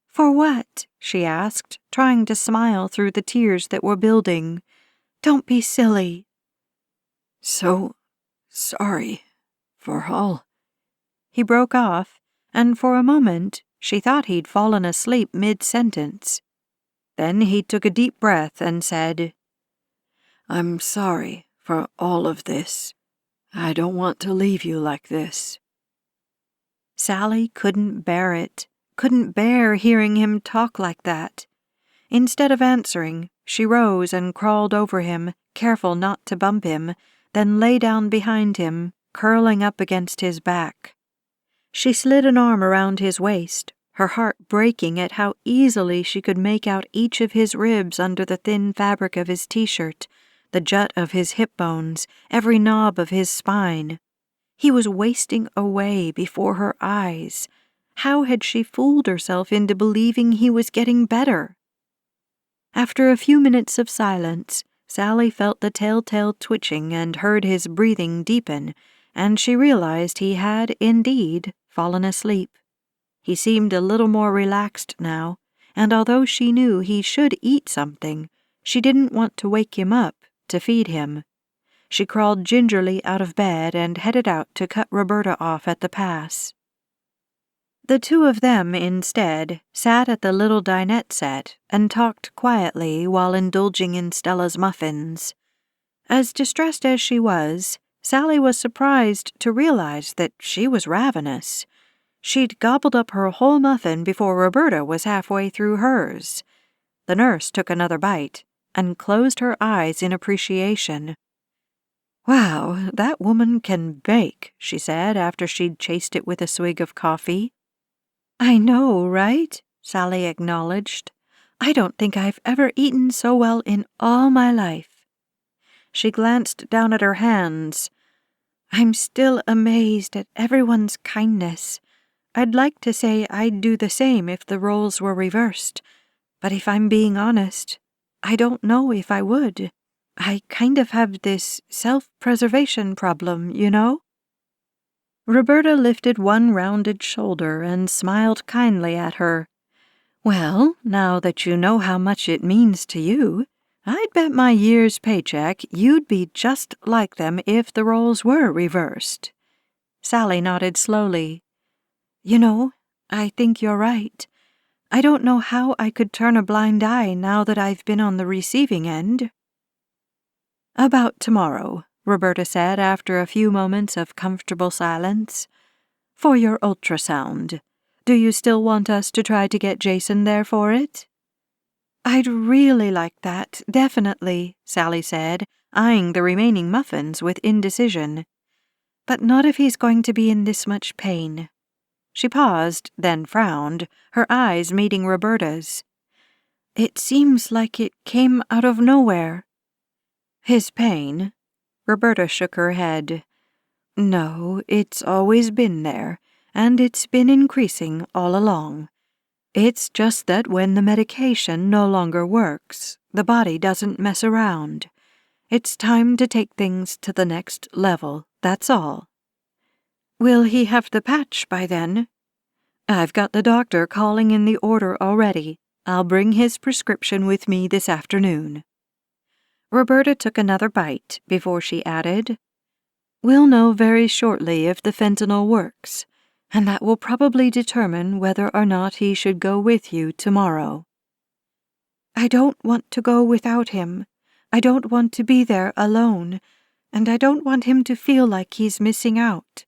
"For what?" she asked, trying to smile through the tears that were building. "Don't be silly." "So sorry for all." He broke off, and for a moment she thought he'd fallen asleep mid-sentence. Then he took a deep breath and said, "I'm sorry for all of this. I don't want to leave you like this." Sally couldn't bear it, couldn't bear hearing him talk like that. Instead of answering, she rose and crawled over him, careful not to bump him, then lay down behind him, curling up against his back. She slid an arm around his waist, her heart breaking at how easily she could make out each of his ribs under the thin fabric of his t-shirt, the jut of his hip bones, every knob of his spine. He was wasting away before her eyes. How had she fooled herself into believing he was getting better? After a few minutes of silence, Sally felt the telltale twitching and heard his breathing deepen, and she realized he had, indeed, fallen asleep. He seemed a little more relaxed now, and although she knew he should eat something, She didn't want to wake him up to feed him. She crawled gingerly out of bed and headed out to cut Roberta off at the pass. The two of them, instead, sat at the little dinette set and talked quietly while indulging in Stella's muffins. As distressed as she was, Sally was surprised to realize that she was ravenous. She'd gobbled up her whole muffin before Roberta was halfway through hers. The nurse took another bite and closed her eyes in appreciation. "Wow, that woman can bake," she said after she'd chased it with a swig of coffee. "I know, right?" Sally acknowledged. "I don't think I've ever eaten so well in all my life." She glanced down at her hands. "I'm still amazed at everyone's kindness. I'd like to say I'd do the same if the roles were reversed, but if I'm being honest, I don't know if I would. I kind of have this self-preservation problem, you know?" Roberta lifted one rounded shoulder and smiled kindly at her. "Well, now that you know how much it means to you, I'd bet my year's paycheck you'd be just like them if the roles were reversed." Sally nodded slowly. "You know, I think you're right. I don't know how I could turn a blind eye now that I've been on the receiving end." "About tomorrow," Roberta said after a few moments of comfortable silence. "For your ultrasound. Do you still want us to try to get Jason there for it?" "I'd really like that, definitely," Sally said, eyeing the remaining muffins with indecision. "But not if he's going to be in this much pain." She paused, then frowned, her eyes meeting Roberta's. "It seems like it came out of nowhere." "His pain?" Roberta shook her head. "No, it's always been there, and it's been increasing all along. It's just that when the medication no longer works, the body doesn't mess around. It's time to take things to the next level, that's all." "Will he have the patch by then?" "I've got the doctor calling in the order already. I'll bring his prescription with me this afternoon." Roberta took another bite before she added, "We'll know very shortly if the fentanyl works, and that will probably determine whether or not he should go with you tomorrow." "I don't want to go without him. I don't want to be there alone, and I don't want him to feel like he's missing out."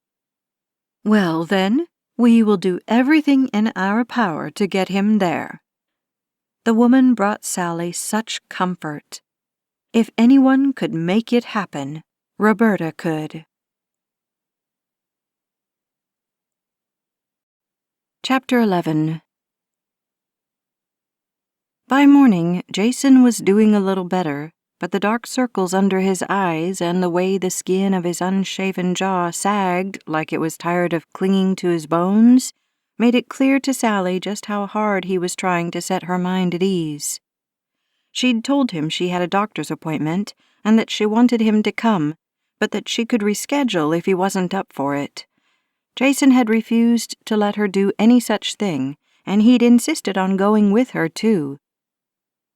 "Well, then, we will do everything in our power to get him there." The woman brought Sally such comfort. If anyone could make it happen, Roberta could. Chapter 11. By morning, Jason was doing a little better, but the dark circles under his eyes and the way the skin of his unshaven jaw sagged like it was tired of clinging to his bones made it clear to Sally just how hard he was trying to set her mind at ease. She'd told him she had a doctor's appointment and that she wanted him to come, but that she could reschedule if he wasn't up for it. Jason had refused to let her do any such thing, and he'd insisted on going with her, too.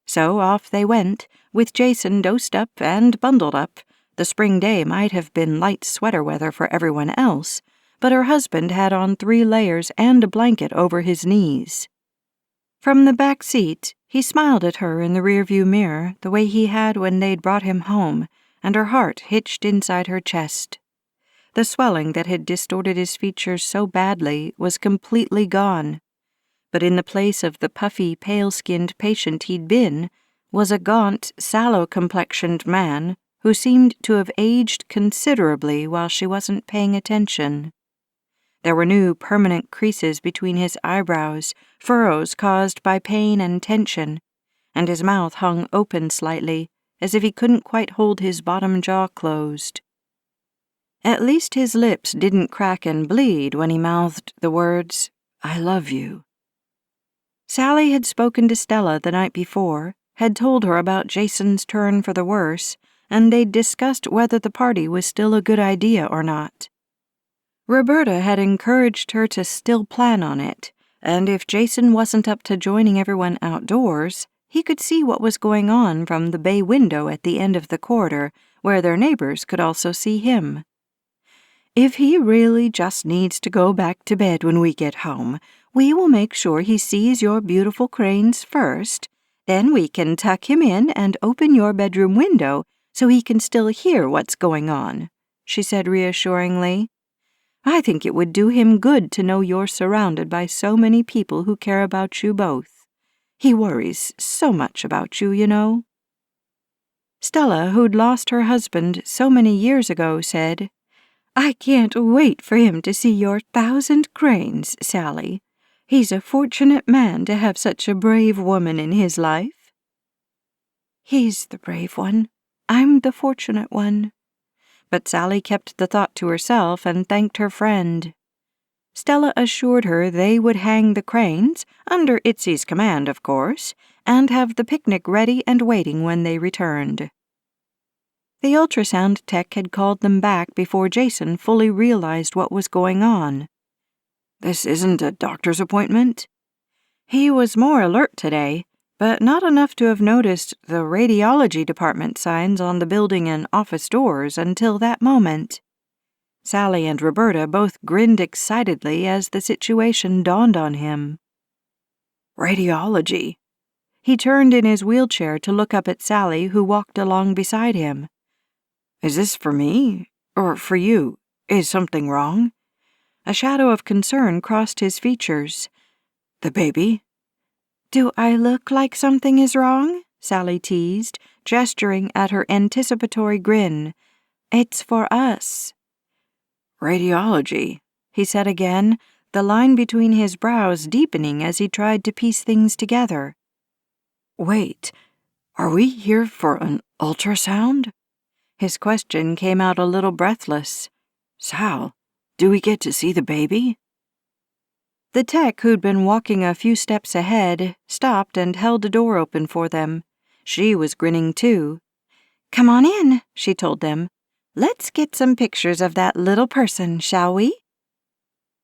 So off they went, with Jason dosed up and bundled up. The spring day might have been light sweater weather for everyone else, but her husband had on 3 layers and a blanket over his knees. From the back seat, he smiled at her in the rearview mirror the way he had when they'd brought him home, and her heart hitched inside her chest. The swelling that had distorted his features so badly was completely gone, but in the place of the puffy, pale-skinned patient he'd been was a gaunt, sallow-complexioned man who seemed to have aged considerably while she wasn't paying attention. There were new permanent creases between his eyebrows, furrows caused by pain and tension, and his mouth hung open slightly, as if he couldn't quite hold his bottom jaw closed. At least his lips didn't crack and bleed when he mouthed the words, "I love you." Sally had spoken to Stella the night before, had told her about Jason's turn for the worse, and they'd discussed whether the party was still a good idea or not. Roberta had encouraged her to still plan on it, and if Jason wasn't up to joining everyone outdoors, He could see what was going on from the bay window at the end of the corridor, where their neighbors could also see him. If he really just needs to go back to bed when we get home, we will make sure he sees your beautiful cranes first. Then we can tuck him in and open your bedroom window so he can still hear what's going on," she said reassuringly. "I think it would do him good to know you're surrounded by so many people who care about you both. He worries so much about you, you know." Stella, who'd lost her husband so many years ago, said, "I can't wait for him to see your 1,000 cranes, Sally. He's a fortunate man to have such a brave woman in his life." "He's the brave one. I'm the fortunate one." But Sally kept the thought to herself and thanked her friend. Stella assured her they would hang the cranes, under Itzy's command, of course, and have the picnic ready and waiting when they returned. The ultrasound tech had called them back before Jason fully realized what was going on. "This isn't a doctor's appointment?" He was more alert today, but not enough to have noticed the radiology department signs on the building and office doors until that moment. Sally and Roberta both grinned excitedly as the situation dawned on him. "Radiology." He turned in his wheelchair to look up at Sally, who walked along beside him. "Is this for me? Or for you? Is something wrong?" A shadow of concern crossed his features. "The baby?" "Do I look like something is wrong?" Sally teased, gesturing at her anticipatory grin. "It's for us." "Radiology," he said again, the line between his brows deepening as he tried to piece things together. "Wait, are we here for an ultrasound?" His question came out a little breathless. "Sal, do we get to see the baby?" The tech, who'd been walking a few steps ahead, stopped and held the door open for them. She was grinning too. "Come on in," she told them. "Let's get some pictures of that little person, shall we?"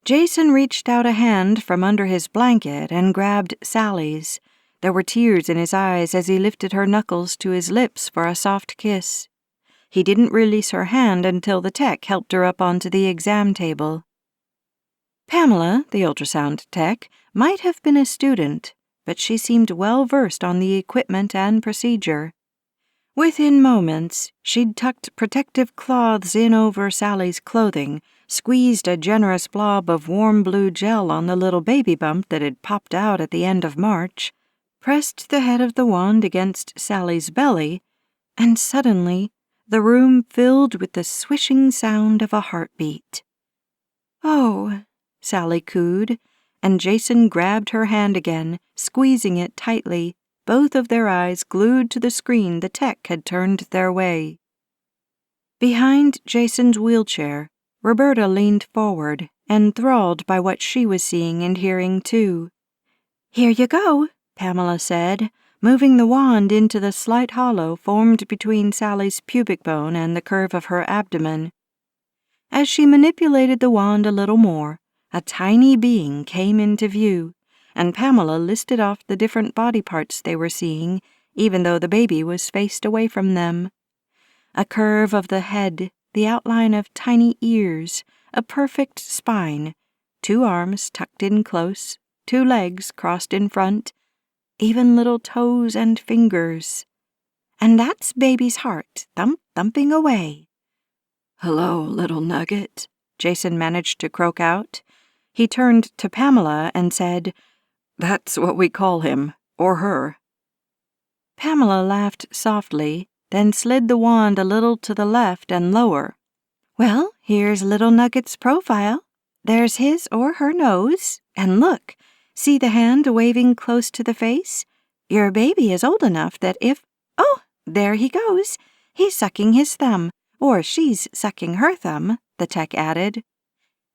Jason reached out a hand from under his blanket and grabbed Sally's. There were tears in his eyes as he lifted her knuckles to his lips for a soft kiss. He didn't release her hand until the tech helped her up onto the exam table. Pamela, the ultrasound tech, might have been a student, but she seemed well-versed on the equipment and procedure. Within moments, she'd tucked protective cloths in over Sally's clothing, squeezed a generous blob of warm blue gel on the little baby bump that had popped out at the end of March, pressed the head of the wand against Sally's belly, and suddenly the room filled with the swishing sound of a heartbeat. "Oh," Sally cooed, and Jason grabbed her hand again, squeezing it tightly, both of their eyes glued to the screen the tech had turned their way. Behind Jason's wheelchair, Roberta leaned forward, enthralled by what she was seeing and hearing too. "Here you go," Pamela said, moving the wand into the slight hollow formed between Sally's pubic bone and the curve of her abdomen. As she manipulated the wand a little more, a tiny being came into view, and Pamela listed off the different body parts they were seeing, even though the baby was faced away from them. A curve of the head, the outline of tiny ears, a perfect spine, 2 arms tucked in close, 2 legs crossed in front, even little toes and fingers. And that's baby's heart, thumping away. "Hello, little nugget," Jason managed to croak out. He turned to Pamela and said, "That's what we call him, or her." Pamela laughed softly, then slid the wand a little to the left and lower. "Well, here's little Nugget's profile. There's his or her nose, and look, see the hand waving close to the face? Your baby is old enough that if— oh, there he goes. He's sucking his thumb, or she's sucking her thumb," the tech added.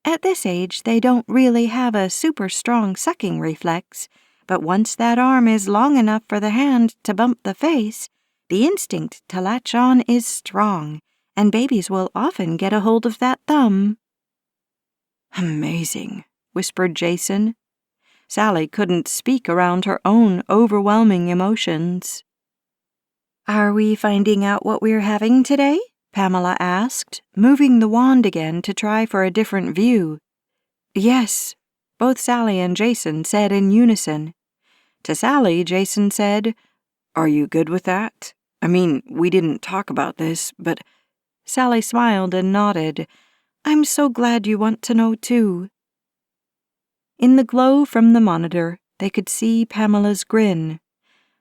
"At this age, they don't really have a super strong sucking reflex, but once that arm is long enough for the hand to bump the face, the instinct to latch on is strong, and babies will often get a hold of that thumb." "Amazing," whispered Jason. Sally couldn't speak around her own overwhelming emotions. "Are we finding out what we're having today?" Pamela asked, moving the wand again to try for a different view. "Yes," both Sally and Jason said in unison. To Sally, Jason said, "Are you good with that? I mean, we didn't talk about this, but—" Sally smiled and nodded. "I'm so glad you want to know, too." In the glow from the monitor, they could see Pamela's grin.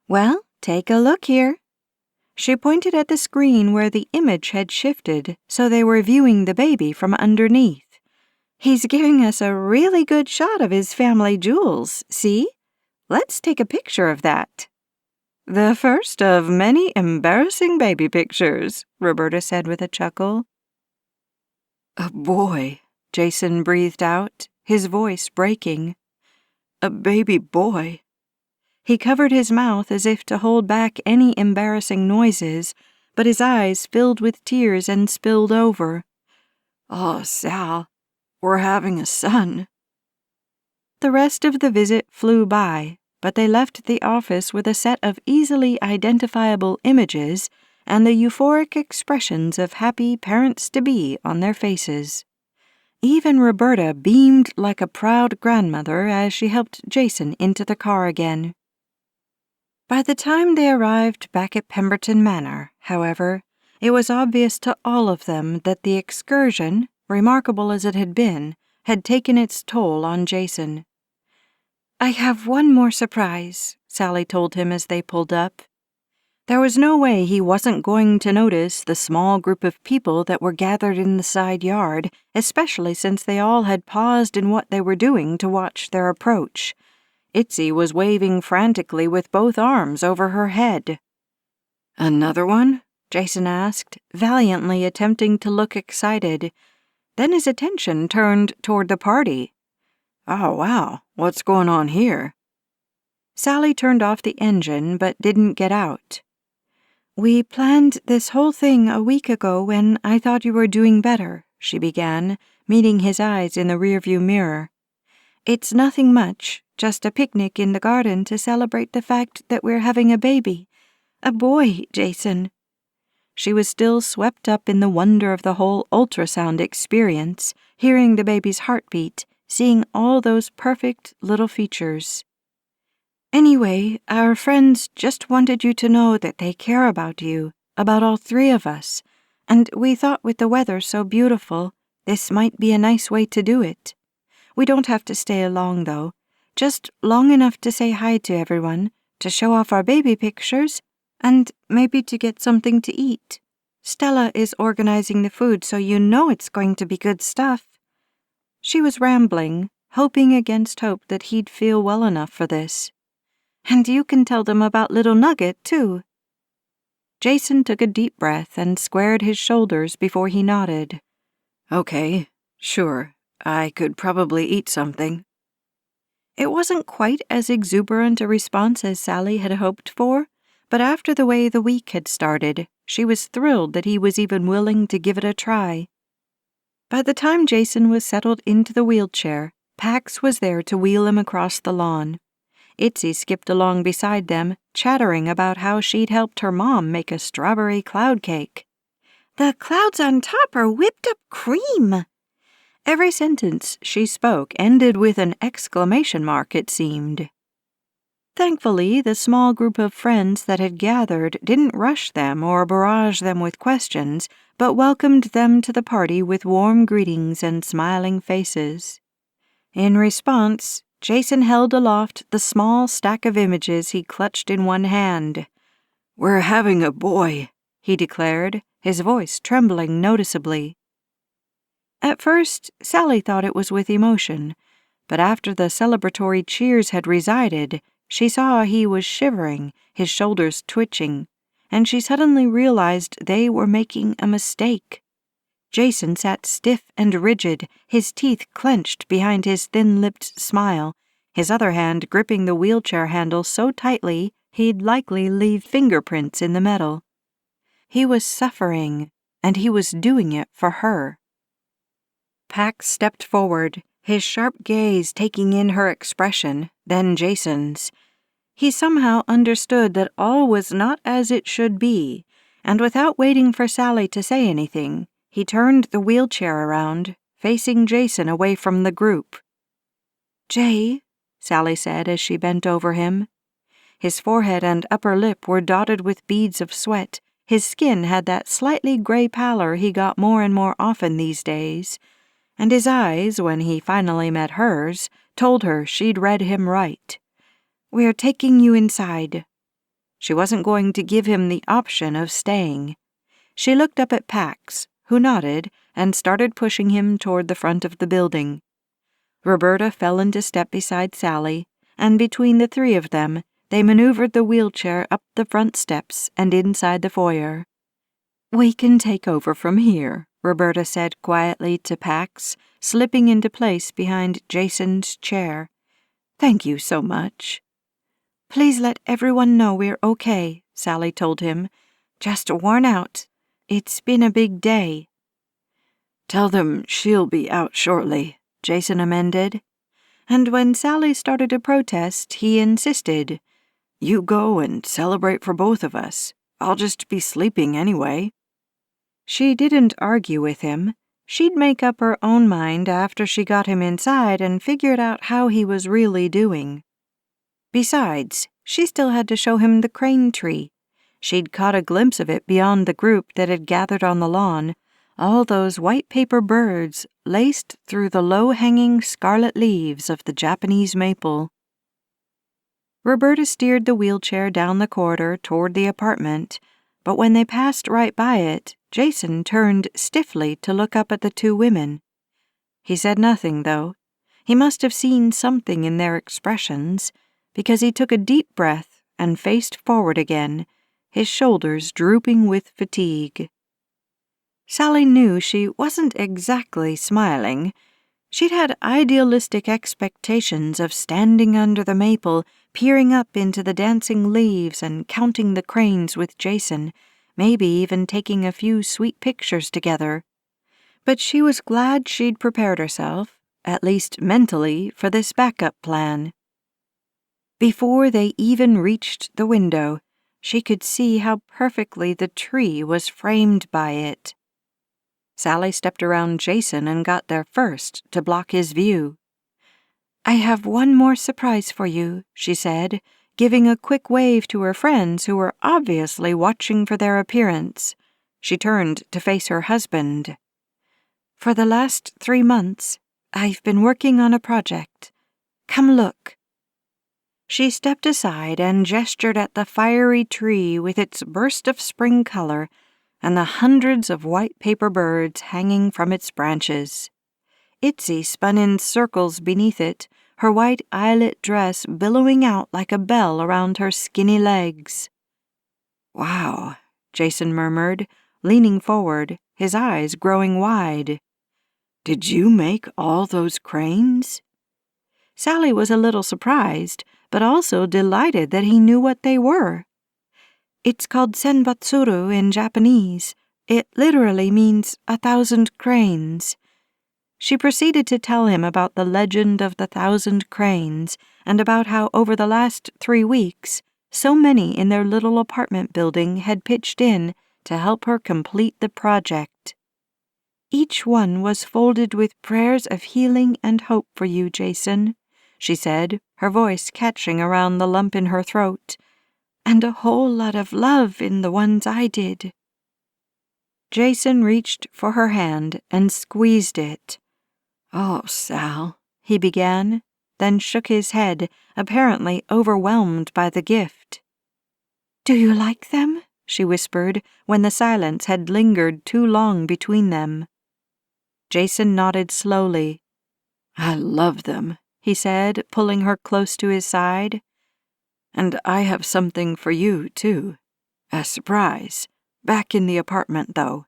"Well, take a look here." She pointed at the screen where the image had shifted, so they were viewing the baby from underneath. "He's giving us a really good shot of his family jewels, see? Let's take a picture of that." "The first of many embarrassing baby pictures," Roberta said with a chuckle. "A boy," Jason breathed out, his voice breaking. "A baby boy." He covered his mouth as if to hold back any embarrassing noises, but his eyes filled with tears and spilled over. "Oh, Sal, we're having a son." The rest of the visit flew by, but they left the office with a set of easily identifiable images and the euphoric expressions of happy parents-to-be on their faces. Even Roberta beamed like a proud grandmother as she helped Jason into the car again. By the time they arrived back at Pemberton Manor, however, it was obvious to all of them that the excursion, remarkable as it had taken its toll on Jason. "I have one more surprise," Sally told him as they pulled up. There was no way he wasn't going to notice the small group of people that were gathered in the side yard, especially since they all had paused in what they were doing to watch their approach. Itzy was waving frantically with both arms over her head. "Another one?" Jason asked, valiantly attempting to look excited. Then his attention turned toward the party. "Oh, wow, what's going on here?" Sally turned off the engine but didn't get out. "We planned this whole thing a week ago when I thought you were doing better," she began, meeting his eyes in the rearview mirror. "It's nothing much, just a picnic in the garden to celebrate the fact that we're having a baby. A boy, Jason." She was still swept up in the wonder of the whole ultrasound experience, hearing the baby's heartbeat, seeing all those perfect little features. "Anyway, our friends just wanted you to know that they care about you, about all three of us, and we thought with the weather so beautiful, this might be a nice way to do it. We don't have to stay long, though, just long enough to say hi to everyone, to show off our baby pictures, and maybe to get something to eat. Stella is organizing the food, so you know it's going to be good stuff." She was rambling, hoping against hope that he'd feel well enough for this. "And you can tell them about little Nugget, too." Jason took a deep breath and squared his shoulders before he nodded. "Okay, sure. I could probably eat something." It wasn't quite as exuberant a response as Sally had hoped for, but after the way the week had started, she was thrilled that he was even willing to give it a try. By the time Jason was settled into the wheelchair, Pax was there to wheel him across the lawn. Itzy skipped along beside them, chattering about how she'd helped her mom make a strawberry cloud cake. "The clouds on top are whipped up cream." Every sentence she spoke ended with an exclamation mark, it seemed. Thankfully, the small group of friends that had gathered didn't rush them or barrage them with questions, but welcomed them to the party with warm greetings and smiling faces. In response, Jason held aloft the small stack of images he clutched in one hand. "We're having a boy," he declared, his voice trembling noticeably. At first, Sally thought it was with emotion, but after the celebratory cheers had resided, she saw he was shivering, his shoulders twitching, and she suddenly realized they were making a mistake. Jason sat stiff and rigid, his teeth clenched behind his thin-lipped smile, his other hand gripping the wheelchair handle so tightly he'd likely leave fingerprints in the metal. He was suffering, and he was doing it for her. Pax stepped forward, his sharp gaze taking in her expression, then Jason's. He somehow understood that all was not as it should be, and without waiting for Sally to say anything, he turned the wheelchair around, facing Jason away from the group. "Jay," Sally said as she bent over him. His forehead and upper lip were dotted with beads of sweat. His skin had that slightly gray pallor he got more and more often these days, and his eyes, when he finally met hers, told her she'd read him right. "We're taking you inside." She wasn't going to give him the option of staying. She looked up at Pax, who nodded, and started pushing him toward the front of the building. Roberta fell into step beside Sally, and between the three of them, they maneuvered the wheelchair up the front steps and inside the foyer. "We can take over from here," Roberta said quietly to Pax, slipping into place behind Jason's chair. "Thank you so much." "Please let everyone know we're okay," Sally told him. "Just worn out. It's been a big day." "Tell them she'll be out shortly," Jason amended. And when Sally started to protest, he insisted, "You go and celebrate for both of us. I'll just be sleeping anyway." She didn't argue with him. She'd make up her own mind after she got him inside and figured out how he was really doing. Besides, she still had to show him the crane tree. She'd caught a glimpse of it beyond the group that had gathered on the lawn, all those white paper birds laced through the low-hanging scarlet leaves of the Japanese maple. Roberta steered the wheelchair down the corridor toward the apartment, but when they passed right by it, Jason turned stiffly to look up at the two women. He said nothing, though. He must have seen something in their expressions, because he took a deep breath and faced forward again, his shoulders drooping with fatigue. Sally knew she wasn't exactly smiling. She'd had idealistic expectations of standing under the maple, peering up into the dancing leaves and counting the cranes with Jason, maybe even taking a few sweet pictures together. But she was glad she'd prepared herself, at least mentally, for this backup plan. Before they even reached the window, she could see how perfectly the tree was framed by it. Sally stepped around Jason and got there first to block his view. "I have one more surprise for you," she said, giving a quick wave to her friends who were obviously watching for their appearance. She turned to face her husband. "For the last 3 months, I've been working on a project. Come look." She stepped aside and gestured at the fiery tree with its burst of spring color and the hundreds of white paper birds hanging from its branches. Itzy spun in circles beneath it, her white eyelet dress billowing out like a bell around her skinny legs. "Wow," Jason murmured, leaning forward, his eyes growing wide. "Did you make all those cranes?" Sally was a little surprised, but also delighted that he knew what they were. "It's called senbatsuru in Japanese. It literally means 1,000 cranes." She proceeded to tell him about the legend of the 1,000 cranes and about how over the last 3 weeks, so many in their little apartment building had pitched in to help her complete the project. "Each one was folded with prayers of healing and hope for you, Jason," she said, her voice catching around the lump in her throat. "And a whole lot of love in the ones I did." Jason reached for her hand and squeezed it. "Oh, Sal," he began, then shook his head, apparently overwhelmed by the gift. "Do you like them?" she whispered, when the silence had lingered too long between them. Jason nodded slowly. "I love them," he said, pulling her close to his side. "And I have something for you, too. A surprise. Back in the apartment, though."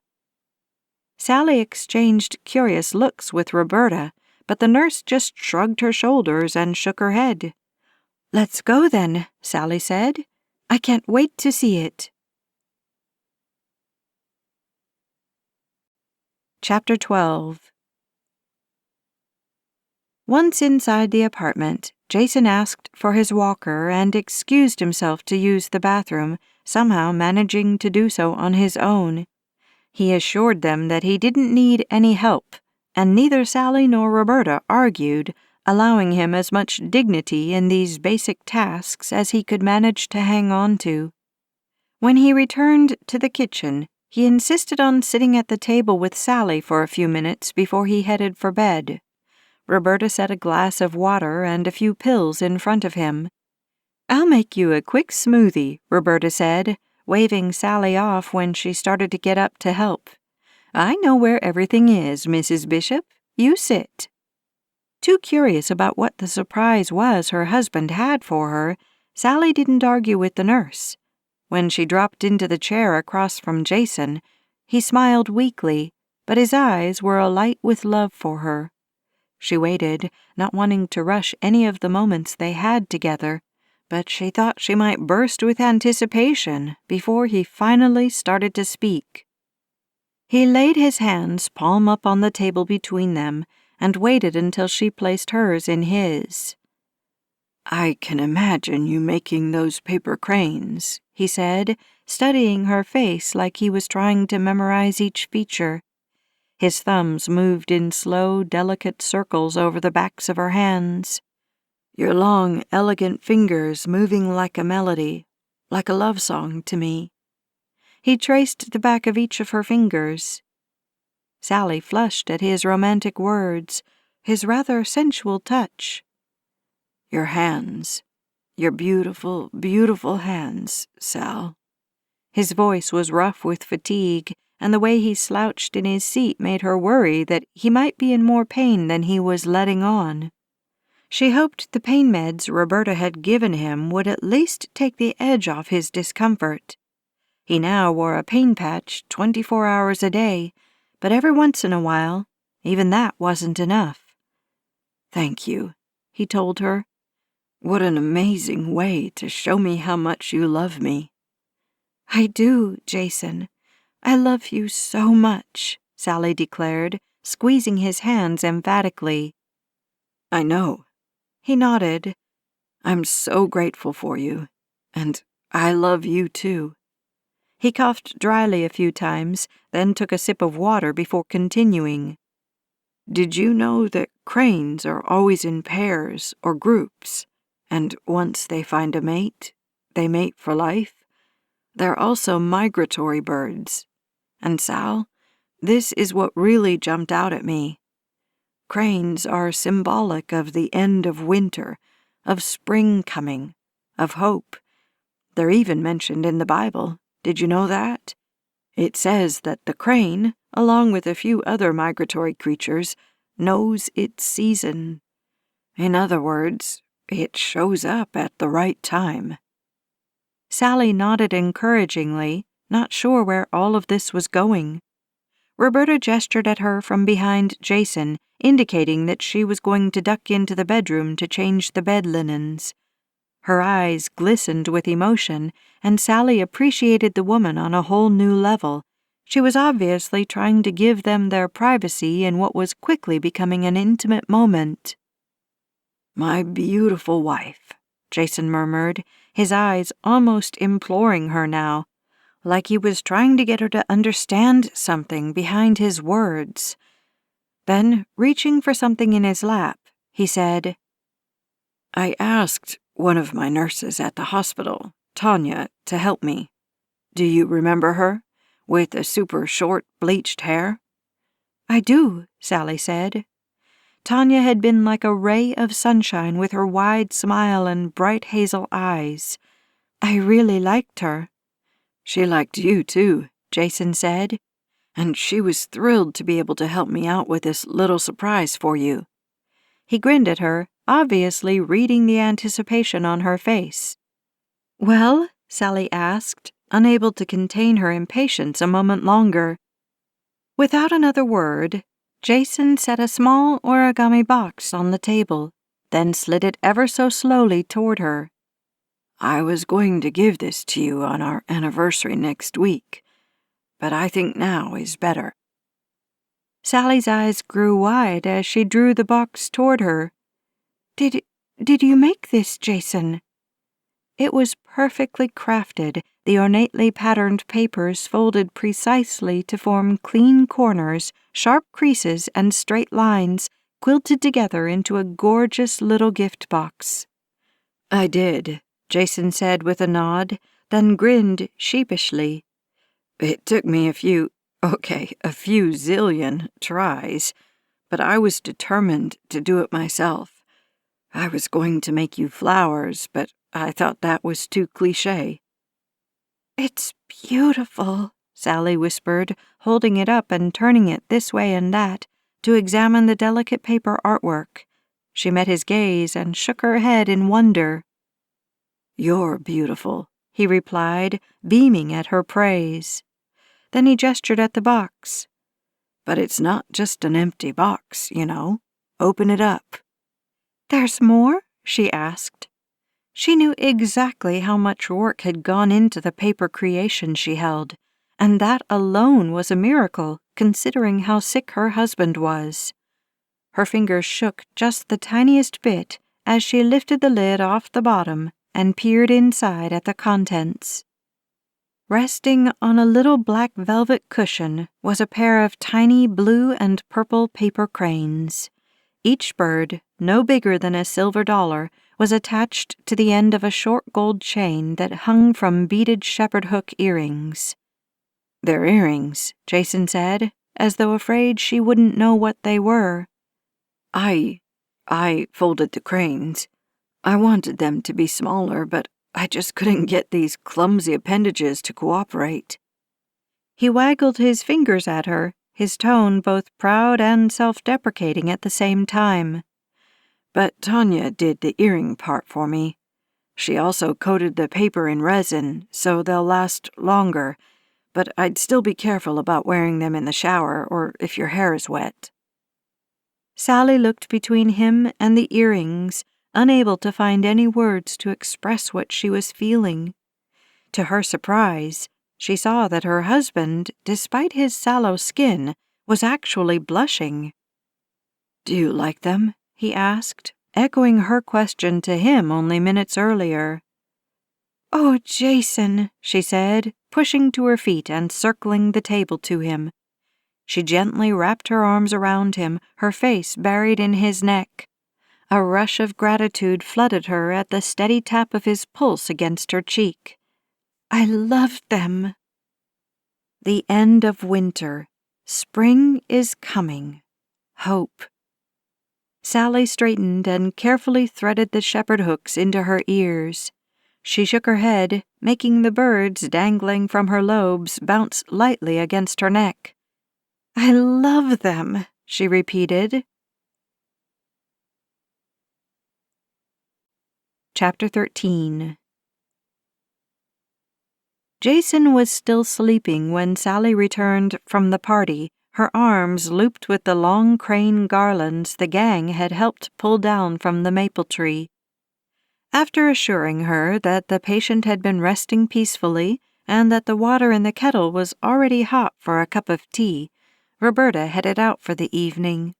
Sally exchanged curious looks with Roberta, but the nurse just shrugged her shoulders and shook her head. "Let's go then," Sally said. "I can't wait to see it." Chapter 12. Once inside the apartment, Jason asked for his walker and excused himself to use the bathroom, somehow managing to do so on his own. He assured them that he didn't need any help, and neither Sally nor Roberta argued, allowing him as much dignity in these basic tasks as he could manage to hang on to. When he returned to the kitchen, he insisted on sitting at the table with Sally for a few minutes before he headed for bed. Roberta set a glass of water and a few pills in front of him. "I'll make you a quick smoothie," Roberta said, waving Sally off when she started to get up to help. "I know where everything is, Mrs. Bishop. You sit." Too curious about what the surprise was her husband had for her, Sally didn't argue with the nurse. When she dropped into the chair across from Jason, he smiled weakly, but his eyes were alight with love for her. She waited, not wanting to rush any of the moments they had together, but she thought she might burst with anticipation before he finally started to speak. He laid his hands palm up on the table between them and waited until she placed hers in his. "I can imagine you making those paper cranes," he said, studying her face like he was trying to memorize each feature. His thumbs moved in slow, delicate circles over the backs of her hands. "Your long, elegant fingers moving like a melody, like a love song to me." He traced the back of each of her fingers. Sally flushed at his romantic words, his rather sensual touch. "Your hands, your beautiful, beautiful hands, Sal." His voice was rough with fatigue, and the way he slouched in his seat made her worry that he might be in more pain than he was letting on. She hoped the pain meds Roberta had given him would at least take the edge off his discomfort. He now wore a pain patch 24 hours a day, but every once in a while, even that wasn't enough. "Thank you," he told her. "What an amazing way to show me how much you love me." "I do, Jason. I love you so much," Sally declared, squeezing his hands emphatically. "I know." He nodded. "I'm so grateful for you, and I love you too." He coughed dryly a few times, then took a sip of water before continuing. "Did you know that cranes are always in pairs or groups, and once they find a mate, they mate for life? They're also migratory birds. And Sal, this is what really jumped out at me. Cranes are symbolic of the end of winter, of spring coming, of hope. They're even mentioned in the Bible. Did you know that? It says that the crane, along with a few other migratory creatures, knows its season. In other words, it shows up at the right time." Sally nodded encouragingly, not sure where all of this was going. Roberta gestured at her from behind Jason, indicating that she was going to duck into the bedroom to change the bed linens. Her eyes glistened with emotion, and Sally appreciated the woman on a whole new level. She was obviously trying to give them their privacy in what was quickly becoming an intimate moment. "My beautiful wife," Jason murmured, his eyes almost imploring her now, like he was trying to get her to understand something behind his words. Then, reaching for something in his lap, he said, "I asked one of my nurses at the hospital, Tanya, to help me. Do you remember her, with the super short bleached hair?" "I do," Sally said. Tanya had been like a ray of sunshine with her wide smile and bright hazel eyes. "I really liked her." "She liked you too," Jason said, "and she was thrilled to be able to help me out with this little surprise for you." He grinned at her, obviously reading the anticipation on her face. "Well?" Sally asked, unable to contain her impatience a moment longer. Without another word, Jason set a small origami box on the table, then slid it ever so slowly toward her. "I was going to give this to you on our anniversary next week, but I think now is better." Sally's eyes grew wide as she drew the box toward her. Did you make this, Jason?" It was perfectly crafted, the ornately patterned papers folded precisely to form clean corners, sharp creases, and straight lines, quilted together into a gorgeous little gift box. "I did," Jason said with a nod, then grinned sheepishly. "It took me a few zillion tries, but I was determined to do it myself. I was going to make you flowers, but I thought that was too cliché." "It's beautiful," Sally whispered, holding it up and turning it this way and that to examine the delicate paper artwork. She met his gaze and shook her head in wonder. "You're beautiful," he replied, beaming at her praise. Then he gestured at the box. "But it's not just an empty box, you know. Open it up." "There's more?" she asked. She knew exactly how much work had gone into the paper creation she held, and that alone was a miracle, considering how sick her husband was. Her fingers shook just the tiniest bit as she lifted the lid off the bottom and peered inside at the contents. Resting on a little black velvet cushion was a pair of tiny blue and purple paper cranes. Each bird, no bigger than a silver dollar, was attached to the end of a short gold chain that hung from beaded shepherd hook earrings. "They're earrings," Jason said, as though afraid she wouldn't know what they were. I folded the cranes. I wanted them to be smaller, but I just couldn't get these clumsy appendages to cooperate." He waggled his fingers at her, his tone both proud and self-deprecating at the same time. "But Tanya did the earring part for me. She also coated the paper in resin, so they'll last longer, but I'd still be careful about wearing them in the shower or if your hair is wet." Sally looked between him and the earrings, unable to find any words to express what she was feeling. To her surprise, she saw that her husband, despite his sallow skin, was actually blushing. "Do you like them?" he asked, echoing her question to him only minutes earlier. "Oh, Jason," she said, pushing to her feet and circling the table to him. She gently wrapped her arms around him, her face buried in his neck. A rush of gratitude flooded her at the steady tap of his pulse against her cheek. "I love them." The end of winter. Spring is coming. Hope. Sally straightened and carefully threaded the shepherd hooks into her ears. She shook her head, making the birds dangling from her lobes bounce lightly against her neck. "I love them," she repeated. Chapter 13. Jason was still sleeping when Sally returned from the party, her arms looped with the long crane garlands the gang had helped pull down from the maple tree. After assuring her that the patient had been resting peacefully and that the water in the kettle was already hot for a cup of tea, Roberta headed out for the evening.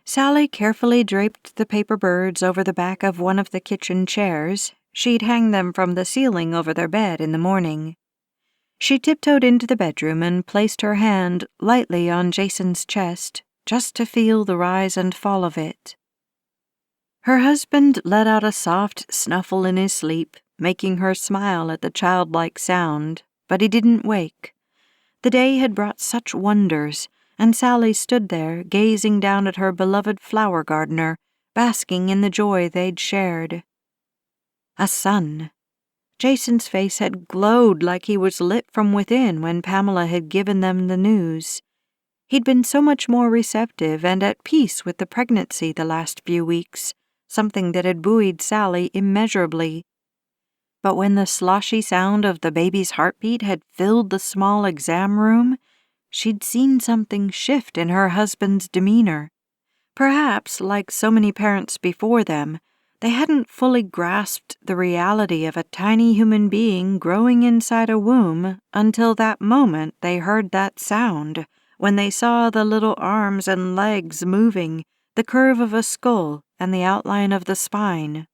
Sally carefully draped the paper birds over the back of one of the kitchen chairs. She'd hang them from the ceiling over their bed in the morning. She tiptoed into the bedroom and placed her hand lightly on Jason's chest, just to feel the rise and fall of it. Her husband let out a soft snuffle in his sleep, making her smile at the childlike sound, but he didn't wake. The day had brought such wonders, and Sally stood there, gazing down at her beloved flower gardener, basking in the joy they'd shared. A son. Jason's face had glowed like he was lit from within when Pamela had given them the news. He'd been so much more receptive and at peace with the pregnancy the last few weeks, something that had buoyed Sally immeasurably. But when the sloshy sound of the baby's heartbeat had filled the small exam room, she'd seen something shift in her husband's demeanor. Perhaps, like so many parents before them, they hadn't fully grasped the reality of a tiny human being growing inside a womb until that moment they heard that sound, when they saw the little arms and legs moving, the curve of a skull and the outline of the spine.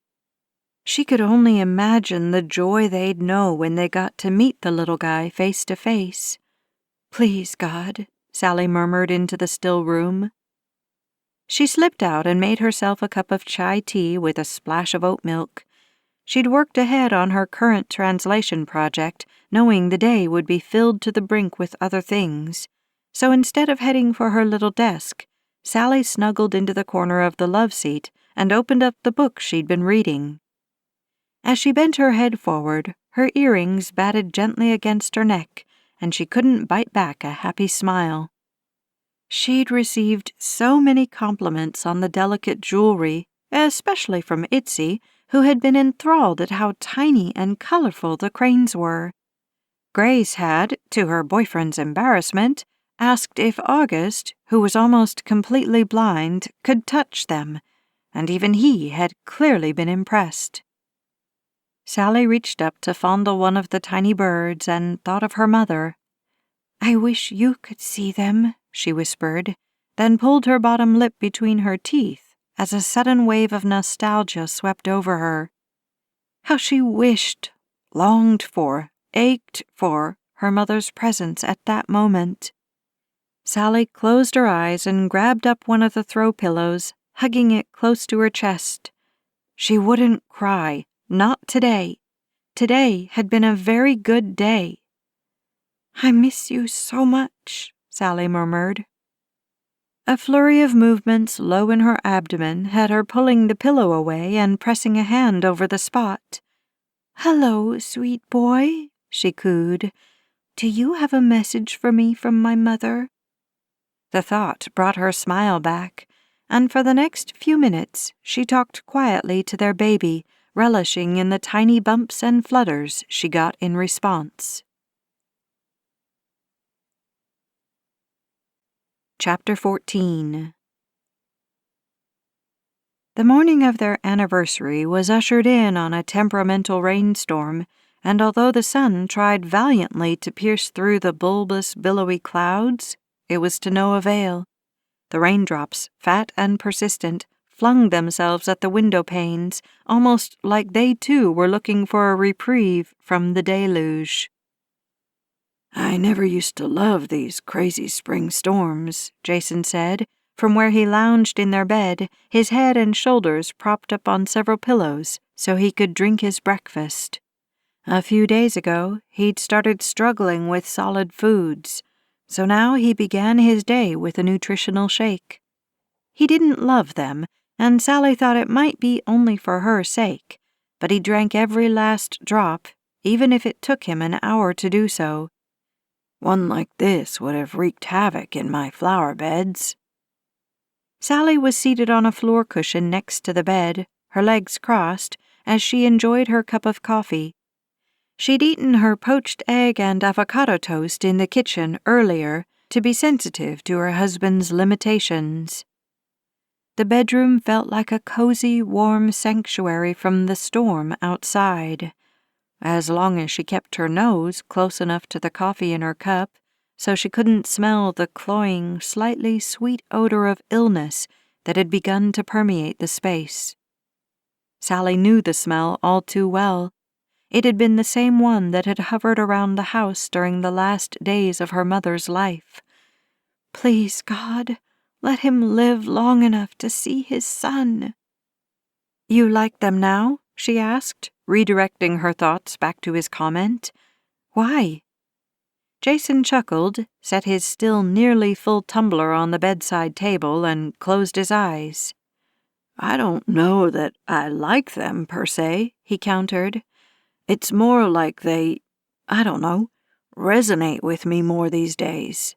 She could only imagine the joy they'd know when they got to meet the little guy face to face. "Please, God," Sally murmured into the still room. She slipped out and made herself a cup of chai tea with a splash of oat milk. She'd worked ahead on her current translation project, knowing the day would be filled to the brink with other things. So instead of heading for her little desk, Sally snuggled into the corner of the love seat and opened up the book she'd been reading. As she bent her head forward, her earrings batted gently against her neck, and she couldn't bite back a happy smile. She'd received so many compliments on the delicate jewelry, especially from Itzy, who had been enthralled at how tiny and colorful the cranes were. Grace had, to her boyfriend's embarrassment, asked if August, who was almost completely blind, could touch them, and even he had clearly been impressed. Sally reached up to fondle one of the tiny birds and thought of her mother. "I wish you could see them," she whispered, then pulled her bottom lip between her teeth as a sudden wave of nostalgia swept over her. How she wished, longed for, ached for her mother's presence at that moment. Sally closed her eyes and grabbed up one of the throw pillows, hugging it close to her chest. She wouldn't cry, not today. Today had been a very good day. "I miss you so much," Sally murmured. A flurry of movements low in her abdomen had her pulling the pillow away and pressing a hand over the spot. "Hello, sweet boy," she cooed. "Do you have a message for me from my mother?" The thought brought her smile back, and for the next few minutes she talked quietly to their baby, relishing in the tiny bumps and flutters she got in response. Chapter 14. The morning of their anniversary was ushered in on a temperamental rainstorm, and although the sun tried valiantly to pierce through the bulbous, billowy clouds, it was to no avail. The raindrops, fat and persistent, flung themselves at the window panes, almost like they too were looking for a reprieve from the deluge. "I never used to love these crazy spring storms," Jason said, from where he lounged in their bed, his head and shoulders propped up on several pillows so he could drink his breakfast. A few days ago, he'd started struggling with solid foods, so now he began his day with a nutritional shake. He didn't love them, and Sally thought it might be only for her sake, but he drank every last drop, even if it took him an hour to do so. "One like this would have wreaked havoc in my flower beds." Sally was seated on a floor cushion next to the bed, her legs crossed, as she enjoyed her cup of coffee. She'd eaten her poached egg and avocado toast in the kitchen earlier to be sensitive to her husband's limitations. The bedroom felt like a cozy, warm sanctuary from the storm outside. As long as she kept her nose close enough to the coffee in her cup so she couldn't smell the cloying, slightly sweet odor of illness that had begun to permeate the space. Sally knew the smell all too well. It had been the same one that had hovered around the house during the last days of her mother's life. "Please, God, let him live long enough to see his son." "You like them now?" she asked, redirecting her thoughts back to his comment. "Why?" Jason chuckled, set his still nearly full tumbler on the bedside table, and closed his eyes. "I don't know that I like them, per se," he countered. "It's more like they, I don't know, resonate with me more these days."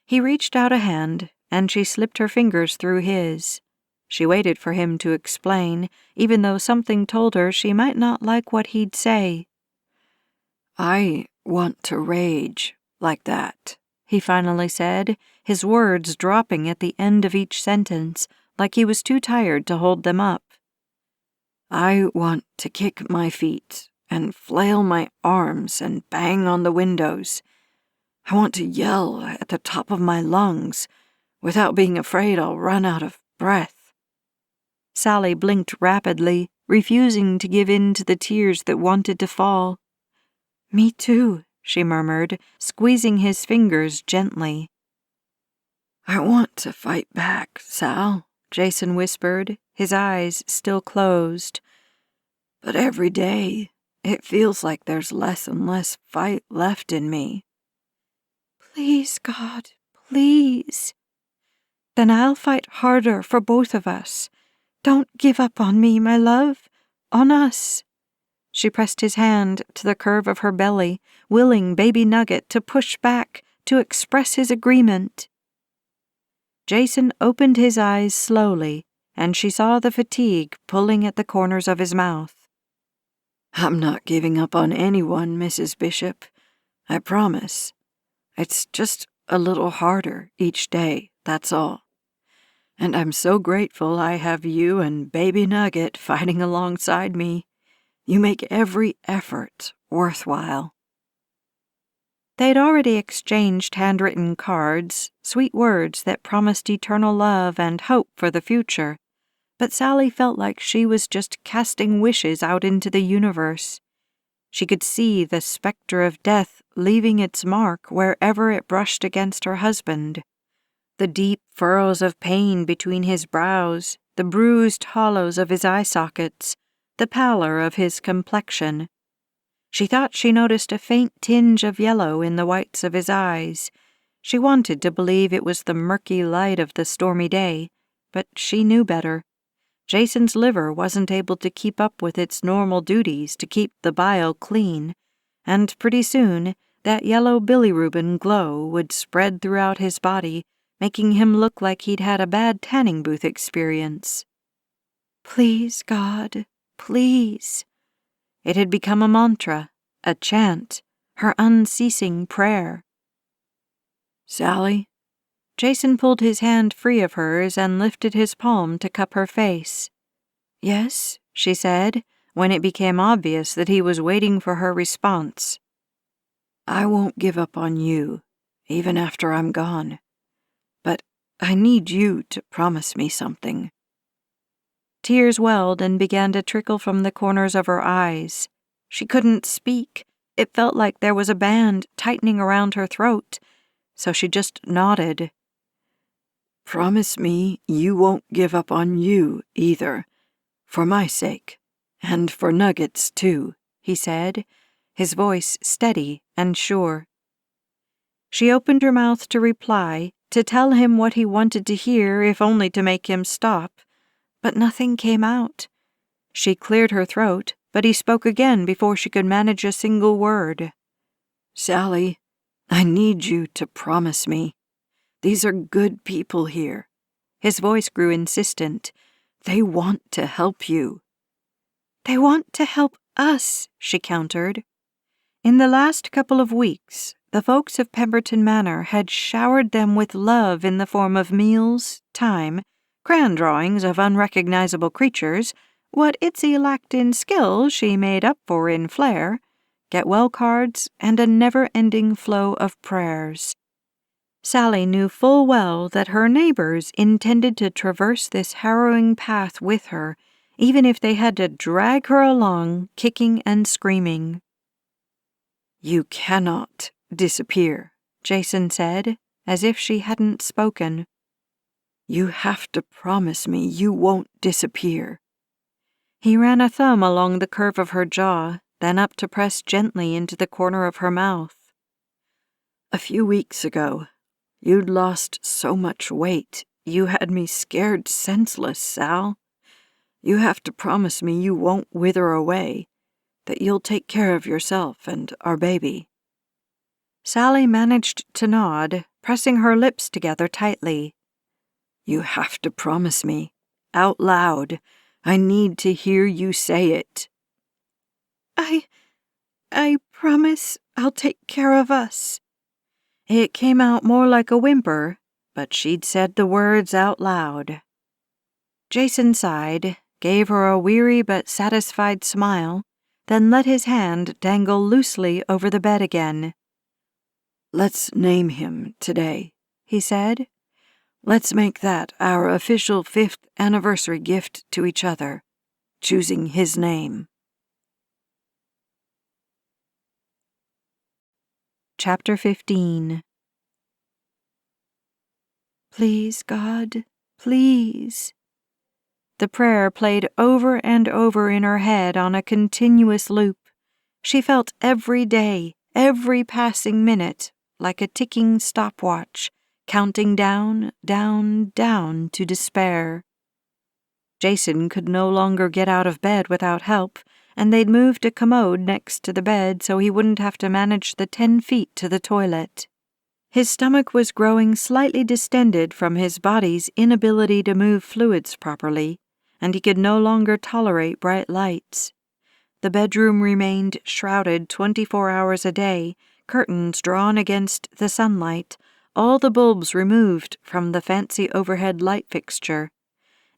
He reached out a hand, and she slipped her fingers through his. She waited for him to explain, even though something told her she might not like what he'd say. "I want to rage like that," he finally said, his words dropping at the end of each sentence, like he was too tired to hold them up. "I want to kick my feet and flail my arms and bang on the windows. I want to yell at the top of my lungs without being afraid I'll run out of breath." Sally blinked rapidly, refusing to give in to the tears that wanted to fall. "Me too," she murmured, squeezing his fingers gently. "I want to fight back, Sal," Jason whispered, his eyes still closed. "But every day, it feels like there's less and less fight left in me." "Please, God, please." "Then I'll fight harder for both of us. Don't give up on me, my love. On us." She pressed his hand to the curve of her belly, willing Baby Nugget to push back, to express his agreement. Jason opened his eyes slowly, and she saw the fatigue pulling at the corners of his mouth. "I'm not giving up on anyone, Mrs. Bishop. I promise. It's just a little harder each day, that's all. And I'm so grateful I have you and Baby Nugget fighting alongside me. You make every effort worthwhile." They'd already exchanged handwritten cards, sweet words that promised eternal love and hope for the future, but Sally felt like she was just casting wishes out into the universe. She could see the specter of death leaving its mark wherever it brushed against her husband. The deep furrows of pain between his brows, the bruised hollows of his eye sockets, the pallor of his complexion. She thought she noticed a faint tinge of yellow in the whites of his eyes. She wanted to believe it was the murky light of the stormy day, but she knew better. Jason's liver wasn't able to keep up with its normal duties to keep the bile clean, and pretty soon that yellow bilirubin glow would spread throughout his body, making him look like he'd had a bad tanning booth experience. "Please, God, please." It had become a mantra, a chant, her unceasing prayer. "Sally?" Jason pulled his hand free of hers and lifted his palm to cup her face. "Yes," she said, when it became obvious that he was waiting for her response. "I won't give up on you, even after I'm gone. But I need you to promise me something." Tears welled and began to trickle from the corners of her eyes. She couldn't speak. It felt like there was a band tightening around her throat, so she just nodded. "Promise me you won't give up on you, either. For my sake, and for Nugget's, too," he said, his voice steady and sure. She opened her mouth to reply, to tell him what he wanted to hear, if only to make him stop, but nothing came out. She cleared her throat, but he spoke again before she could manage a single word. "Sally, I need you to promise me. These are good people here." His voice grew insistent. "They want to help you." "They want to help us," she countered. In the last couple of weeks, the folks of Pemberton Manor had showered them with love in the form of meals, time, crayon drawings of unrecognizable creatures. What Itzy lacked in skill she made up for in flair, get-well cards, and a never-ending flow of prayers. Sally knew full well that her neighbors intended to traverse this harrowing path with her, even if they had to drag her along, kicking and screaming. "You cannot disappear," Jason said, as if she hadn't spoken. "You have to promise me you won't disappear." He ran a thumb along the curve of her jaw, then up to press gently into the corner of her mouth. "A few weeks ago, you'd lost so much weight, you had me scared senseless, Sal. You have to promise me you won't wither away, that you'll take care of yourself and our baby." Sally managed to nod, pressing her lips together tightly. "You have to promise me, out loud. I need to hear you say it." I promise I'll take care of us." It came out more like a whimper, but she'd said the words out loud. Jason sighed, gave her a weary but satisfied smile, then let his hand dangle loosely over the bed again. "Let's name him today," he said. "Let's make that our official 5th anniversary gift to each other, choosing his name." Chapter 15. Please, God, please. The prayer played over and over in her head on a continuous loop. She felt every day, every passing minute, like a ticking stopwatch, counting down, down, down to despair. Jason could no longer get out of bed without help, and they'd moved a commode next to the bed so he wouldn't have to manage the 10 feet to the toilet. His stomach was growing slightly distended from his body's inability to move fluids properly, and he could no longer tolerate bright lights. The bedroom remained shrouded 24 hours a day, curtains drawn against the sunlight, all the bulbs removed from the fancy overhead light fixture.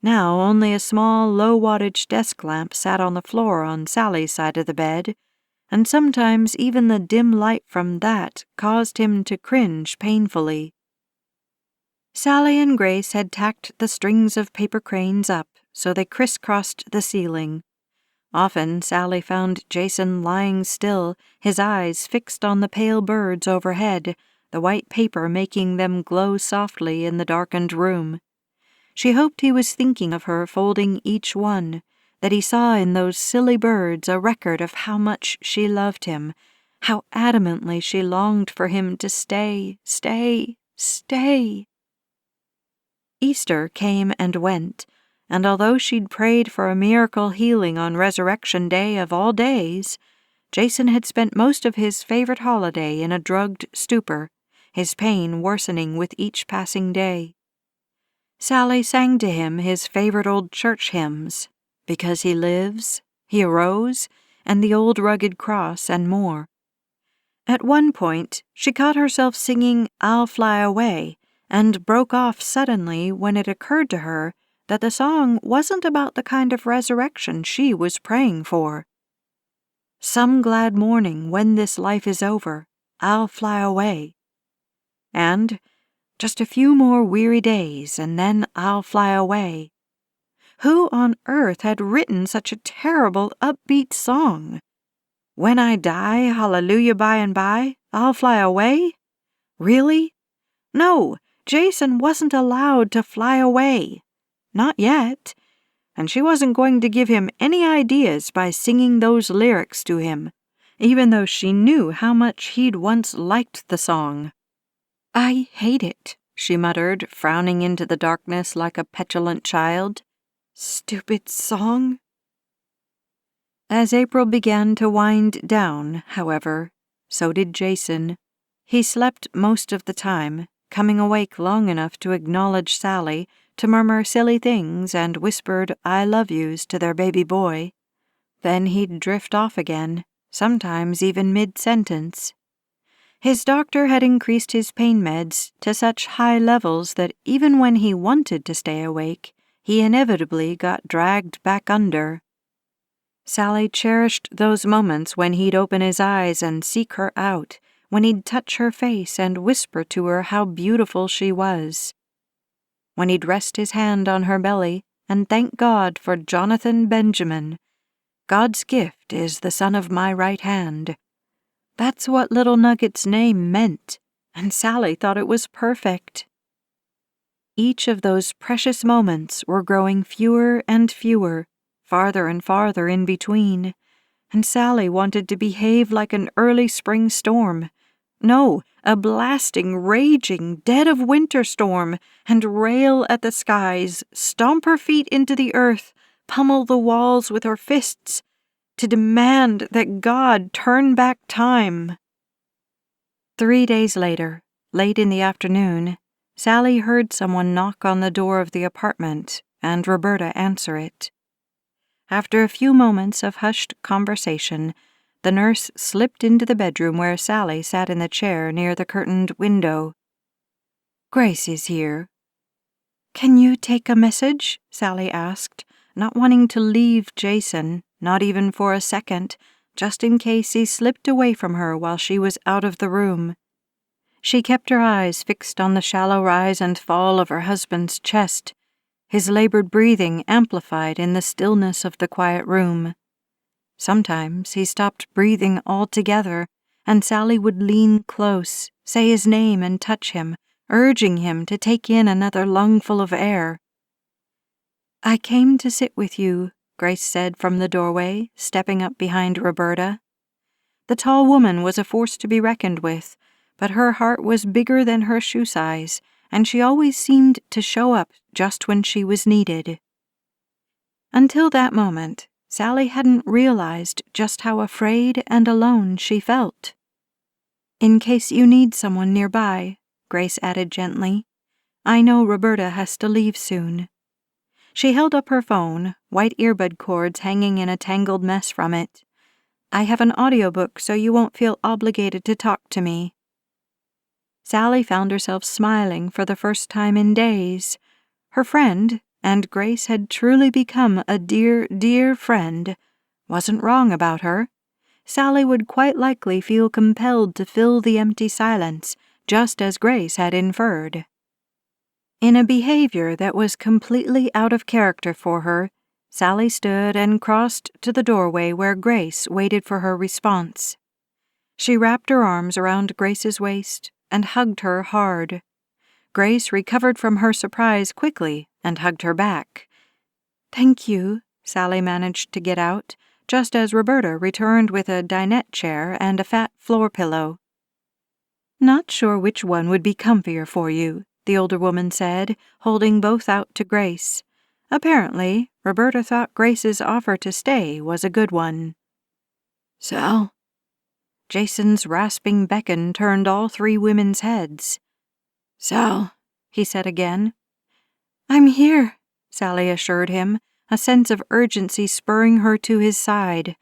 Now only a small, low-wattage desk lamp sat on the floor on Sally's side of the bed, and sometimes even the dim light from that caused him to cringe painfully. Sally and Grace had tacked the strings of paper cranes up so they crisscrossed the ceiling. Often Sally found Jason lying still, his eyes fixed on the pale birds overhead, the white paper making them glow softly in the darkened room. She hoped he was thinking of her folding each one, that he saw in those silly birds a record of how much she loved him, how adamantly she longed for him to stay, stay, stay. Easter came and went, and although she'd prayed for a miracle healing on Resurrection Day of all days, Jason had spent most of his favorite holiday in a drugged stupor, his pain worsening with each passing day. Sally sang to him his favorite old church hymns, Because He Lives, He Arose, and the Old Rugged Cross, and more. At one point, she caught herself singing I'll Fly Away, and broke off suddenly when it occurred to her that the song wasn't about the kind of resurrection she was praying for. Some glad morning when this life is over, I'll fly away. And just a few more weary days, and then I'll fly away. Who on earth had written such a terrible, upbeat song? When I die, hallelujah, by and by, I'll fly away? Really? No, Jason wasn't allowed to fly away. Not yet. And she wasn't going to give him any ideas by singing those lyrics to him, even though she knew how much he'd once liked the song. I hate it, she muttered, frowning into the darkness like a petulant child. Stupid song. As April began to wind down, however, so did Jason. He slept most of the time, coming awake long enough to acknowledge Sally, to murmur silly things and whispered I love yous to their baby boy. Then he'd drift off again, sometimes even mid-sentence. His doctor had increased his pain meds to such high levels that even when he wanted to stay awake, he inevitably got dragged back under. Sally cherished those moments when he'd open his eyes and seek her out, when he'd touch her face and whisper to her how beautiful she was. When he'd rest his hand on her belly and thank God for Jonathan Benjamin. God's gift is the son of my right hand. That's what little Nugget's name meant, and Sally thought it was perfect. Each of those precious moments were growing fewer and fewer, farther and farther in between, and Sally wanted to behave like an early spring storm. No, a blasting, raging, dead-of-winter storm, and rail at the skies, stomp her feet into the earth, pummel the walls with her fists, to demand that God turn back time. 3 days later, late in the afternoon, Sally heard someone knock on the door of the apartment and Roberta answer it. After a few moments of hushed conversation, the nurse slipped into the bedroom where Sally sat in the chair near the curtained window. Grace is here. Can you take a message? Sally asked, not wanting to leave Jason, not even for a second, just in case he slipped away from her while she was out of the room. She kept her eyes fixed on the shallow rise and fall of her husband's chest, his labored breathing amplified in the stillness of the quiet room. Sometimes he stopped breathing altogether, and Sally would lean close, say his name and touch him, urging him to take in another lungful of air. "I came to sit with you," Grace said from the doorway, stepping up behind Roberta. The tall woman was a force to be reckoned with, but her heart was bigger than her shoe size, and she always seemed to show up just when she was needed. Until that moment, Sally hadn't realized just how afraid and alone she felt. "In case you need someone nearby," Grace added gently. "I know Roberta has to leave soon." She held up her phone, white earbud cords hanging in a tangled mess from it. "I have an audiobook so you won't feel obligated to talk to me." Sally found herself smiling for the first time in days. Her friend, and Grace had truly become a dear, dear friend, wasn't wrong about her. Sally would quite likely feel compelled to fill the empty silence, just as Grace had inferred. In a behavior that was completely out of character for her, Sally stood and crossed to the doorway where Grace waited for her response. She wrapped her arms around Grace's waist and hugged her hard. Grace recovered from her surprise quickly and hugged her back. "Thank you," Sally managed to get out, just as Roberta returned with a dinette chair and a fat floor pillow. "Not sure which one would be comfier for you," the older woman said, holding both out to Grace. Apparently, Roberta thought Grace's offer to stay was a good one. "Sal?" Jason's rasping beckon turned all three women's heads. "Sal," he said again. "I'm here," Sally assured him, a sense of urgency spurring her to his side.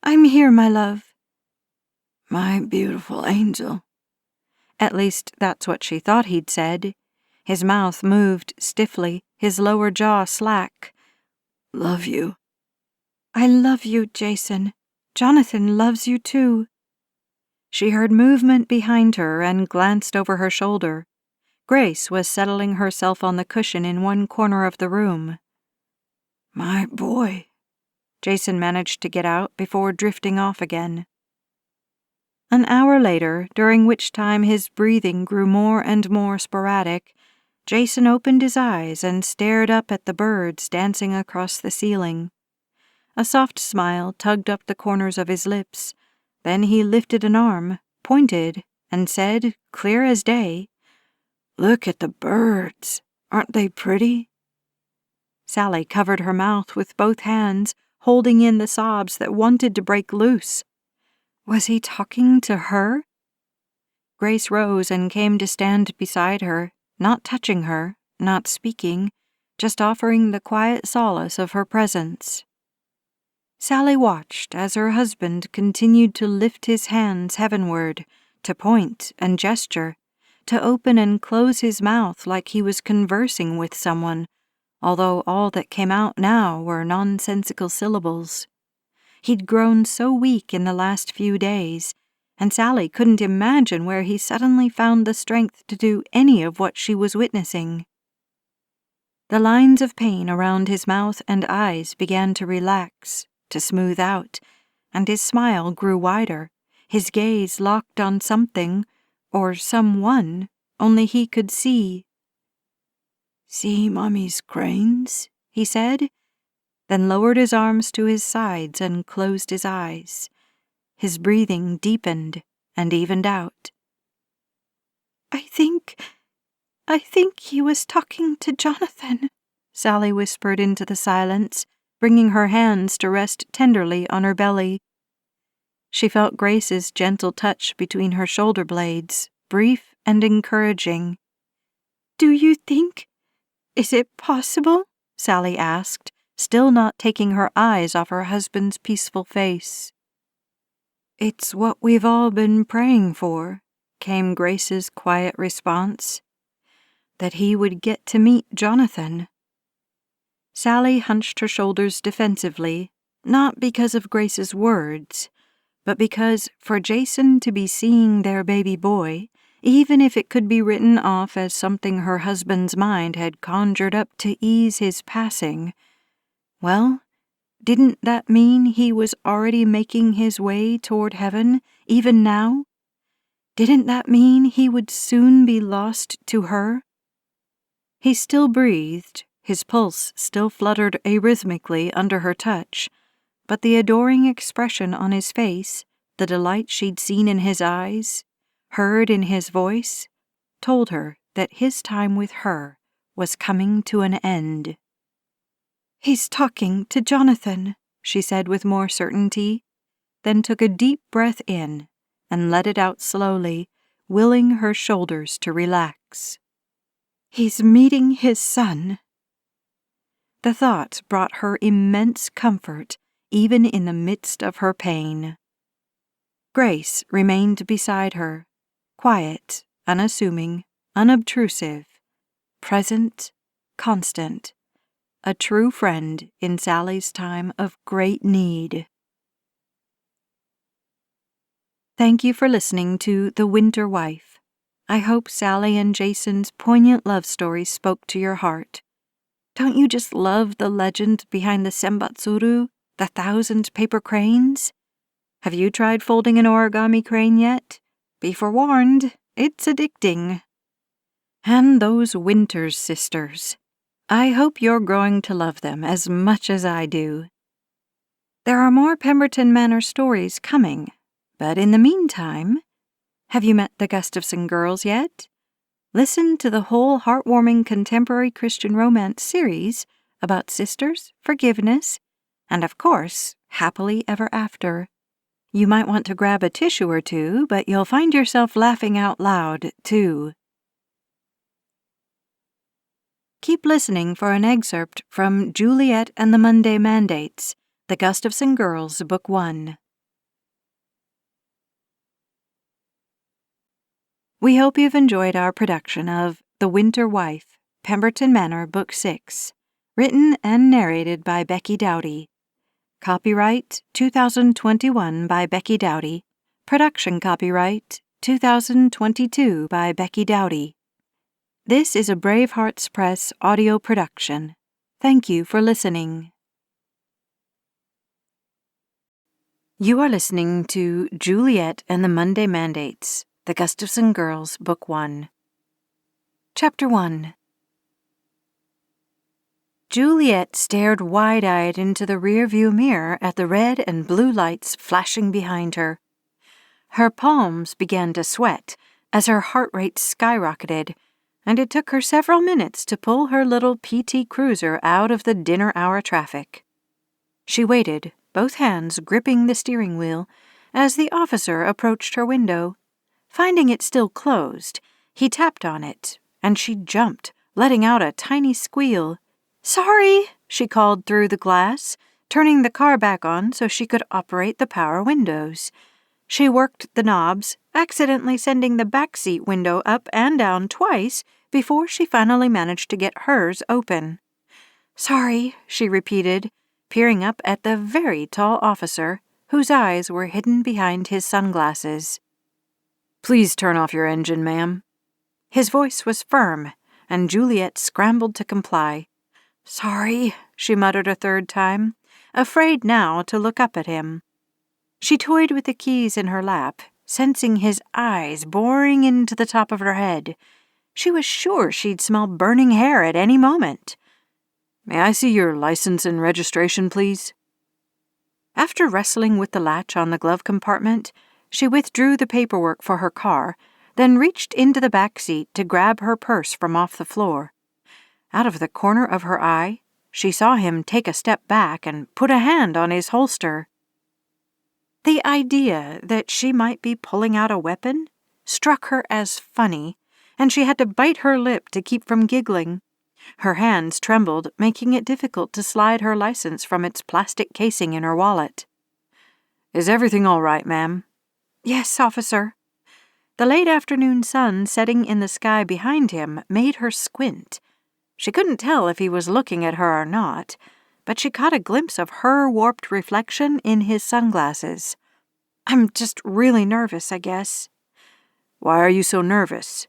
"I'm here, my love." "My beautiful angel." At least that's what she thought he'd said. His mouth moved stiffly, his lower jaw slack. "Love you." "I love you, Jason. Jonathan loves you too." She heard movement behind her and glanced over her shoulder. Grace was settling herself on the cushion in one corner of the room. "My boy," Jason managed to get out before drifting off again. An hour later, during which time his breathing grew more and more sporadic, Jason opened his eyes and stared up at the birds dancing across the ceiling. A soft smile tugged up the corners of his lips. Then he lifted an arm, pointed, and said, clear as day, "Look at the birds. Aren't they pretty?" Sally covered her mouth with both hands, holding in the sobs that wanted to break loose. Was he talking to her? Grace rose and came to stand beside her, not touching her, not speaking, just offering the quiet solace of her presence. Sally watched as her husband continued to lift his hands heavenward, to point and gesture, to open and close his mouth like he was conversing with someone, although all that came out now were nonsensical syllables. He'd grown so weak in the last few days, and Sally couldn't imagine where he suddenly found the strength to do any of what she was witnessing. The lines of pain around his mouth and eyes began to relax, to smooth out, and his smile grew wider, his gaze locked on something, or someone, only he could see. "See Mommy's cranes?" he said, then lowered his arms to his sides and closed his eyes. His breathing deepened and evened out. I think he was talking to Jonathan," Sally whispered into the silence, bringing her hands to rest tenderly on her belly. She felt Grace's gentle touch between her shoulder blades, brief and encouraging. "Do you think? Is it possible?" Sally asked, still not taking her eyes off her husband's peaceful face. "It's what we've all been praying for," came Grace's quiet response. "That he would get to meet Jonathan." Sally hunched her shoulders defensively, not because of Grace's words, but because for Jason to be seeing their baby boy, even if it could be written off as something her husband's mind had conjured up to ease his passing. Well, didn't that mean he was already making his way toward heaven, even now? Didn't that mean he would soon be lost to her? He still breathed, his pulse still fluttered arrhythmically under her touch, but the adoring expression on his face, the delight she'd seen in his eyes, heard in his voice, told her that his time with her was coming to an end. "He's talking to Jonathan," she said with more certainty, then took a deep breath in and let it out slowly, willing her shoulders to relax. "He's meeting his son." The thought brought her immense comfort, even in the midst of her pain. Grace remained beside her, quiet, unassuming, unobtrusive, present, constant, a true friend in Sally's time of great need. Thank you for listening to The Winter Wife. I hope Sally and Jason's poignant love story spoke to your heart. Don't you just love the legend behind the senbatsuru, the 1,000 paper cranes? Have you tried folding an origami crane yet? Be forewarned, it's addicting. And those Winters sisters. I hope you're growing to love them as much as I do. There are more Pemberton Manor stories coming, but in the meantime, have you met the Gustafson girls yet? Listen to the whole heartwarming contemporary Christian romance series about sisters, forgiveness, and of course, happily ever after. You might want to grab a tissue or two, but you'll find yourself laughing out loud, too. Keep listening for an excerpt from Juliet and the Monday Mandates, The Gustafson Girls, Book 1. We hope you've enjoyed our production of The Winter Wife, Pemberton Manor, Book 6, written and narrated by Becky Dowdy. Copyright 2021 by Becky Dowdy. Production copyright 2022 by Becky Dowdy. This is a Brave Hearts Press audio production. Thank you for listening. You are listening to Juliet and the Monday Mandates, The Gustafson Girls, Book 1. Chapter 1. Juliet stared wide-eyed into the rear-view mirror at the red and blue lights flashing behind her. Her palms began to sweat as her heart rate skyrocketed, and it took her several minutes to pull her little PT Cruiser out of the dinner-hour traffic. She waited, both hands gripping the steering wheel, as the officer approached her window. Finding it still closed, he tapped on it, and she jumped, letting out a tiny squeal. "Sorry," she called through the glass, turning the car back on so she could operate the power windows. She worked the knobs, accidentally sending the back seat window up and down twice before she finally managed to get hers open. "Sorry," she repeated, peering up at the very tall officer, whose eyes were hidden behind his sunglasses. "Please turn off your engine, ma'am." His voice was firm, and Juliet scrambled to comply. "Sorry," she muttered a third time, afraid now to look up at him. She toyed with the keys in her lap, sensing his eyes boring into the top of her head. She was sure she'd smell burning hair at any moment. "May I see your license and registration, please?" After wrestling with the latch on the glove compartment, she withdrew the paperwork for her car, then reached into the back seat to grab her purse from off the floor. Out of the corner of her eye, she saw him take a step back and put a hand on his holster. The idea that she might be pulling out a weapon struck her as funny, and she had to bite her lip to keep from giggling. Her hands trembled, making it difficult to slide her license from its plastic casing in her wallet. "Is everything all right, ma'am?" "Yes, officer." The late afternoon sun setting in the sky behind him made her squint. She couldn't tell if he was looking at her or not, but she caught a glimpse of her warped reflection in his sunglasses. "I'm just really nervous, I guess." Why are you so nervous?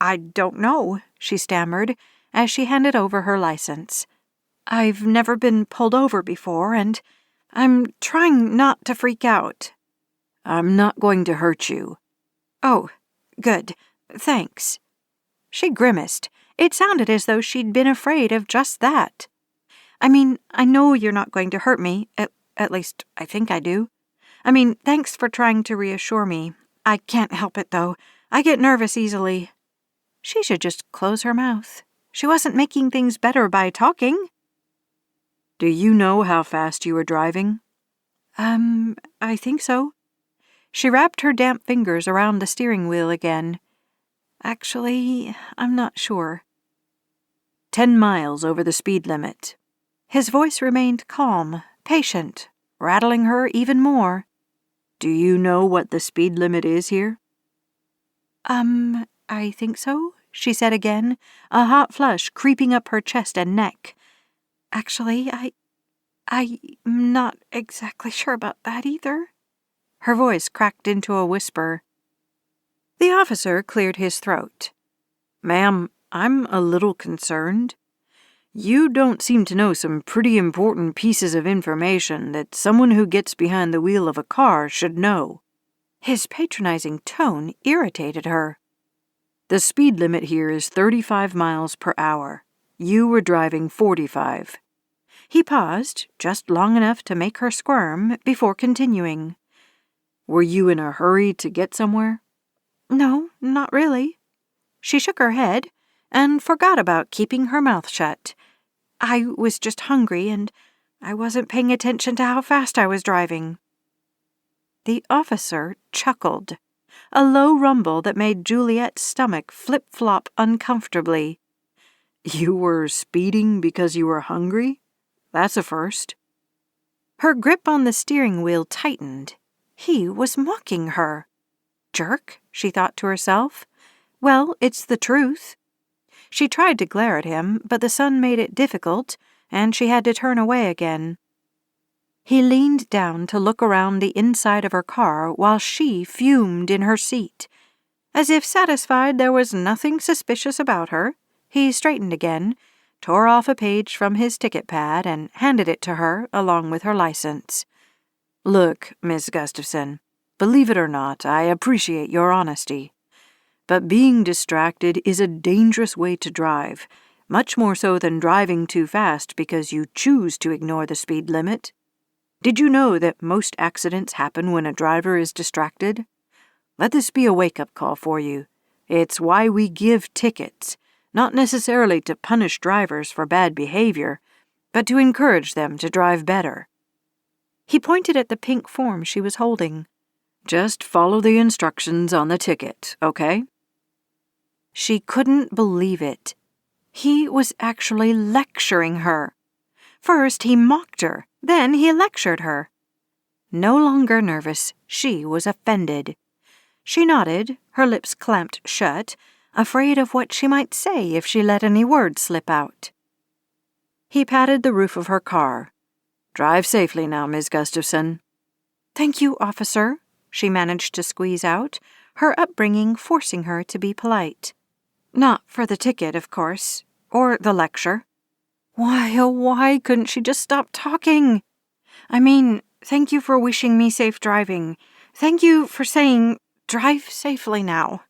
I don't know, she stammered as she handed over her license. I've never been pulled over before, and I'm trying not to freak out. I'm not going to hurt you. Oh, good. Thanks. She grimaced. It sounded as though she'd been afraid of just that. I mean, I know you're not going to hurt me. At least, I think I do. I mean, thanks for trying to reassure me. I can't help it, though. I get nervous easily. She should just close her mouth. She wasn't making things better by talking. Do you know how fast you were driving? I think so. She wrapped her damp fingers around the steering wheel again. Actually, I'm not sure. 10 miles over the speed limit. His voice remained calm, patient, rattling her even more. Do you know what the speed limit is here? I think so, she said again, a hot flush creeping up her chest and neck. Actually, I'm not exactly sure about that either. Her voice cracked into a whisper. The officer cleared his throat. Ma'am, I'm a little concerned. You don't seem to know some pretty important pieces of information that someone who gets behind the wheel of a car should know. His patronizing tone irritated her. The speed limit here is 35 miles per hour. You were driving 45. He paused, just long enough to make her squirm, before continuing. Were you in a hurry to get somewhere? No, not really. She shook her head and forgot about keeping her mouth shut. I was just hungry, and I wasn't paying attention to how fast I was driving. The officer chuckled, a low rumble that made Juliet's stomach flip-flop uncomfortably. You were speeding because you were hungry? That's a first. Her grip on the steering wheel tightened. He was mocking her. Jerk, she thought to herself. Well, it's the truth. She tried to glare at him, but the sun made it difficult, and she had to turn away again. He leaned down to look around the inside of her car while she fumed in her seat. As if satisfied there was nothing suspicious about her, he straightened again, tore off a page from his ticket pad, and handed it to her along with her license. Look, Miss Gustafson, believe it or not, I appreciate your honesty. But being distracted is a dangerous way to drive, much more so than driving too fast because you choose to ignore the speed limit. Did you know that most accidents happen when a driver is distracted? Let this be a wake-up call for you. It's why we give tickets, not necessarily to punish drivers for bad behavior, but to encourage them to drive better. He pointed at the pink form she was holding. Just follow the instructions on the ticket, okay? She couldn't believe it. He was actually lecturing her. First he mocked her, then he lectured her. No longer nervous, she was offended. She nodded, her lips clamped shut, afraid of what she might say if she let any words slip out. He patted the roof of her car. Drive safely now, Miss Gustafson. Thank you, officer, she managed to squeeze out, her upbringing forcing her to be polite. Not for the ticket, of course, or the lecture. Why, oh why couldn't she just stop talking? I mean, thank you for wishing me safe driving. Thank you for saying, drive safely now.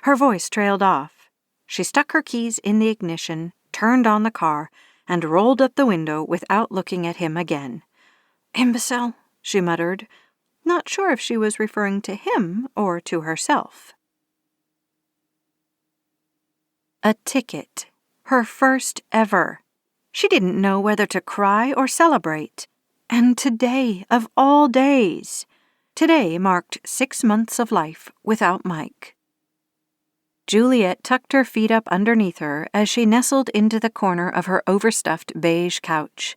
Her voice trailed off. She stuck her keys in the ignition, turned on the car, and rolled up the window without looking at him again. Imbecile, she muttered, not sure if she was referring to him or to herself. A ticket. Her first ever. She didn't know whether to cry or celebrate. And today, of all days, today marked 6 months of life without Mike. Juliet tucked her feet up underneath her as she nestled into the corner of her overstuffed beige couch.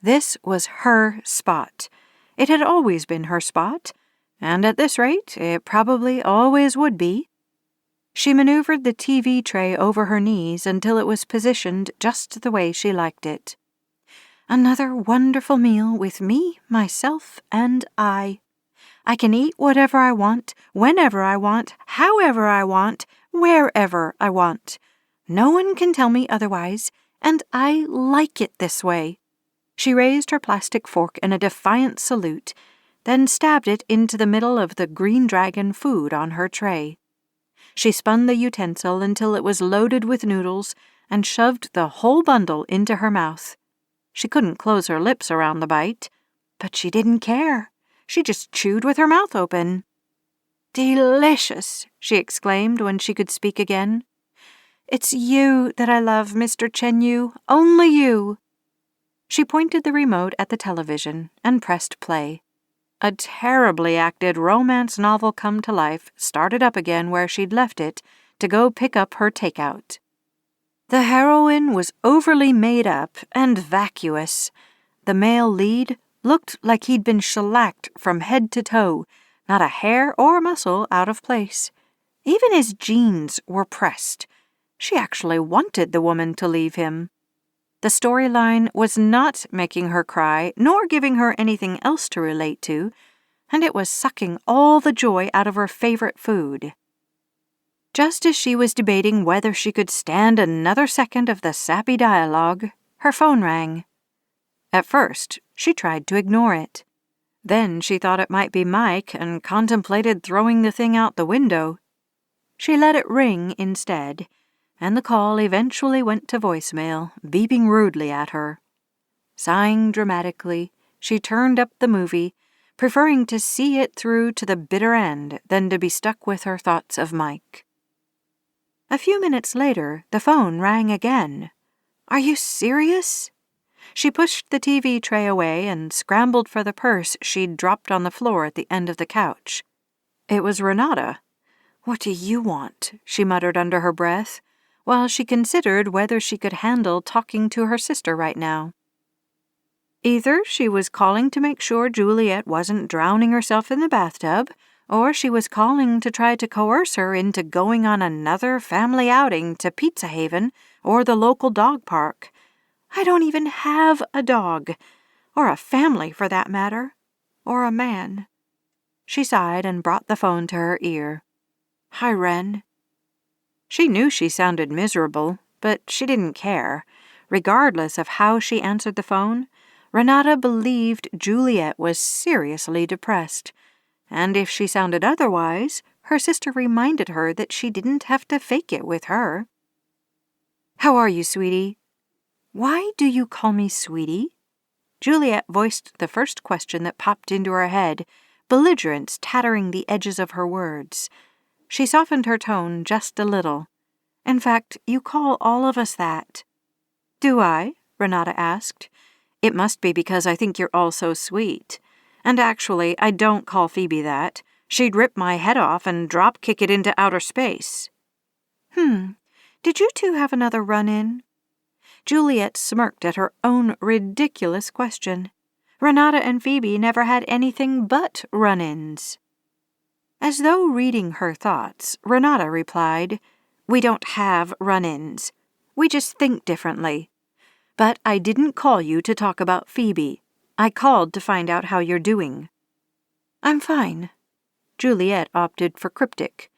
This was her spot. It had always been her spot, and at this rate, it probably always would be. She maneuvered the TV tray over her knees until it was positioned just the way she liked it. Another wonderful meal with me, myself, and I. I can eat whatever I want, whenever I want, however I want, wherever I want. No one can tell me otherwise, and I like it this way." She raised her plastic fork in a defiant salute, then stabbed it into the middle of the green dragon food on her tray. She spun the utensil until it was loaded with noodles and shoved the whole bundle into her mouth. She couldn't close her lips around the bite, but she didn't care. She just chewed with her mouth open. "Delicious," she exclaimed when she could speak again. "It's you that I love, Mr. Chen-yu, only you." She pointed the remote at the television and pressed play. A terribly acted romance novel come to life started up again where she'd left it to go pick up her takeout. The heroine was overly made up and vacuous. The male lead looked like he'd been shellacked from head to toe, not a hair or muscle out of place. Even his jeans were pressed. She actually wanted the woman to leave him. The storyline was not making her cry nor giving her anything else to relate to, and it was sucking all the joy out of her favorite food. Just as she was debating whether she could stand another second of the sappy dialogue, her phone rang. At first, she tried to ignore it. Then she thought it might be Mike and contemplated throwing the thing out the window. She let it ring instead, and the call eventually went to voicemail, beeping rudely at her. Sighing dramatically, she turned up the movie, preferring to see it through to the bitter end than to be stuck with her thoughts of Mike. A few minutes later, the phone rang again. "Are you serious?" She pushed the TV tray away and scrambled for the purse she'd dropped on the floor at the end of the couch. It was Renata. "What do you want?" she muttered under her breath, while she considered whether she could handle talking to her sister right now. Either she was calling to make sure Juliet wasn't drowning herself in the bathtub, or she was calling to try to coerce her into going on another family outing to Pizza Haven or the local dog park. I don't even have a dog, or a family for that matter, or a man. She sighed and brought the phone to her ear. "Hi, Ren." She knew she sounded miserable, but she didn't care. Regardless of how she answered the phone, Renata believed Juliet was seriously depressed, and if she sounded otherwise, her sister reminded her that she didn't have to fake it with her. "How are you, sweetie?" "Why do you call me sweetie?" Juliet voiced the first question that popped into her head, belligerence tattering the edges of her words. She softened her tone just a little. "In fact, you call all of us that." "Do I?" Renata asked. "It must be because I think you're all so sweet. And actually, I don't call Phoebe that. She'd rip my head off and drop-kick it into outer space." Did you two have another run-in?" Juliet smirked at her own ridiculous question. Renata and Phoebe never had anything but run-ins. As though reading her thoughts, Renata replied, "We don't have run-ins. We just think differently. But I didn't call you to talk about Phoebe. I called to find out how you're doing." "I'm fine." Juliet opted for cryptic.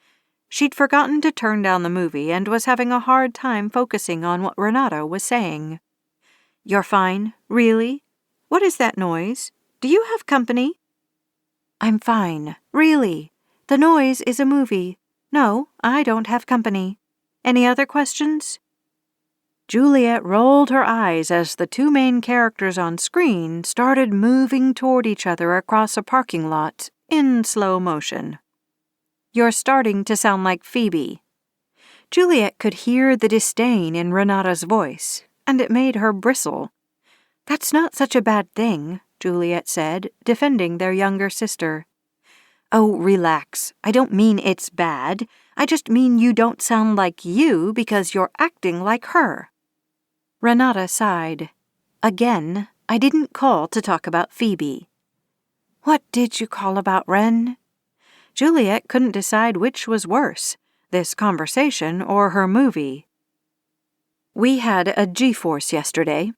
She'd forgotten to turn down the movie and was having a hard time focusing on what Renata was saying. "You're fine? Really? What is that noise? Do you have company?" "I'm fine. Really. The noise is a movie. No, I don't have company. Any other questions?" Juliet rolled her eyes as the two main characters on screen started moving toward each other across a parking lot in slow motion. "You're starting to sound like Phoebe." Juliet could hear the disdain in Renata's voice, and it made her bristle. "That's not such a bad thing," Juliet said, defending their younger sister. "Oh, relax. I don't mean it's bad. I just mean you don't sound like you because you're acting like her." Renata sighed. "Again, I didn't call to talk about Phoebe." "What did you call about, Ren?" Juliet couldn't decide which was worse, this conversation or her movie. "We had a G-force yesterday."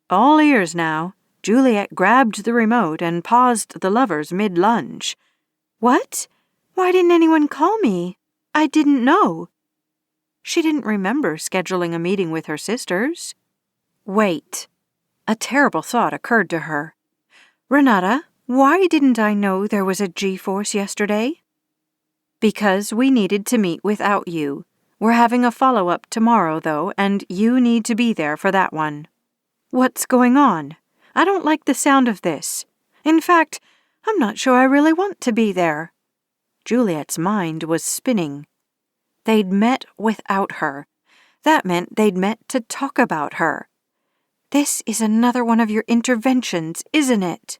"All ears now." Juliet grabbed the remote and paused the lovers mid-lunge. What? Why didn't anyone call me? I didn't know. She didn't remember scheduling a meeting with her sisters. Wait. A terrible thought occurred to her. Renata, why didn't I know there was a G-Force yesterday? Because we needed to meet without you. We're having a follow-up tomorrow, though, and you need to be there for that one. What's going on? I don't like the sound of this. In fact, I'm not sure I really want to be there. Juliet's mind was spinning. They'd met without her. That meant they'd met to talk about her. This is another one of your interventions, isn't it?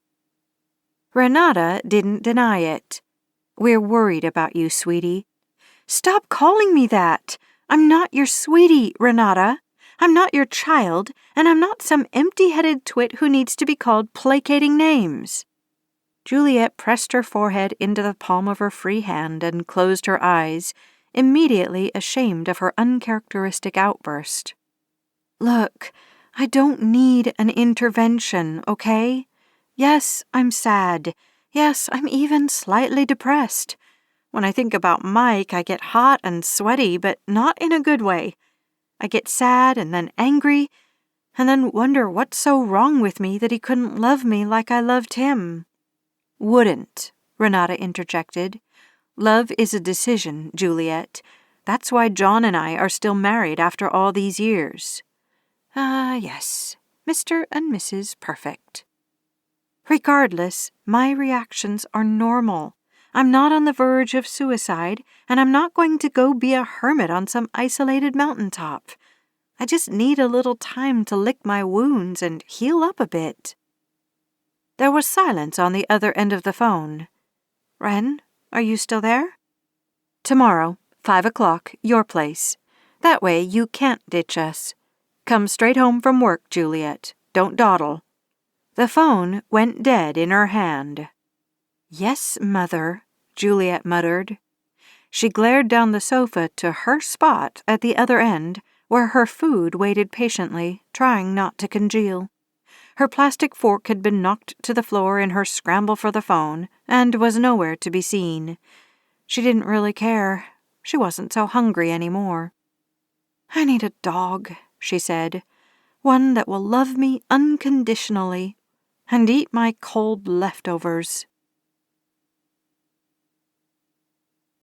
Renata didn't deny it. We're worried about you, sweetie. Stop calling me that. I'm not your sweetie, Renata. I'm not your child, and I'm not some empty-headed twit who needs to be called placating names. Juliet pressed her forehead into the palm of her free hand and closed her eyes, immediately ashamed of her uncharacteristic outburst. Look, I don't need an intervention, okay? Yes, I'm sad. Yes, I'm even slightly depressed. When I think about Mike, I get hot and sweaty, but not in a good way. I get sad and then angry, and then wonder what's so wrong with me that he couldn't love me like I loved him. Wouldn't, Renata interjected. Love is a decision, Juliet. That's why John and I are still married after all these years. Ah, yes, Mr. and Mrs. Perfect. Regardless, my reactions are normal. I'm not on the verge of suicide, and I'm not going to go be a hermit on some isolated mountaintop. I just need a little time to lick my wounds and heal up a bit. There was silence on the other end of the phone. Ren, are you still there? Tomorrow, 5 o'clock, your place. That way you can't ditch us. Come straight home from work, Juliet. Don't dawdle. The phone went dead in her hand. Yes, Mother, Juliet muttered. She glared down the sofa to her spot at the other end, where her food waited patiently, trying not to congeal. Her plastic fork had been knocked to the floor in her scramble for the phone, and was nowhere to be seen. She didn't really care. She wasn't so hungry anymore. I need a dog, she said. One that will love me unconditionally and eat my cold leftovers.